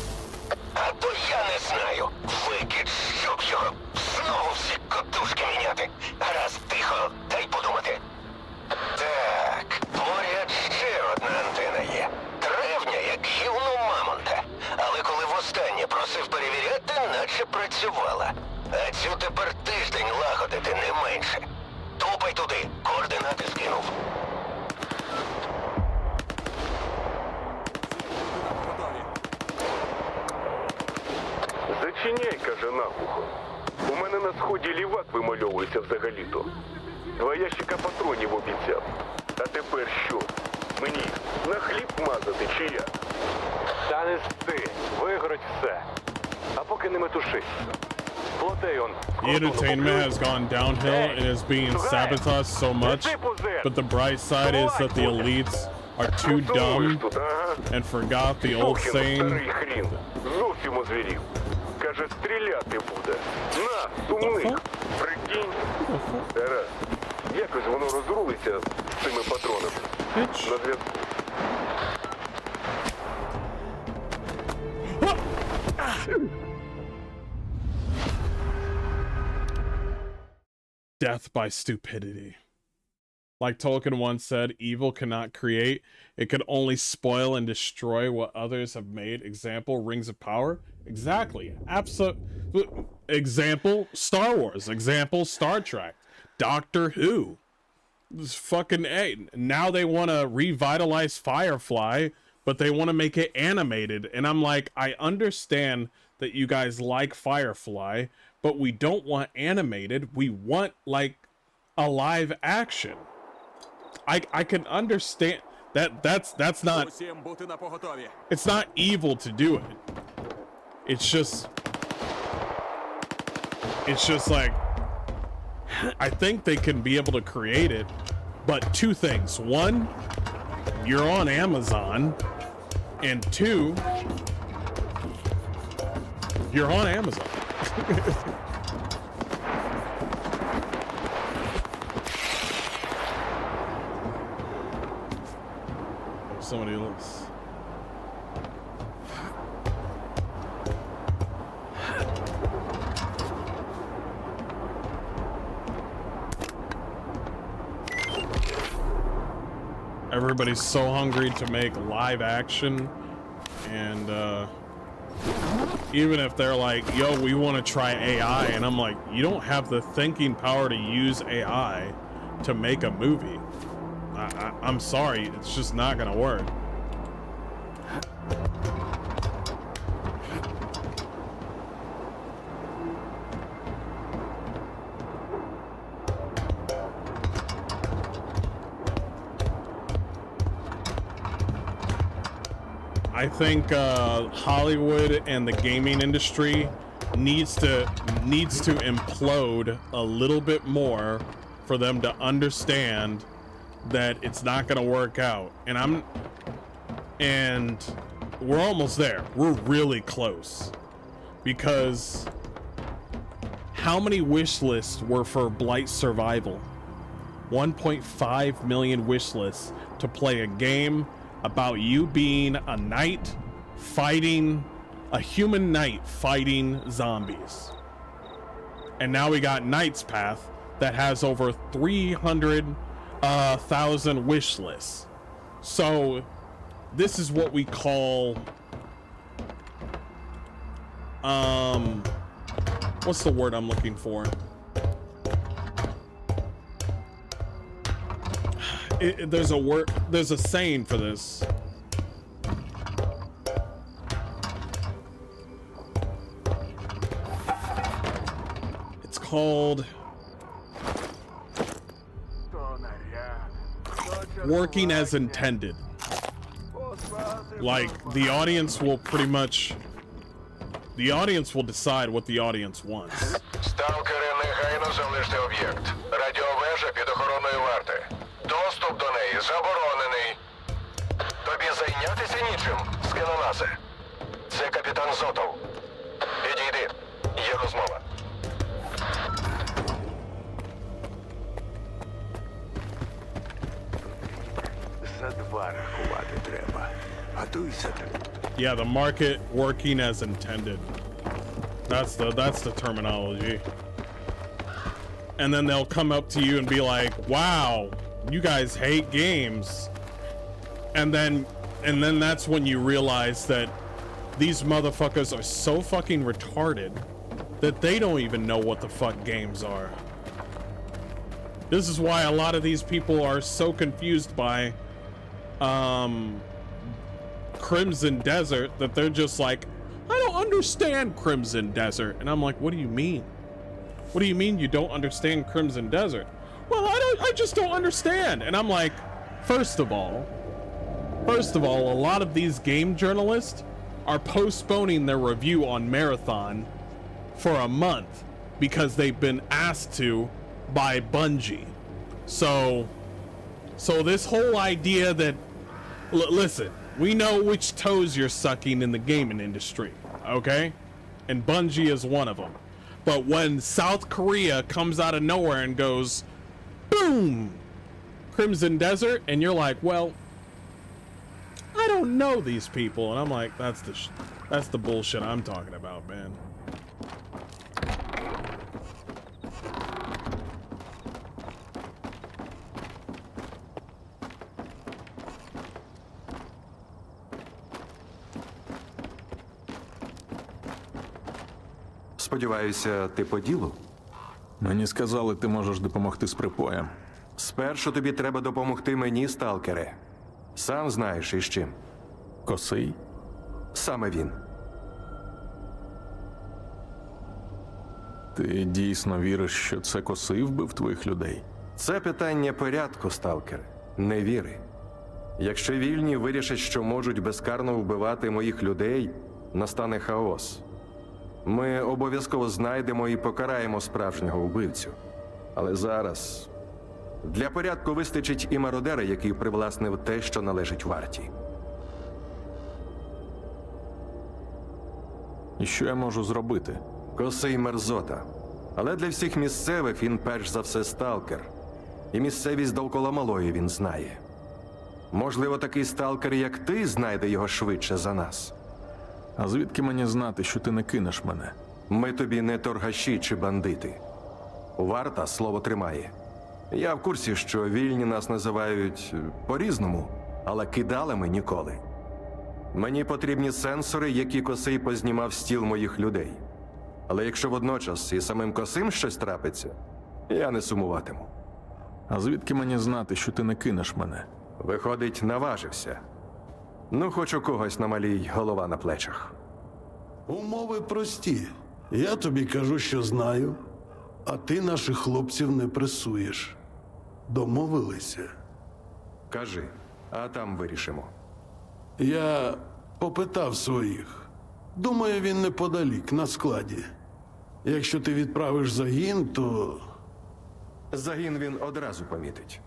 Speaker 6: А то я не знаю. Викид, щоб його знову всі котушки міняти. Раз тихо, дай подумати. Так, поряд ще одна антена є. Древня, як гівно мамонта. Але коли востаннє просив перевіряти, наче працювала. А цю тепер тиждень лагодити не менше. Тупай туди, координати скинув.
Speaker 8: Зачиняй, каже наглухо. У мене на сході лівак вимальовується взагалі-то. 2 ящика патронів обіцяв. А тепер що? Мені на хліб мазати чи як?
Speaker 20: Та не сти, вигорить все. А поки не метушись.
Speaker 1: The entertainment has gone downhill and is being sabotaged so much, but the bright side is that the elites are too dumb and forgot the old saying.
Speaker 8: Зовсім озвірів. Каже, стріляти буде. На, сумних. Прикинь. Раз. Якось воно розрулиться з цими патронами. На зв'язку.
Speaker 1: Death by stupidity. Like Tolkien once said, evil cannot create. It could only spoil and destroy what others have made. Example, Rings of Power. Exactly. Absolute. Example, Star Wars. Example, Star Trek. Doctor Who. This fucking A. Now they want to revitalize Firefly, but they want to make it animated. And I'm like, I understand that you guys like Firefly, but we don't want animated. We want like a live action. I can understand that that's not, it's not evil to do it. It's just like, I think they can be able to create it, but 2 things. 1, you're on Amazon, and 2, you're on Amazon. Somebody else. Everybody's so hungry to make live action, and Even if they're like, yo, we want to try AI, and I'm like, you don't have the thinking power to use AI to make a movie. I'm sorry, it's just not gonna work. I think Hollywood and the gaming industry needs to implode a little bit more for them to understand that it's not going to work out. And we're almost there. We're really close. Because how many wish lists were for Blight Survival? 1.5 million wish lists to play a game about you being a knight fighting a human knight fighting zombies. And now we got Knight's Path that has over 300,000 wish lists. So this is what we call what's the word I'm looking for? There's a word, there's a saying for this. It's called working as intended. Like, the audience will pretty much, the audience will decide what the audience wants.
Speaker 6: Сталкери, негайно залиште об'єкт. Радіовежа під охороною варти. Доступ до неї заборонений. Тобі зайнятися нічим, скелелазе. Це капітан Зотов. Підійди, є розмова.
Speaker 16: За два рахувати треба. Готуйся.
Speaker 1: Yeah, the market working as intended. That's the terminology. And then they'll come up to you and be like, "Wow, you guys hate games." And then that's when you realize that these motherfuckers are so fucking retarded that they don't even know what the fuck games are. This is why a lot of these people are so confused by Crimson Desert, that they're just like, I don't understand Crimson Desert. And I'm like, what do you mean? What do you mean you don't understand Crimson Desert? Well, I just don't understand. And I'm like, first of all, a lot of these game journalists are postponing their review on Marathon for a month because they've been asked to by Bungie. So this whole idea that, listen, we know which toes you're sucking in the gaming industry, okay? And Bungie is one of them. But when South Korea comes out of nowhere and goes, boom, Crimson Desert, and you're like, well, I don't know these people. And I'm like, that's the bullshit I'm talking about, man.
Speaker 14: Сподіваюся, ти по ділу?
Speaker 7: Мені сказали, ти можеш допомогти з припоєм.
Speaker 14: Спершу тобі треба допомогти мені, сталкере. Сам знаєш із чим.
Speaker 7: Косий?
Speaker 14: Саме він.
Speaker 7: Ти дійсно віриш, що це Косий вбив твоїх людей?
Speaker 14: Це питання порядку, сталкере, не віри. Якщо вільні вирішать, що можуть безкарно вбивати моїх людей, настане хаос. Ми обов'язково знайдемо і покараємо справжнього вбивцю. Але зараз для порядку вистачить і мародера, який привласнив те, що належить варті.
Speaker 7: І що я можу зробити?
Speaker 14: Косий мерзота. Але для всіх місцевих він перш за все сталкер. І місцевість довкола малої він знає. Можливо, такий сталкер, як ти, знайде його швидше за нас.
Speaker 7: А звідки мені знати, що ти не кинеш мене?
Speaker 14: Ми тобі не торгаші чи бандити. Варта слово тримає. Я в курсі, що вільні нас називають по-різному, але кидали ми ніколи. Мені потрібні сенсори, які Косий познімав з тіл моїх людей. Але якщо водночас і самим Косим щось трапиться, я не сумуватиму.
Speaker 7: А звідки мені знати, що ти не кинеш мене?
Speaker 14: Виходить, наважився. Ну, хоч у когось на малій голова на плечах.
Speaker 19: Умови прості. Я тобі кажу, що знаю, а ти наших хлопців не пресуєш. Домовилися?
Speaker 14: Кажи, а там вирішимо.
Speaker 19: Я попитав своїх. Думаю, він неподалік, на складі. Якщо ти відправиш загін, то...
Speaker 14: Загін він одразу помітить.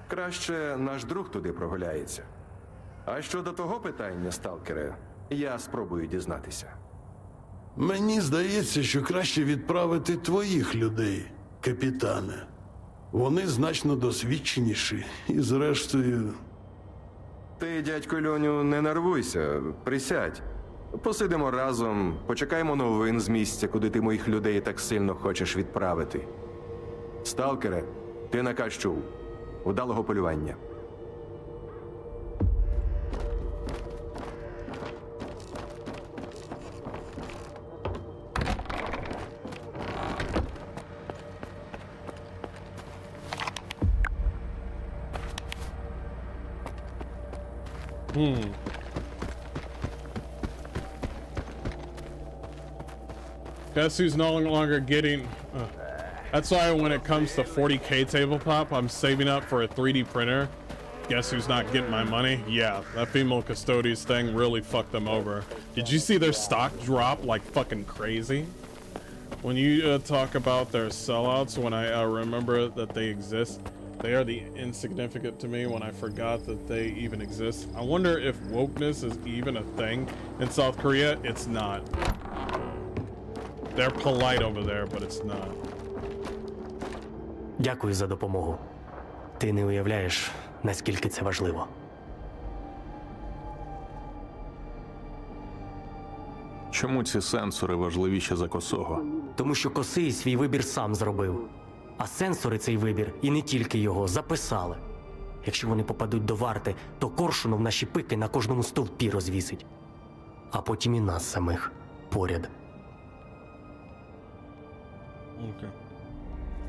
Speaker 14: Краще наш друг туди прогуляється. А щодо того питання, сталкере, я спробую дізнатися.
Speaker 19: Мені здається, що краще відправити твоїх людей, капітане. Вони значно досвідченіші і, зрештою...
Speaker 14: Ти, дядько Льоню, не нервуйся, присядь. Посидимо разом, почекаємо новин з місця, куди ти моїх людей так сильно хочеш відправити. Сталкере, ти наказ чув. Удалого полювання.
Speaker 1: Guess who's no longer getting... That's why when it comes to 40K tabletop, I'm saving up for a 3D printer. Guess who's not getting my money? Yeah, that female custodians thing really fucked them over. Did you see their stock drop like fucking crazy? When you talk about their sellouts, when I remember that they exist, they are the insignificant to me when I forgot that they even exist. I wonder if wokeness is even a thing in South Korea. It's not. They're polite over there, but it's not.
Speaker 9: Дякую за допомогу. Ти не уявляєш, наскільки це важливо.
Speaker 7: Чому ці сенсори важливіші за Косого?
Speaker 9: Тому що Косий свій вибір сам зробив. А сенсори цей вибір, і не тільки його, записали. Якщо вони попадуть до варти, то Коршунов наші пики на кожному стовпі розвісить. А потім і нас самих поряд.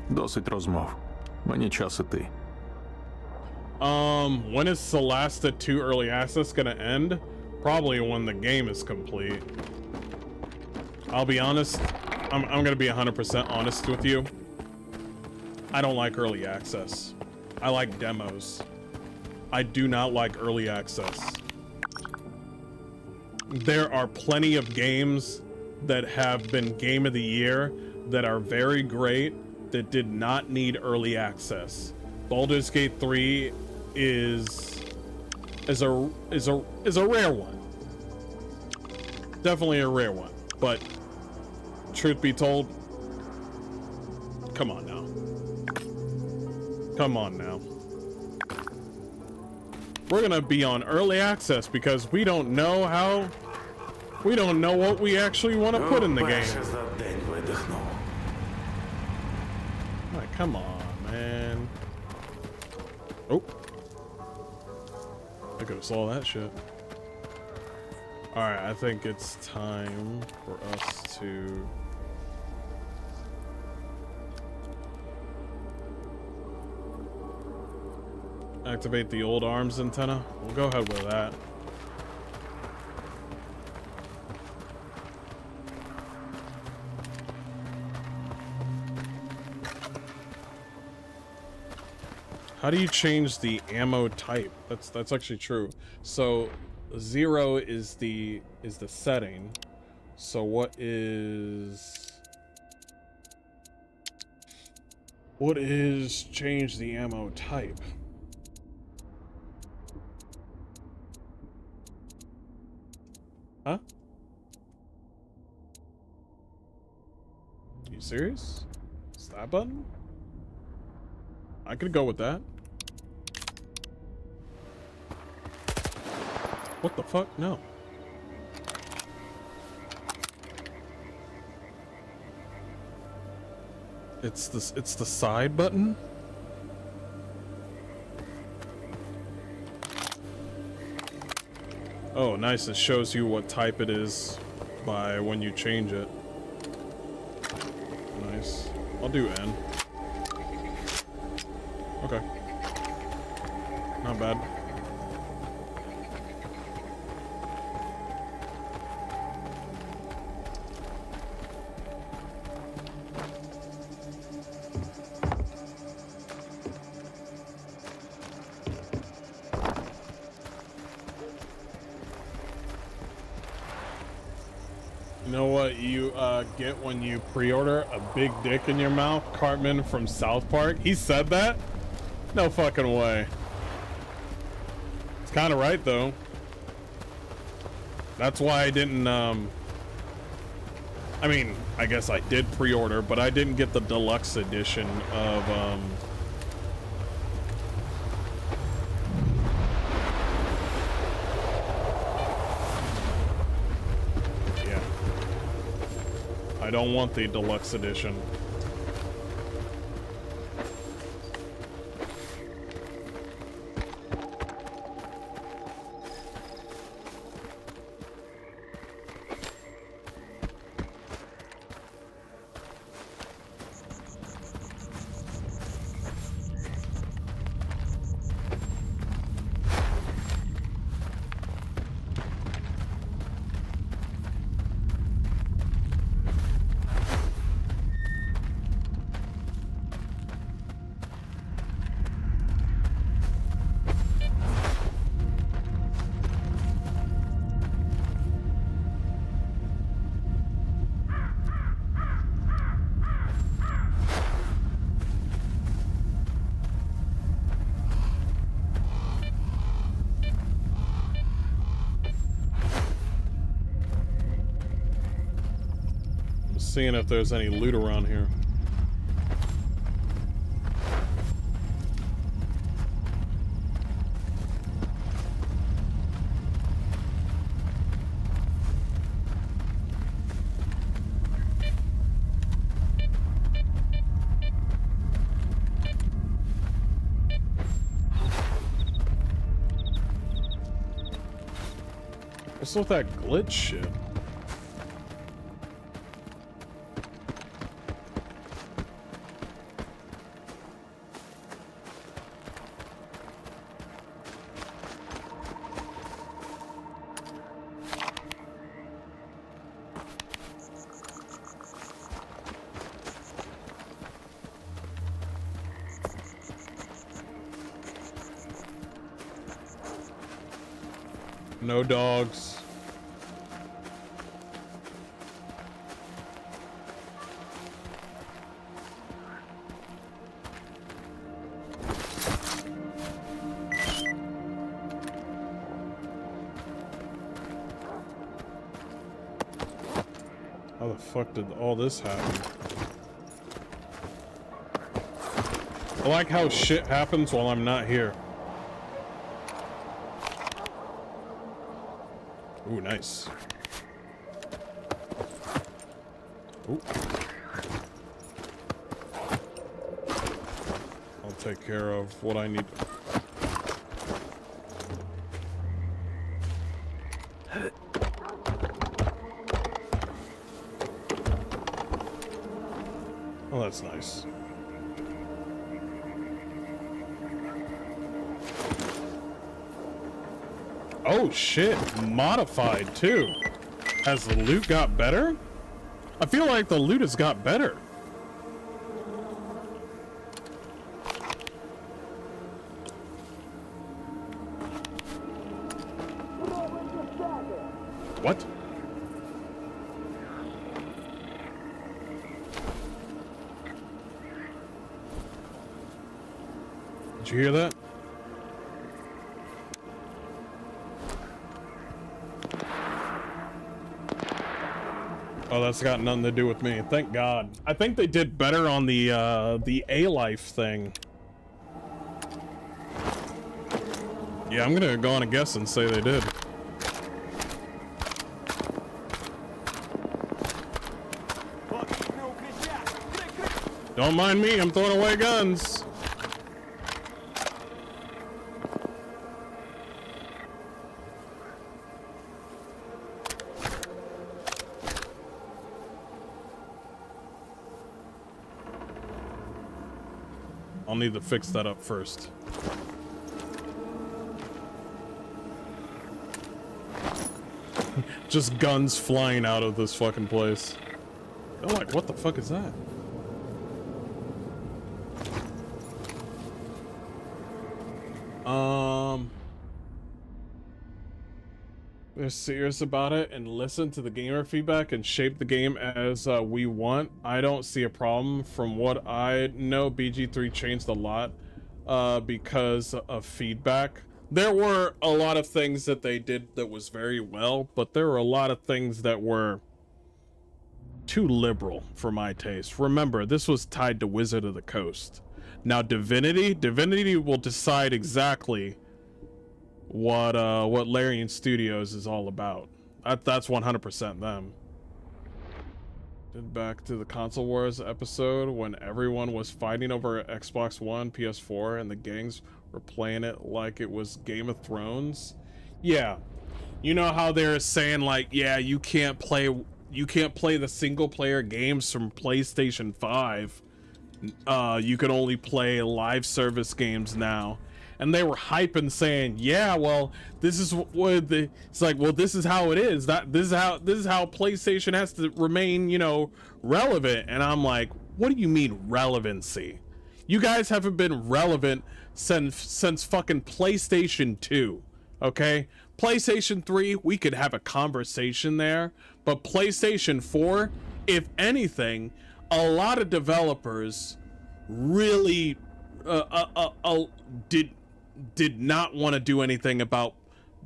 Speaker 7: Досить розмов. Мені час іти.
Speaker 1: When is Celeste 2 early access gonna end? Probably when the game is complete. I'll be honest. I'm gonna be 100% honest with you. I don't like early access. I like demos. I do not like early access. There are plenty of games that have been Game of the Year that are very great that did not need early access. Baldur's Gate 3 is a rare one. Definitely a rare one. But truth be told, come on now. Come on now. We're gonna be on early access because we don't know what we actually want to put in the game. Like, come on, man. Oh. I could have saw that shit. Alright, I think it's time for us to... activate the old arms antenna. We'll go ahead with that. How do you change the ammo type? That's actually true. So 0 is the setting. So what is change the ammo type? Huh? Are you serious? Is that button? I could go with that. What the fuck? No. It's the side button? Oh, nice. It shows you what type it is by when you change it. Nice. I'll do N. Okay. Not bad. You know what you get when you pre-order? A big dick in your mouth? Cartman from South Park? He said that? No fucking way. It's kind of right though. That's why I didn't I mean, I guess I did pre-order, but I didn't get the deluxe edition of I don't want the deluxe edition. Seeing if there's any loot around here. What's with that glitch shit? No dogs. How the fuck did all this happen? I like how shit happens while I'm not here. Ooh, nice. Ooh. I'll take care of what I need. Oh, that's nice. Oh shit, modified too. Has the loot got better? I feel like the loot has got better. What? Did you hear that? Oh, that's got nothing to do with me. Thank God. I think they did better on the A-Life thing. Yeah, I'm gonna go on a guess and say they did. Don't mind me, I'm throwing away guns. I'll need to fix that up first. Just guns flying out of this fucking place. They're like, what the fuck is that? We're serious about it and listen to the gamer feedback and shape the game as we want. I don't see a problem. From what I know, BG3 changed a lot because of feedback. There were a lot of things that they did that was very well, but there were a lot of things that were too liberal for my taste. Remember, this was tied to Wizard of the Coast. Now Divinity will decide exactly what Larian Studios is all about. That's 100% them. Back to the Console Wars episode when everyone was fighting over Xbox One, PS4, and the gangs were playing it like it was Game of Thrones. Yeah, you know how they're saying like, yeah, you can't play the single player games from PlayStation 5. You can only play live service games now. And they were hyping saying, yeah, well, this is what it's like, well, this is how it is. This is how PlayStation has to remain, you know, relevant. And I'm like, what do you mean relevancy? You guys haven't been relevant since fucking PlayStation 2. Okay? PlayStation 3, we could have a conversation there, but PlayStation 4, if anything, a lot of developers really did not want to do anything about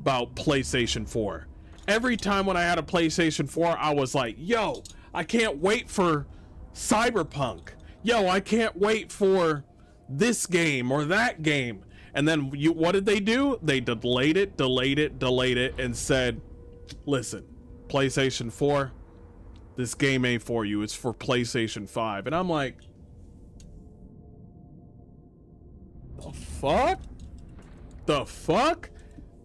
Speaker 1: PlayStation 4. Every time when I had a PlayStation 4, I was like, yo, I can't wait for Cyberpunk. Yo, I can't wait for this game or that game. And then what did they do? They delayed it, and said, listen, PlayStation 4, this game ain't for you. It's for PlayStation 5. And I'm like, the fuck? The fuck?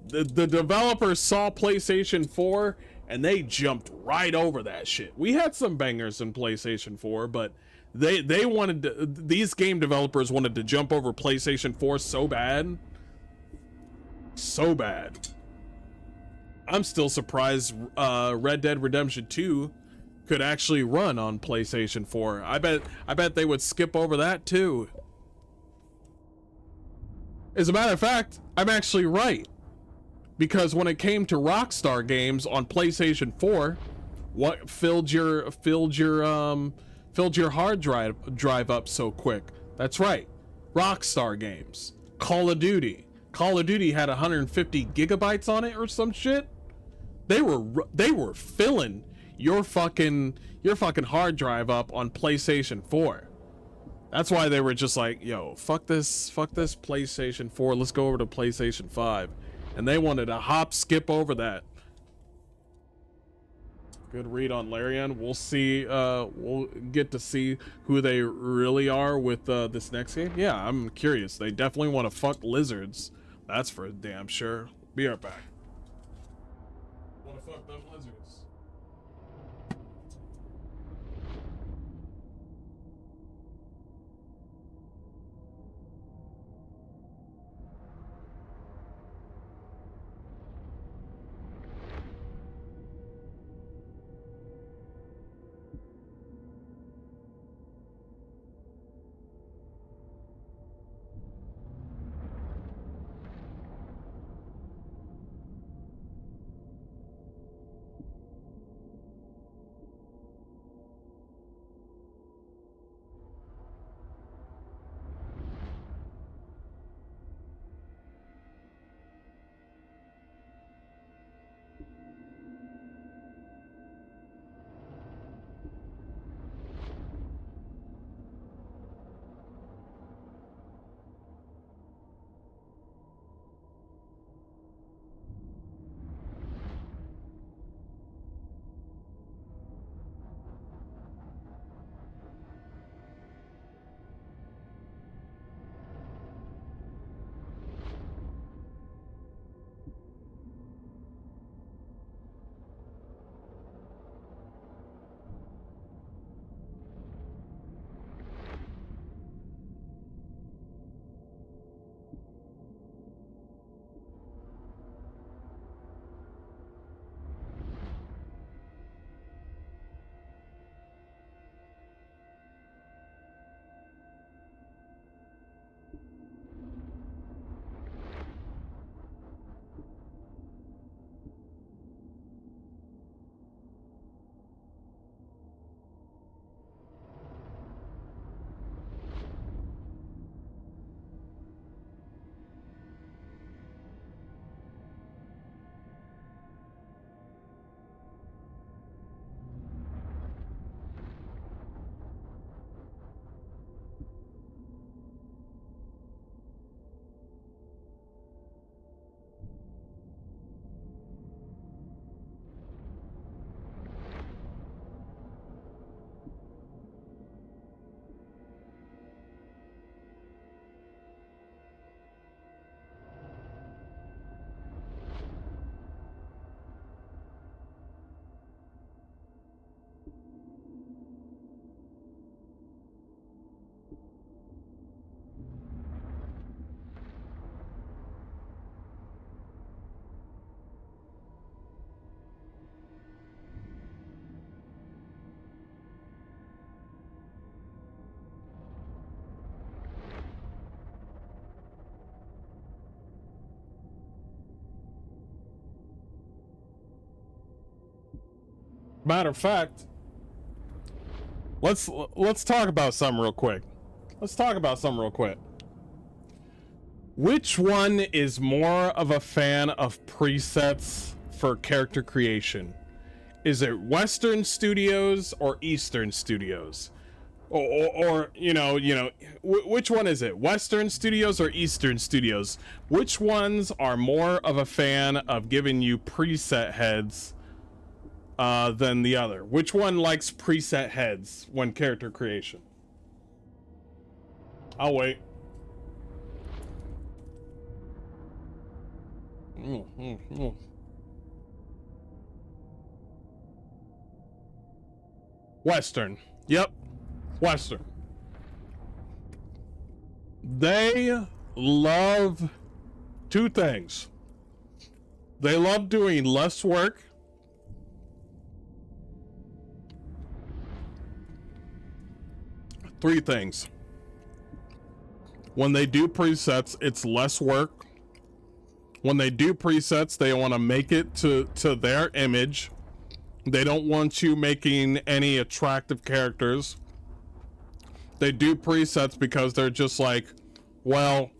Speaker 1: The developers saw PlayStation 4 and they jumped right over that shit. We had some bangers in PlayStation 4, but they wanted to, these game developers wanted to jump over PlayStation 4 so bad. So bad. I'm still surprised Red Dead Redemption 2 could actually run on PlayStation 4. I bet they would skip over that too. As a matter of fact, I'm actually right. Because when it came to Rockstar games on PlayStation 4, what filled your hard drive up so quick? That's right. Rockstar games. Call of Duty. Call of Duty had 150 gigabytes on it or some shit. They were filling your fucking hard drive up on PlayStation 4. That's why they were just like, yo, fuck this PlayStation 4. Let's go over to PlayStation 5. And they wanted to skip over that. Good read on Larian. We'll see, we'll get to see who they really are with this next game. Yeah, I'm curious. They definitely want to fuck lizards. That's for damn sure. Be right back. Want to fuck them lizards. Matter of fact, let's talk about something real quick. Which one is more of a fan of presets for character creation? Is it Western Studios or Eastern Studios? Or which one is it? Western Studios or Eastern Studios? Which ones are more of a fan of giving you preset heads than the other? Which one likes preset heads when character creation? I'll wait. Western. Yep. Western. They love two things. They love doing less work. Three things. When they do presets, it's less work. When they do presets, they want to make it to their image. They don't want you making any attractive characters. They do presets because they're just like, well,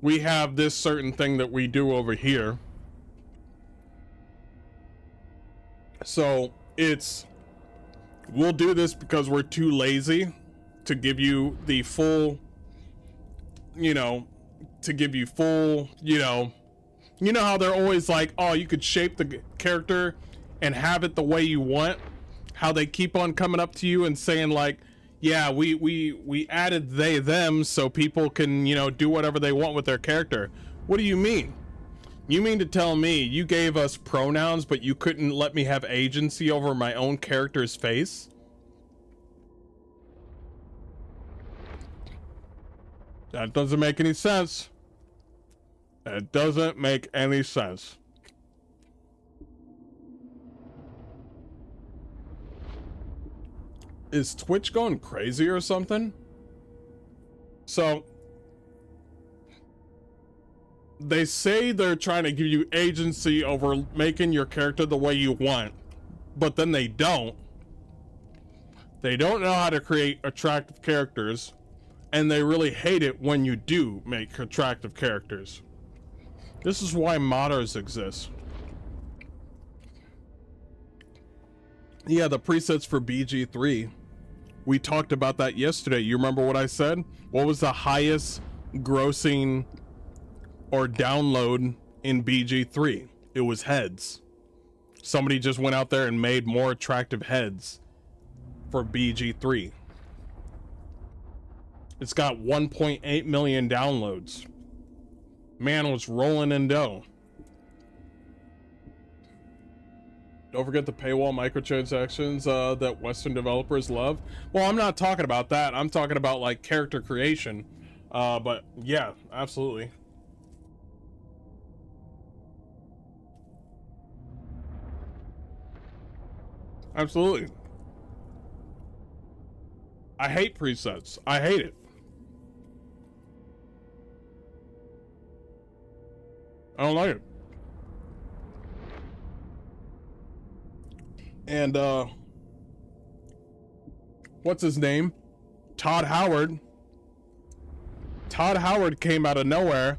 Speaker 1: we have this certain thing that we do over here. So we'll do this because we're too lazy to give you the full, to give you full, you know how they're always like, oh, you could shape the character and have it the way you want. How they keep on coming up to you and saying like, yeah, we added they, them so people can, do whatever they want with their character. What do you mean? You mean to tell me you gave us pronouns, but you couldn't let me have agency over my own character's face? That doesn't make any sense. It doesn't make any sense. Is Twitch going crazy or something? So, they say they're trying to give you agency over making your character the way you want, but then they don't. They don't know how to create attractive characters, and they really hate it when you do make attractive characters. This is why modders exist. Yeah, the presets for BG3. We talked about that yesterday. You remember what I said? What was the highest grossing or download in BG3? It was heads. Somebody just went out there and made more attractive heads for BG3. It's got 1.8 million downloads. Man was rolling in dough. Don't forget the paywall microtransactions that Western developers love. Well, I'm not talking about that. I'm talking about like character creation. But yeah, absolutely. Absolutely. I hate presets. I hate it. I don't like it. And what's his name? Todd Howard. Todd Howard came out of nowhere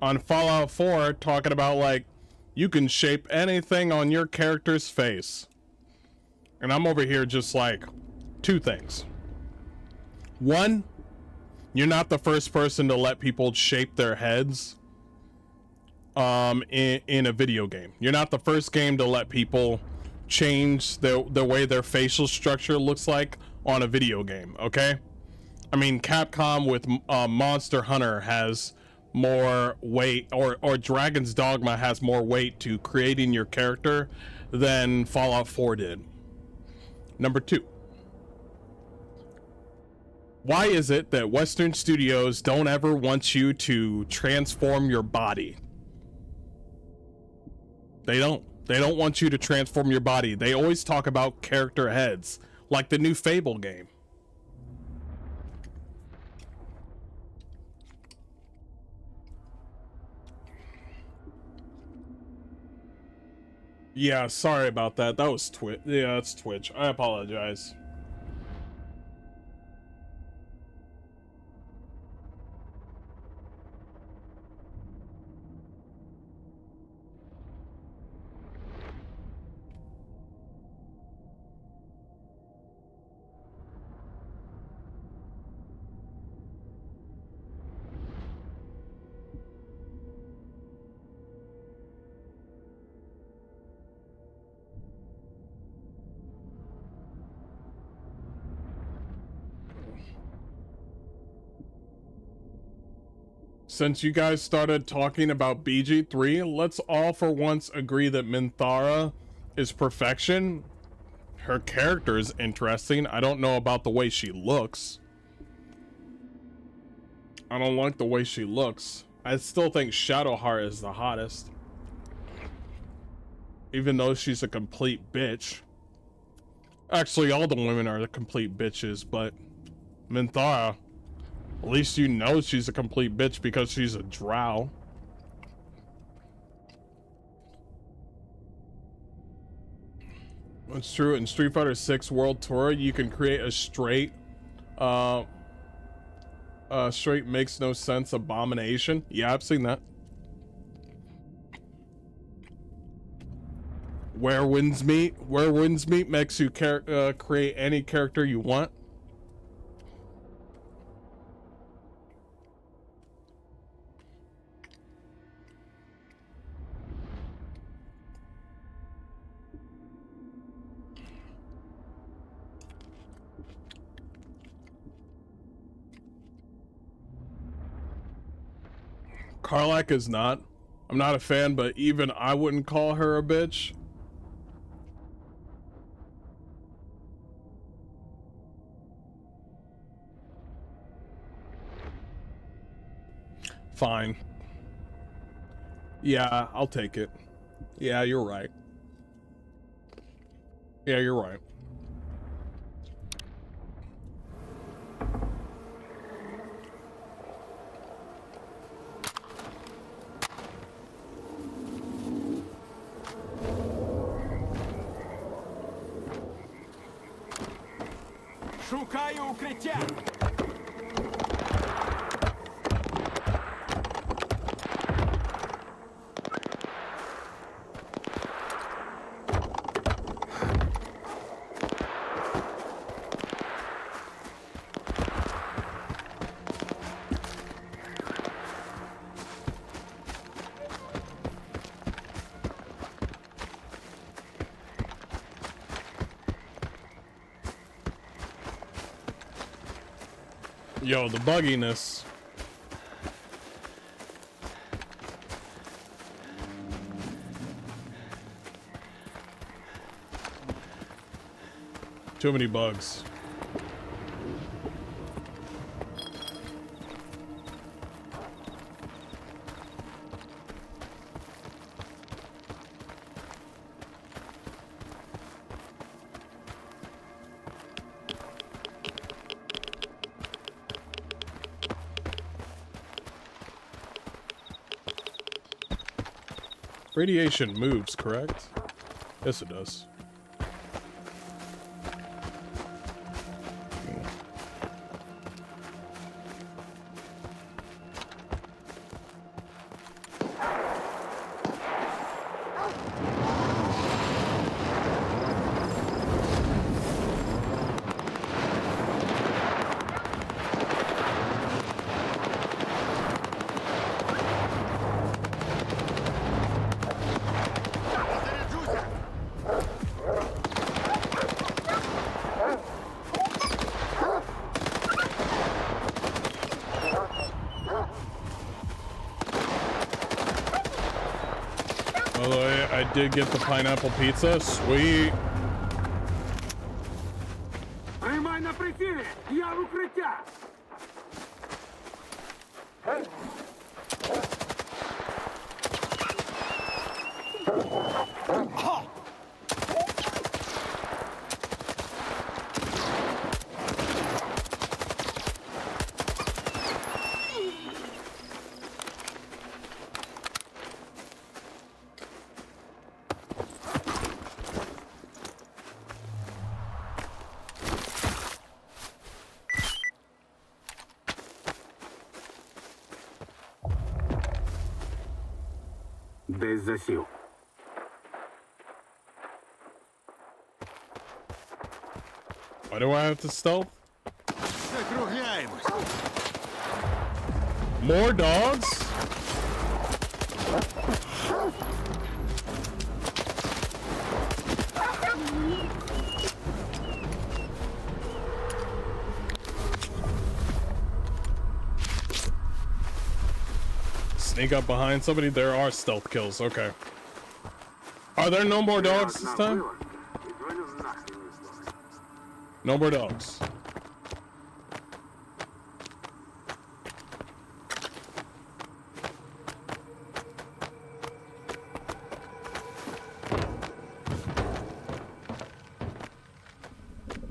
Speaker 1: on Fallout 4 talking about like you can shape anything on your character's face. And I'm over here just like two things. One, you're not the first person to let people shape their heads in a video game. You're not the first game to let people change the way their facial structure looks like on a video game, okay? I mean, Capcom with Monster Hunter has more weight, or Dragon's Dogma has more weight to creating your character than Fallout 4 did. Number two, why is it that Western studios don't ever want you to transform your body? They don't. They don't want you to transform your body. They always talk about character heads, like the new Fable game. Yeah, sorry about that. That was Twitch. Yeah, that's Twitch. I apologize. Since you guys started talking about BG3, let's all for once agree that Minthara is perfection. Her character is interesting. I don't know about the way she looks. I don't like the way she looks. I still think Shadowheart is the hottest. Even though she's a complete bitch. Actually, all the women are the complete bitches, but Minthara, at least you know she's a complete bitch because she's a drow. It's true. In Street Fighter 6 World Tour, you can create a straight makes no sense abomination. Yeah, I've seen that. Where winds meet makes you create any character you want. Karlak is not. I'm not a fan, but even I wouldn't call her a bitch. Fine. Yeah, I'll take it. Yeah, you're right. Yeah, you're right.
Speaker 6: Шукаю укриття!
Speaker 1: Yo, the bugginess. Too many bugs. Radiation moves, correct? Yes, it does. I did get the pineapple pizza. Sweet.
Speaker 6: Приймай на прицілі! Я в укриття!
Speaker 8: Десь засів.
Speaker 1: Why do I have to stealth?
Speaker 4: Закругляємось.
Speaker 1: More dogs? Sneak up behind somebody? There are stealth kills, okay. Are there no more dogs this time? No more dogs.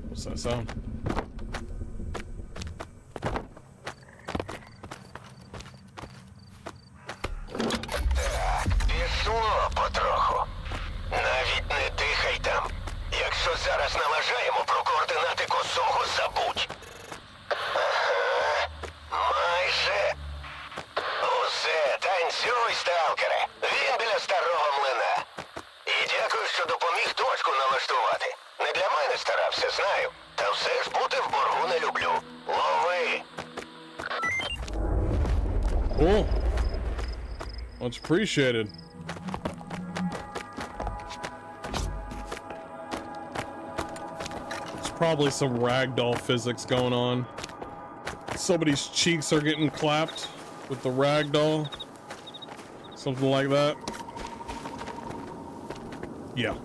Speaker 1: What's that sound?
Speaker 19: Пішло потроху. Навіть не дихай там. Якщо зараз налажаємо про координати косого, забудь. Ага, майже. Усе, танцюй, сталкере. Він біля старого млина. І дякую, що допоміг точку налаштувати. Не для мене старався, знаю. Та все ж бути в боргу не люблю. Лови.
Speaker 1: Cool. Much appreciated. There's probably some ragdoll physics going on. Somebody's cheeks are getting clapped with the ragdoll. Something like that. Yeah.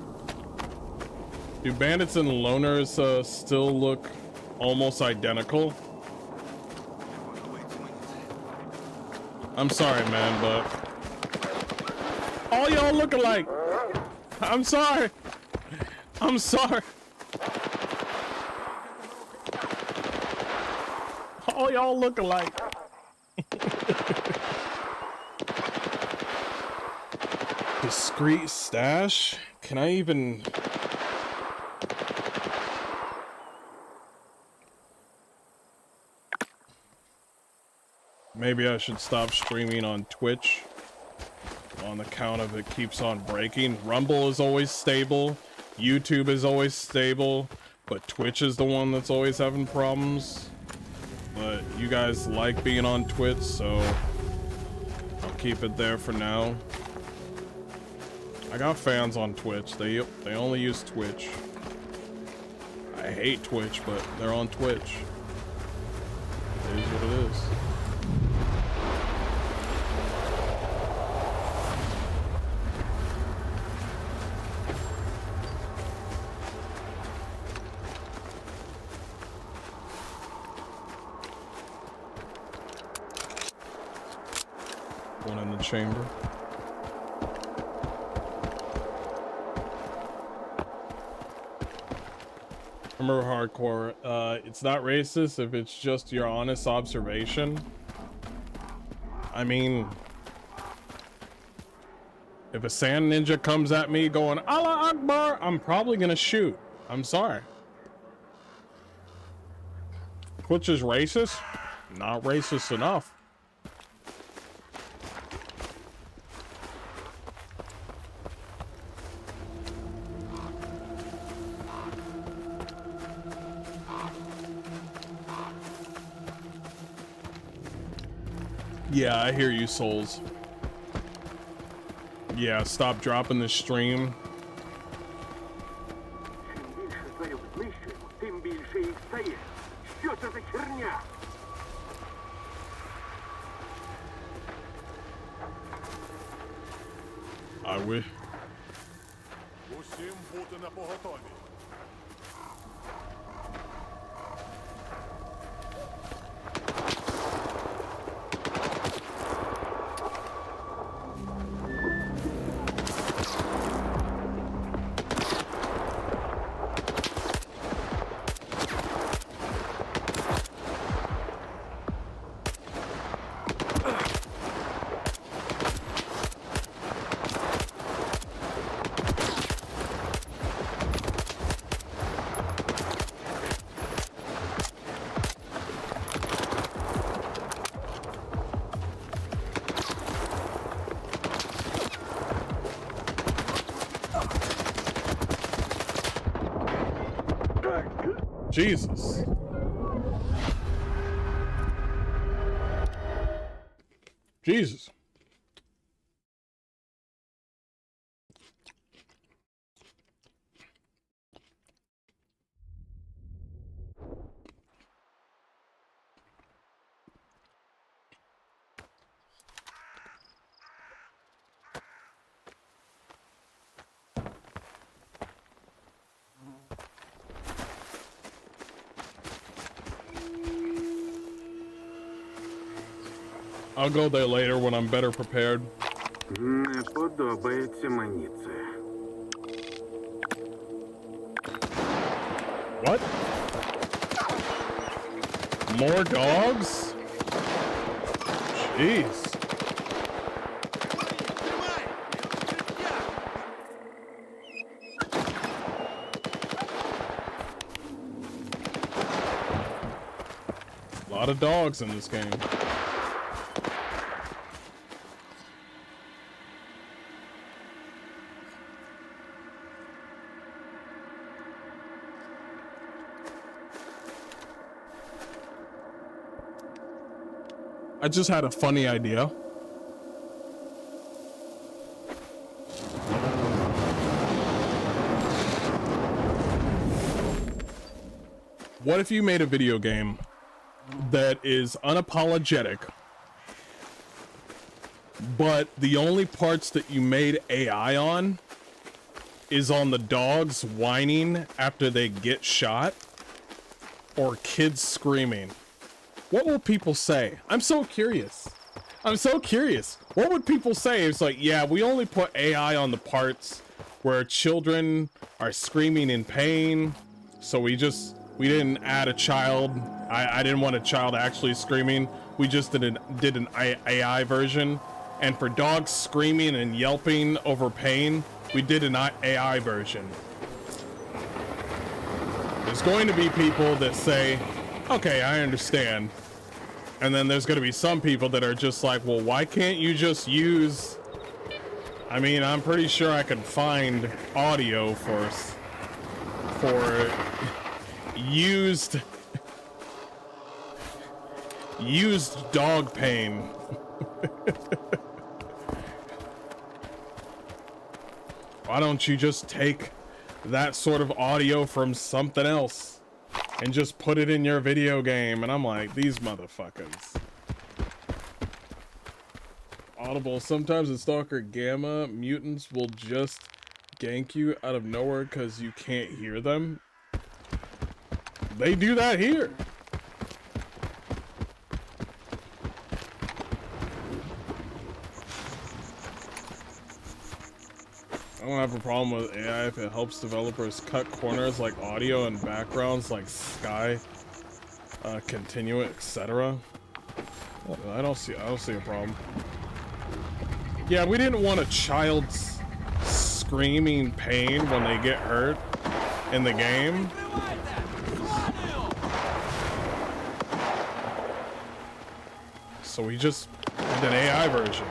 Speaker 1: Do bandits and loners still look almost identical? I'm sorry, man, but all y'all look alike. I'm sorry. I'm sorry. All y'all look alike. Discreet stash? Can I even... Maybe I should stop streaming on Twitch on account of it keeps on breaking. Rumble is always stable, YouTube is always stable, but Twitch is the one that's always having problems. But you guys like being on Twitch, so I'll keep it there for now. I got fans on Twitch. They only use Twitch. I hate Twitch, but they're on Twitch. It is what it is. One in the chamber. Remember hardcore, it's not racist if it's just your honest observation. I mean, if a sand ninja comes at me going, Allah Akbar, I'm probably gonna shoot. I'm sorry. Which is racist? Not racist enough. Yeah, I hear you, souls. Yeah, stop dropping the stream.
Speaker 8: Тим більше їх стає. Що це за херня?
Speaker 1: I wish.
Speaker 4: Усім бути на поготові.
Speaker 1: Jesus. Jesus. I'll go there later when I'm better prepared.
Speaker 14: Не подобається мені це.
Speaker 1: What? More dogs? Jeez. A lot of dogs in this game. I just had a funny idea. What if you made a video game that is unapologetic, but the only parts that you made AI on is on the dogs whining after they get shot or kids screaming? What will people say? I'm so curious. I'm so curious. What would people say? It's like, yeah, we only put AI on the parts where children are screaming in pain. So we didn't add a child. I didn't want a child actually screaming. We just did an AI version. And for dogs screaming and yelping over pain, we did an AI version. There's going to be people that say, okay, I understand. And then there's going to be some people that are just like, well, why can't you just use... I mean, I'm pretty sure I could find audio for used dog pain. Why don't you just take that sort of audio from something else and just put it in your video game? And I'm like, these motherfuckers. Audible. Sometimes in Stalker Gamma, mutants will just gank you out of nowhere because you can't hear them. They do that here. I don't have a problem with AI if it helps developers cut corners like audio and backgrounds like sky, continuous, etc. I don't see a problem. Yeah, we didn't want a child's screaming pain when they get hurt in the game. So we just did an AI version.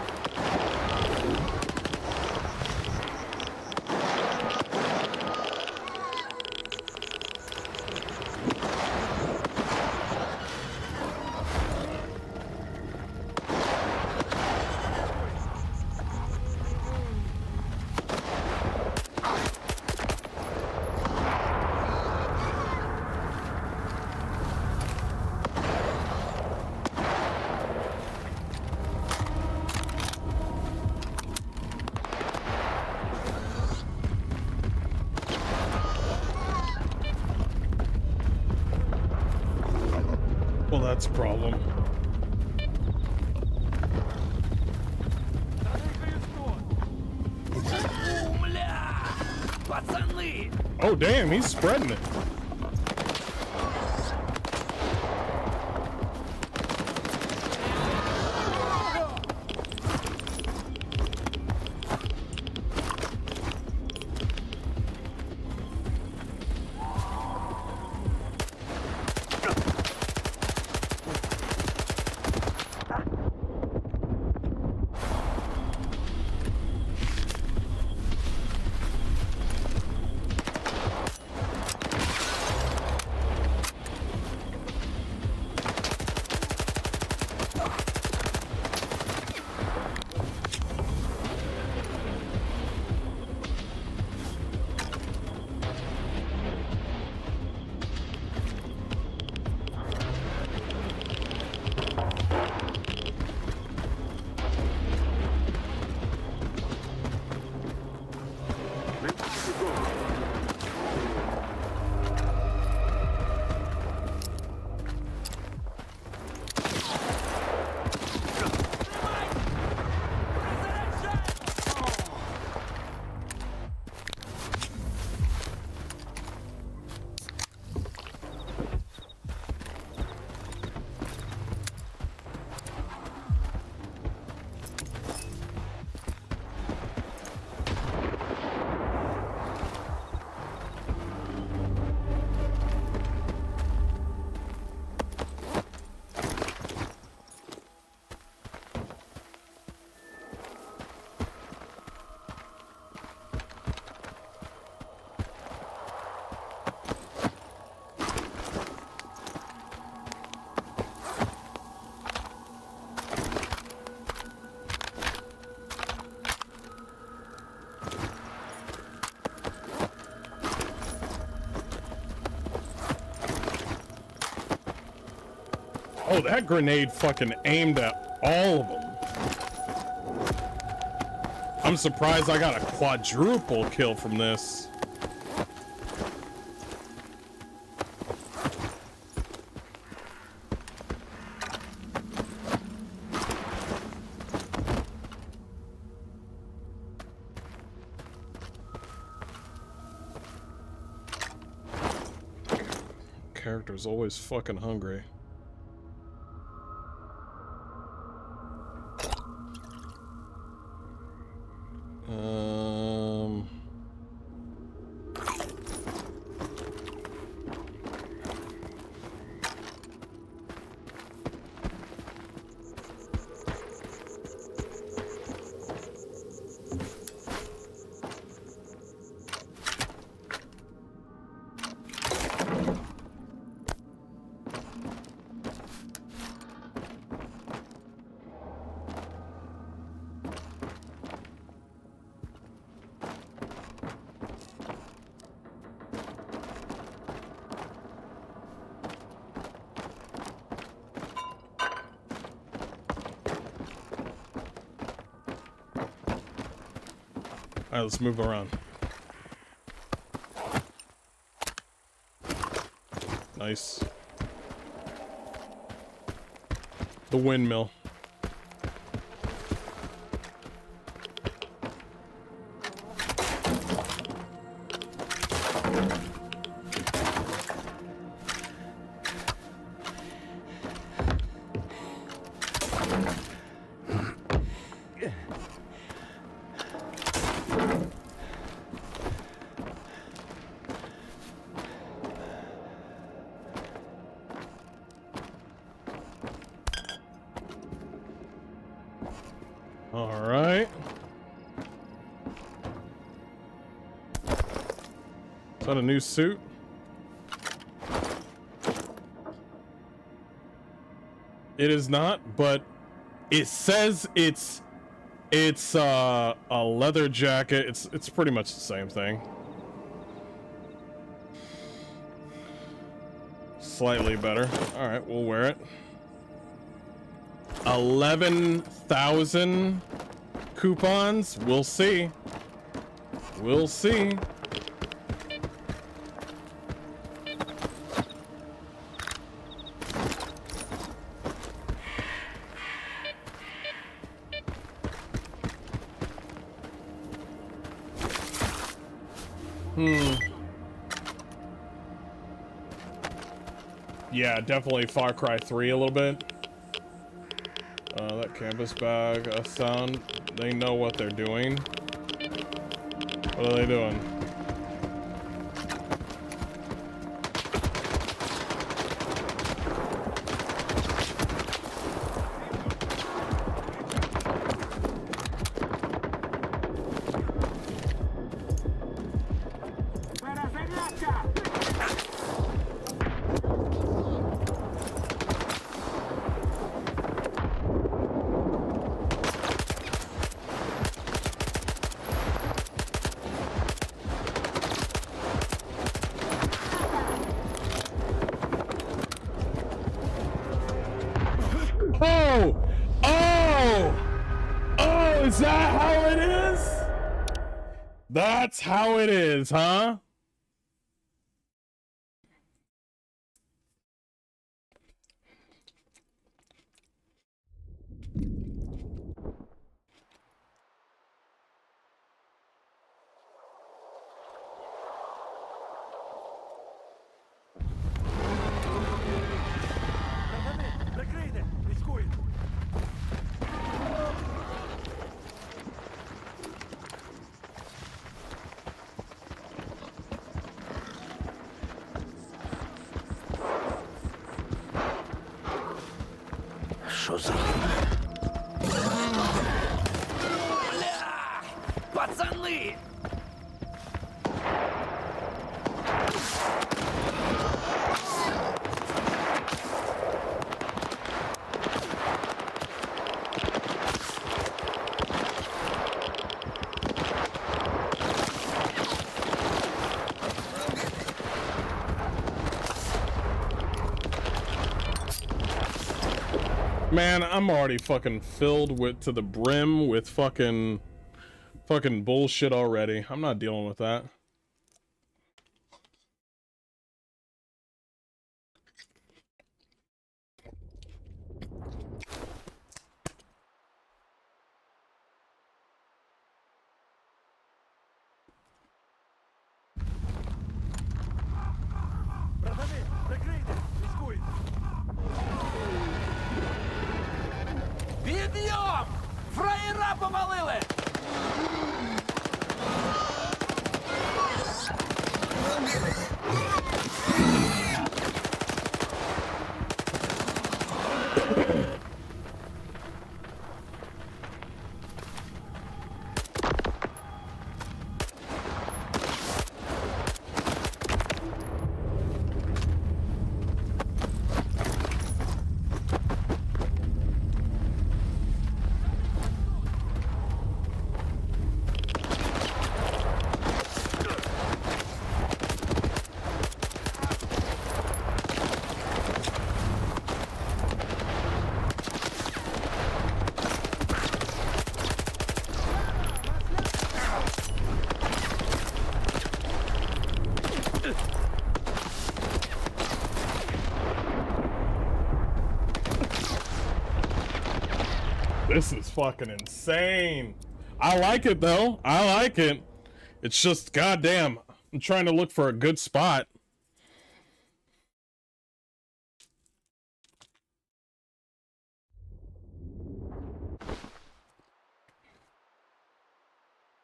Speaker 1: Well, that's a problem. Oh, damn, he's spreading it. Oh, that grenade fucking aimed at all of them. I'm surprised I got a quadruple kill from this. Character's always fucking hungry. Alright, let's move around. Nice. The windmill. Alright. Is that a new suit? It is not, but it says it's a leather jacket. It's pretty much the same thing. Slightly better. Alright, we'll wear it. 11,000 coupons. We'll see. We'll see. Yeah, definitely Far Cry 3 a little bit. That canvas bag, sound, they know what they're doing. What are they doing? Is that how it is? That's how it is, huh?
Speaker 16: Що за...
Speaker 6: Пацаны!
Speaker 1: Man, I'm already fucking filled with to the brim with fucking bullshit already. I'm not dealing with that.
Speaker 5: Підйом! Фраєра повалили!
Speaker 1: This is fucking insane. I like it though. I like it. It's just goddamn. I'm trying to look for a good spot.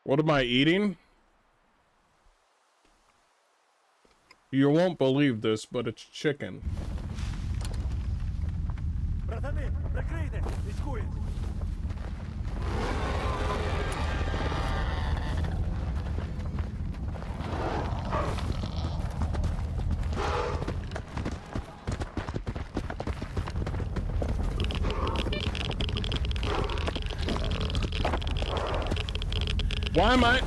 Speaker 1: What am I eating? You won't believe this, but it's chicken.
Speaker 5: Братани, прикрийте! Військують!
Speaker 1: Why am I?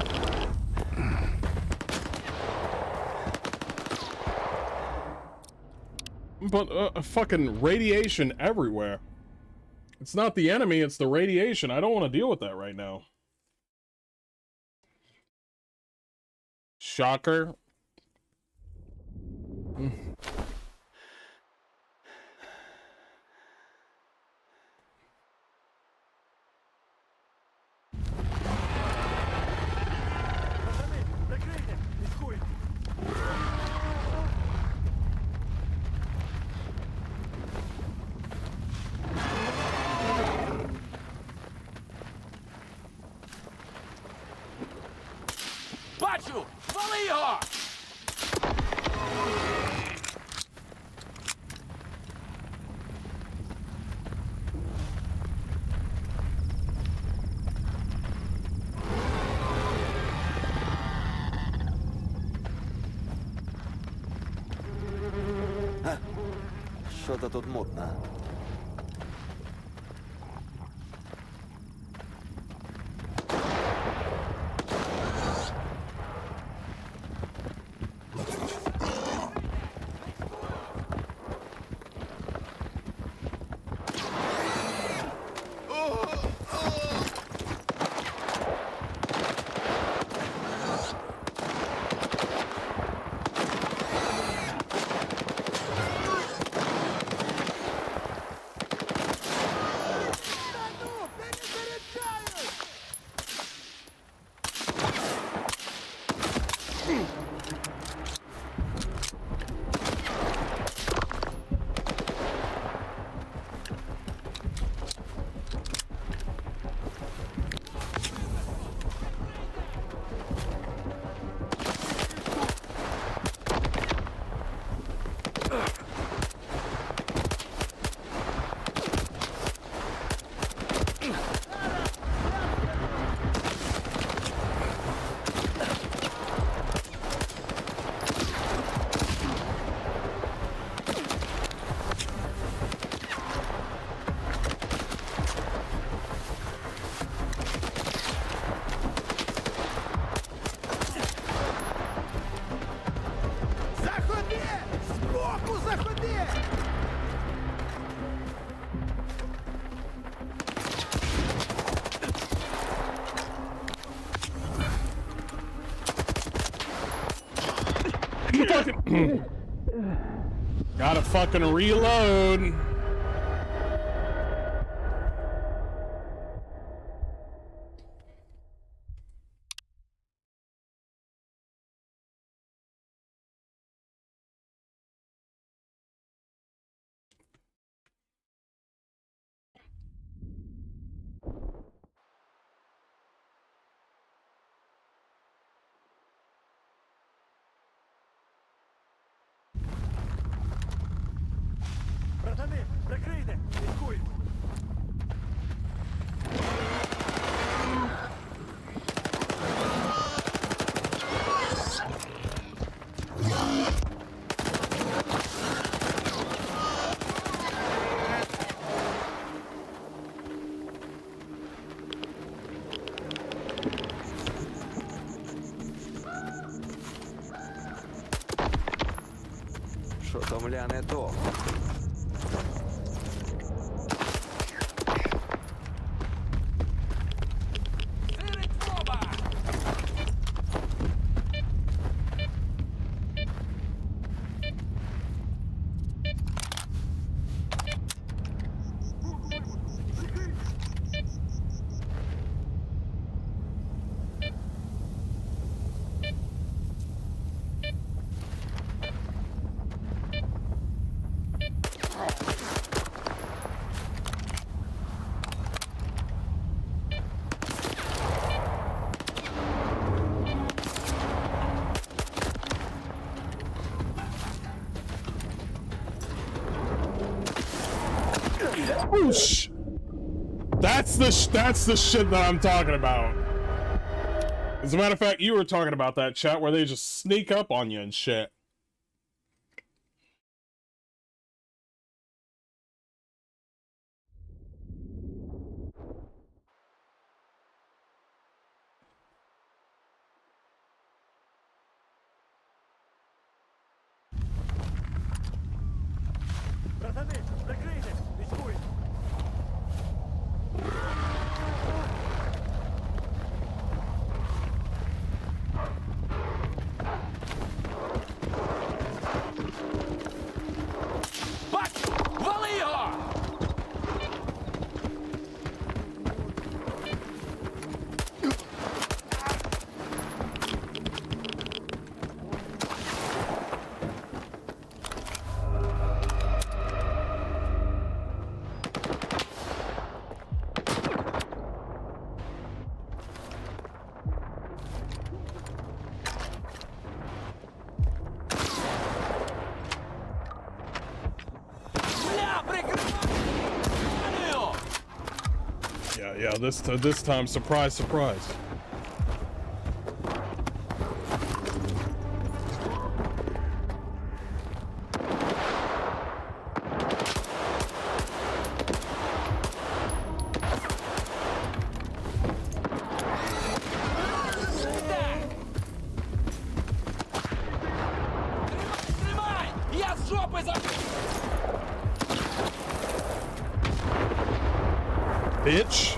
Speaker 1: But fucking radiation everywhere. It's not the enemy, it's the radiation. I don't want to deal with that right now. Shocker.
Speaker 5: Бачу! Вали його!
Speaker 17: Що-то тут мутно.
Speaker 1: Fucking gotta fucking reload.
Speaker 5: Братани, прикрийте! Слідкуй!
Speaker 11: Що там ляне то?
Speaker 1: Whoosh. That's the shit that I'm talking about. As a matter of fact, you were talking about that, chat, where they just sneak up on you and shit.
Speaker 5: Братани, прикрийте! Слідкуй! Бачу! Вали його!
Speaker 1: Yeah, this time, surprise, surprise.
Speaker 5: Тримай! Я з жопи за...
Speaker 1: Bitch.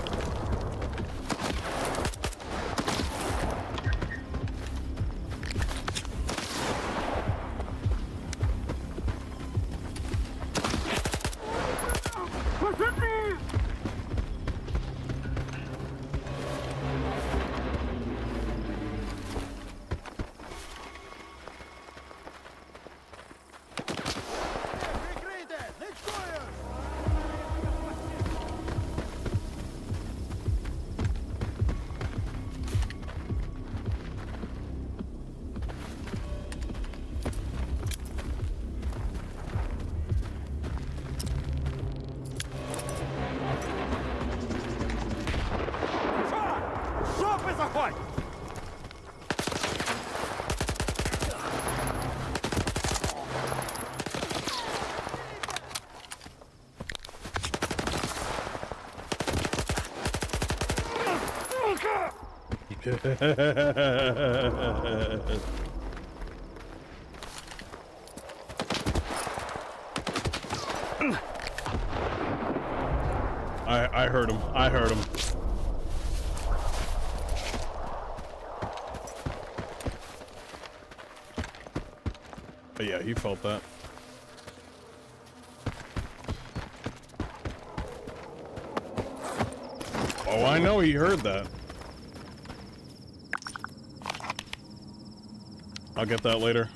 Speaker 5: Жопи заходь!
Speaker 1: I heard him. I heard him. But yeah, he felt that. Oh, I know he heard that. I'll get that later.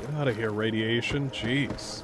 Speaker 1: Get out of here, radiation. Jeez.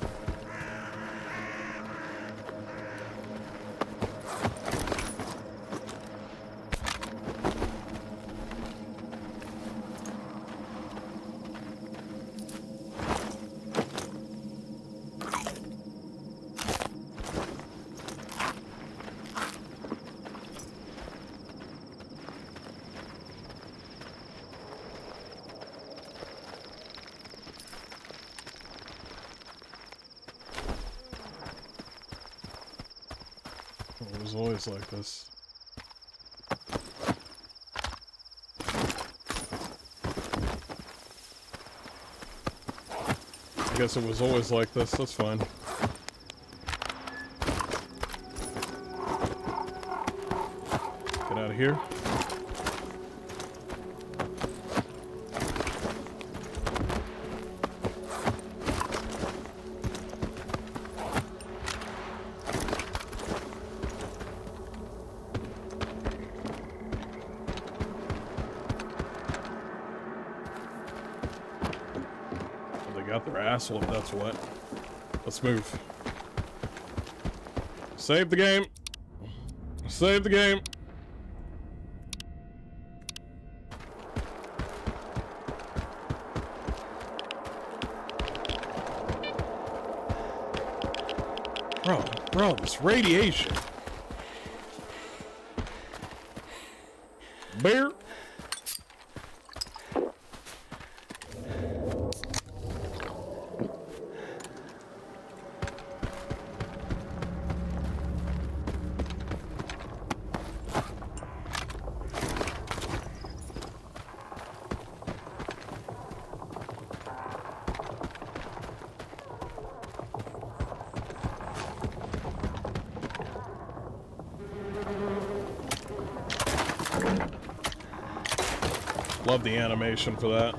Speaker 1: It was always like this. I guess it was always like this, that's fine. Get out of here. Got their ass whooped, that's what. Let's move. Save the game. Save the game. Bro, this radiation. Bear. Love the animation for that.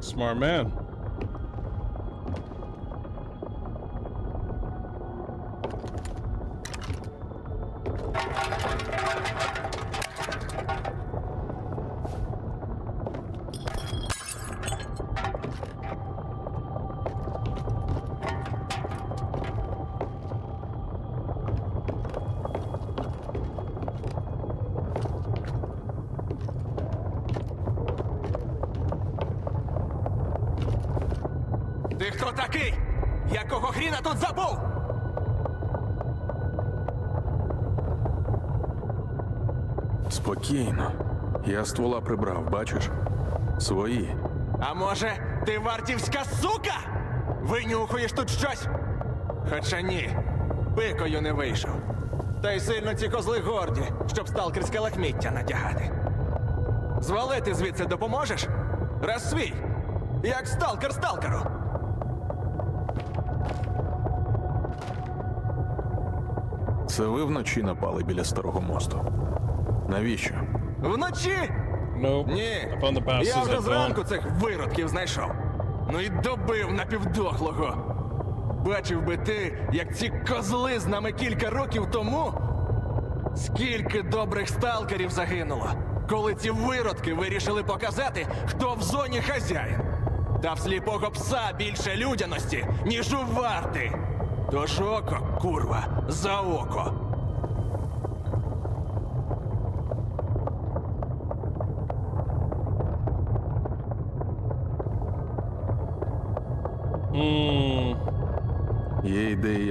Speaker 1: Smart man.
Speaker 6: Ти хто такий? Якого хріна тут забув?
Speaker 7: Спокійно. Я ствола прибрав, бачиш? Свої.
Speaker 6: А може, ти вартівська сука? Винюхуєш тут щось? Хоча ні, пикою не вийшов. Та й сильно ці козли горді, щоб сталкерське лахміття надягати. Звалити звідси допоможеш? Раз свій, як сталкер сталкеру.
Speaker 7: Це ви вночі напали біля старого мосту? Навіщо?
Speaker 6: Вночі?
Speaker 1: Nope.
Speaker 6: Ні.
Speaker 1: Я
Speaker 6: Я вже зранку цих виродків знайшов. Ну і добив напівдохлого. Бачив би ти, як ці козли з нами кілька років тому. Скільки добрих сталкерів загинуло, коли ці виродки вирішили показати, хто в зоні хазяїн. Та в сліпого пса більше людяності, ніж у варти. Тож око, курва, за око.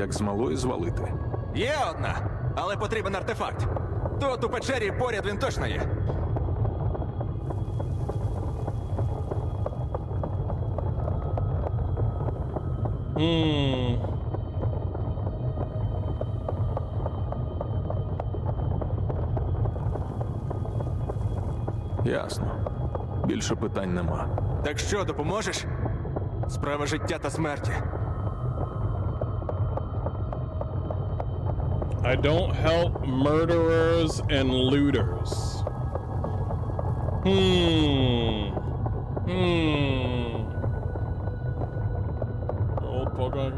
Speaker 7: як з малої звалити?
Speaker 15: Є одна, але потрібен артефакт. Тут у печері поряд він точно є.
Speaker 7: Ясно. Більше питань нема.
Speaker 15: Так що, допоможеш? Справа життя та смерті.
Speaker 1: I don't help murderers and looters. Old Pokemon.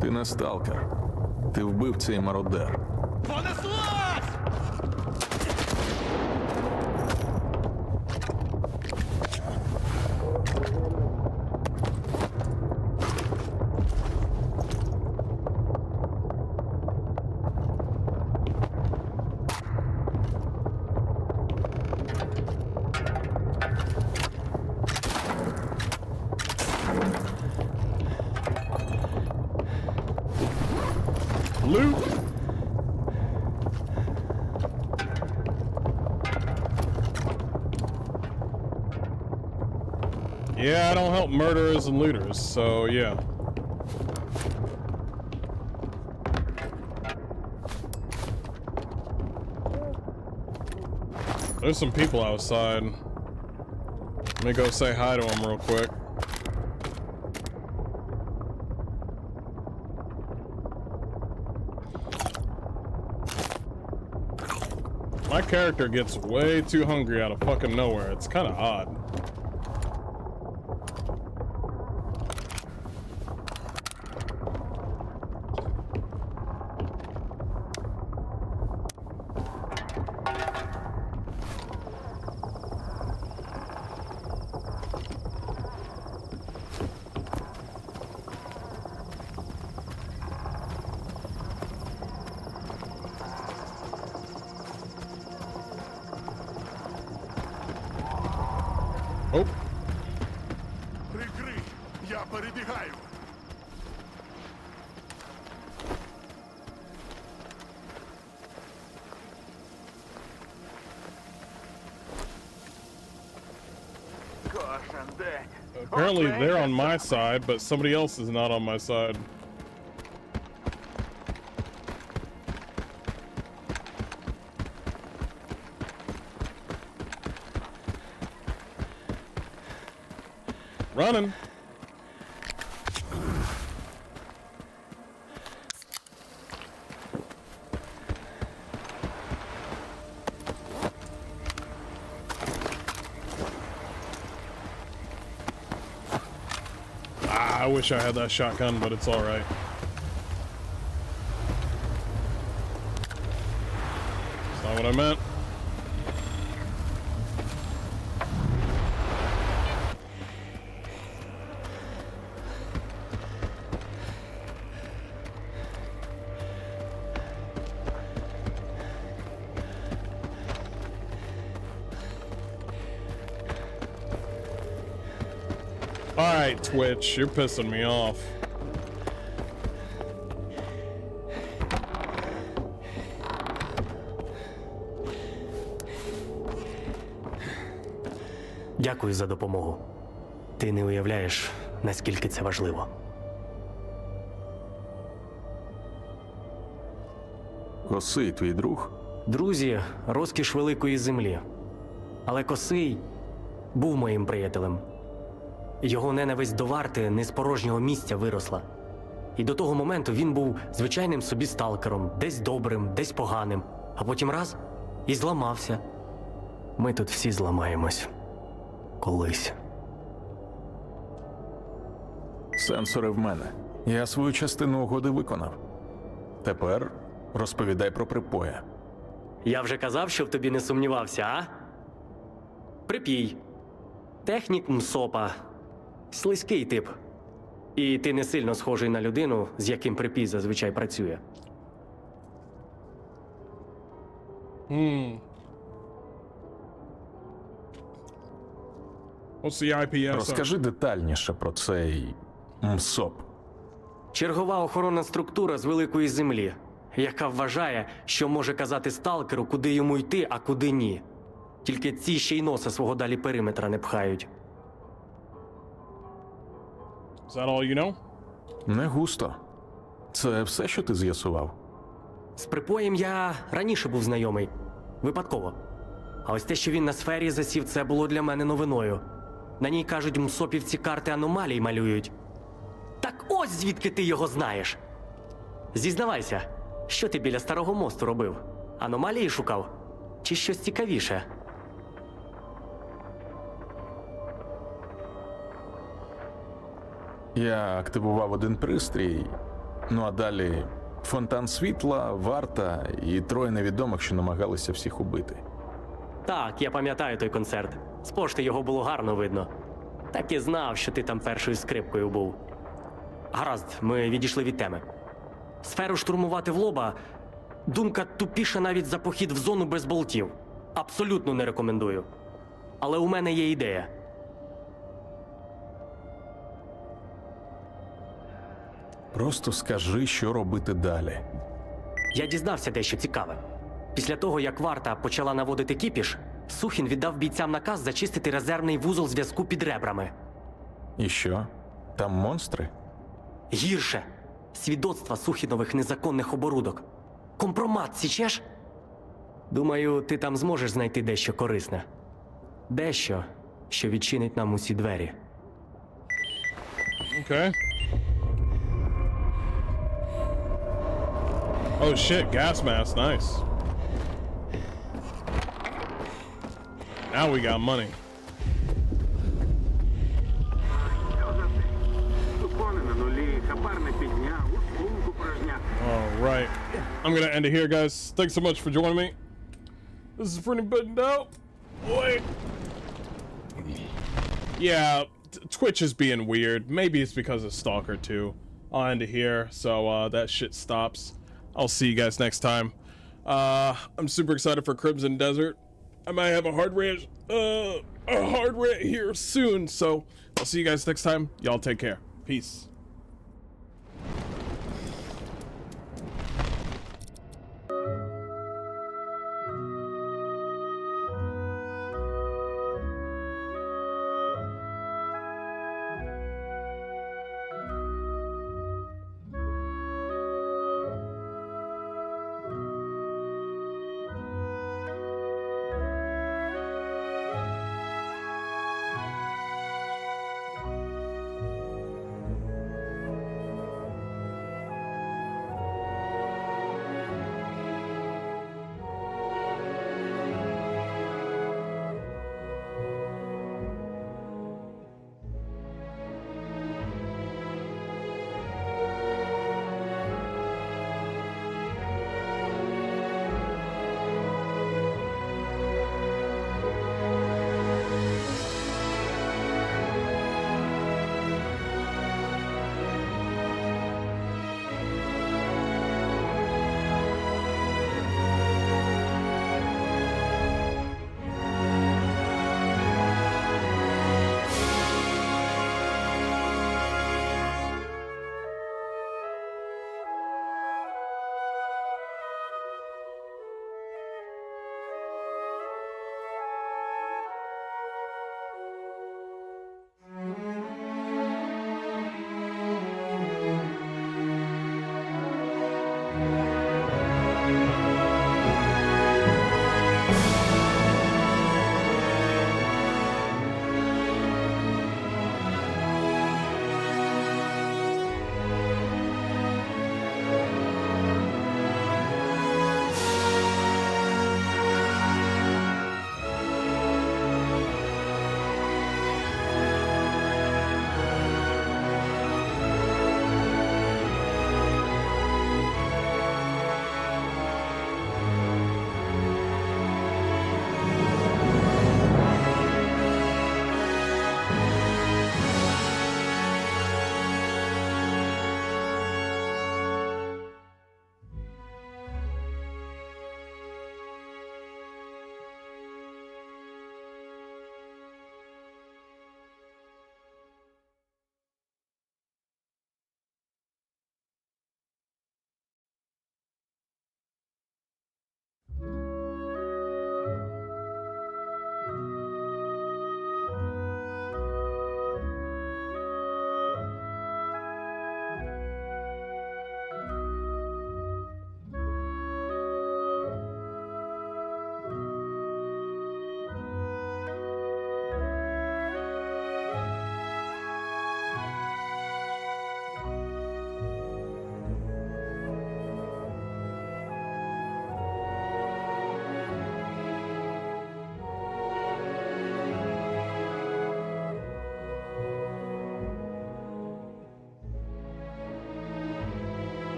Speaker 7: Ти не сталкер. Ти вбивця і мародер.
Speaker 15: Понеслась!
Speaker 1: Loot! Yeah, I don't help murderers and looters, so yeah. There's some people outside. Let me go say hi to them real quick. My character gets way too hungry out of fucking nowhere. It's kind of odd. Oh.
Speaker 4: Прикрий, я перебігаю.
Speaker 8: Кожен день.
Speaker 1: Apparently they're on my side, but somebody else is not on my side. Running. I wish I had that shotgun, but it's all right. That's not what I meant. Alright, Twitch, you're pissing me off.
Speaker 9: Дякую за допомогу. Ти не уявляєш, наскільки це важливо.
Speaker 7: Косий твій друг?
Speaker 9: Друзі – розкіш великої землі. Але Косий був моїм приятелем. Його ненависть до варти не з порожнього місця виросла. І до того моменту він був звичайним собі сталкером, десь добрим, десь поганим. А потім раз – і зламався. Ми тут всі зламаємось. Колись.
Speaker 7: Сенсори в мене. Я свою частину угоди виконав. Тепер розповідай про припоя.
Speaker 9: Я вже казав, що в тобі не сумнівався, а? Припій. Технік МСОПа. Слизький тип. І ти не сильно схожий на людину, з яким припій зазвичай працює.
Speaker 1: What's the IPS?
Speaker 7: Розкажи детальніше про цей МСОП.
Speaker 9: Чергова охоронна структура з великої землі, яка вважає, що може казати сталкеру, куди йому йти, а куди ні. Тільки ці ще й носа свого далі периметра не пхають.
Speaker 1: Is that all you know?
Speaker 7: Не густо. Це все, що ти з'ясував?
Speaker 9: З припоєм я раніше був знайомий. Випадково. А ось те, що він на сфері засів, це було для мене новиною. На ній, кажуть, мсопівці карти аномалій малюють. Так ось звідки ти його знаєш. Зізнавайся, що ти біля Старого мосту робив? Аномалії шукав? Чи щось цікавіше?
Speaker 7: Я активував один пристрій, ну а далі фонтан світла, варта і троє невідомих, що намагалися всіх убити.
Speaker 9: Так, я пам'ятаю той концерт. З пошти його було гарно видно. Так і знав, що ти там першою скрипкою був. Гаразд, ми відійшли від теми. Сферу штурмувати в лоба – думка тупіша навіть за похід в зону без болтів. Абсолютно не рекомендую. Але у мене є ідея.
Speaker 7: Просто скажи, що робити далі.
Speaker 9: Я дізнався дещо цікаве. Після того, як варта почала наводити кіпіш, Сухін віддав бійцям наказ зачистити резервний вузол зв'язку під ребрами.
Speaker 7: І що? Там монстри?
Speaker 9: Гірше. Свідоцтва Сухінових незаконних оборудок. Компромат, січеш? Думаю, ти там зможеш знайти дещо корисне. Дещо, що відчинить нам усі двері.
Speaker 1: Okay. Oh shit, gas mask, nice. Now we got money. Alright. I'm gonna end it here, guys. Thanks so much for joining me. This is pretty buttoned out. Wait. Yeah, Twitch is being weird. Maybe it's because of Stalker 2. I'll end it here, so that shit stops. I'll see you guys next time. I'm super excited for Crimson Desert. I might have a hard rant here soon, so I'll see you guys next time. Y'all take care. Peace.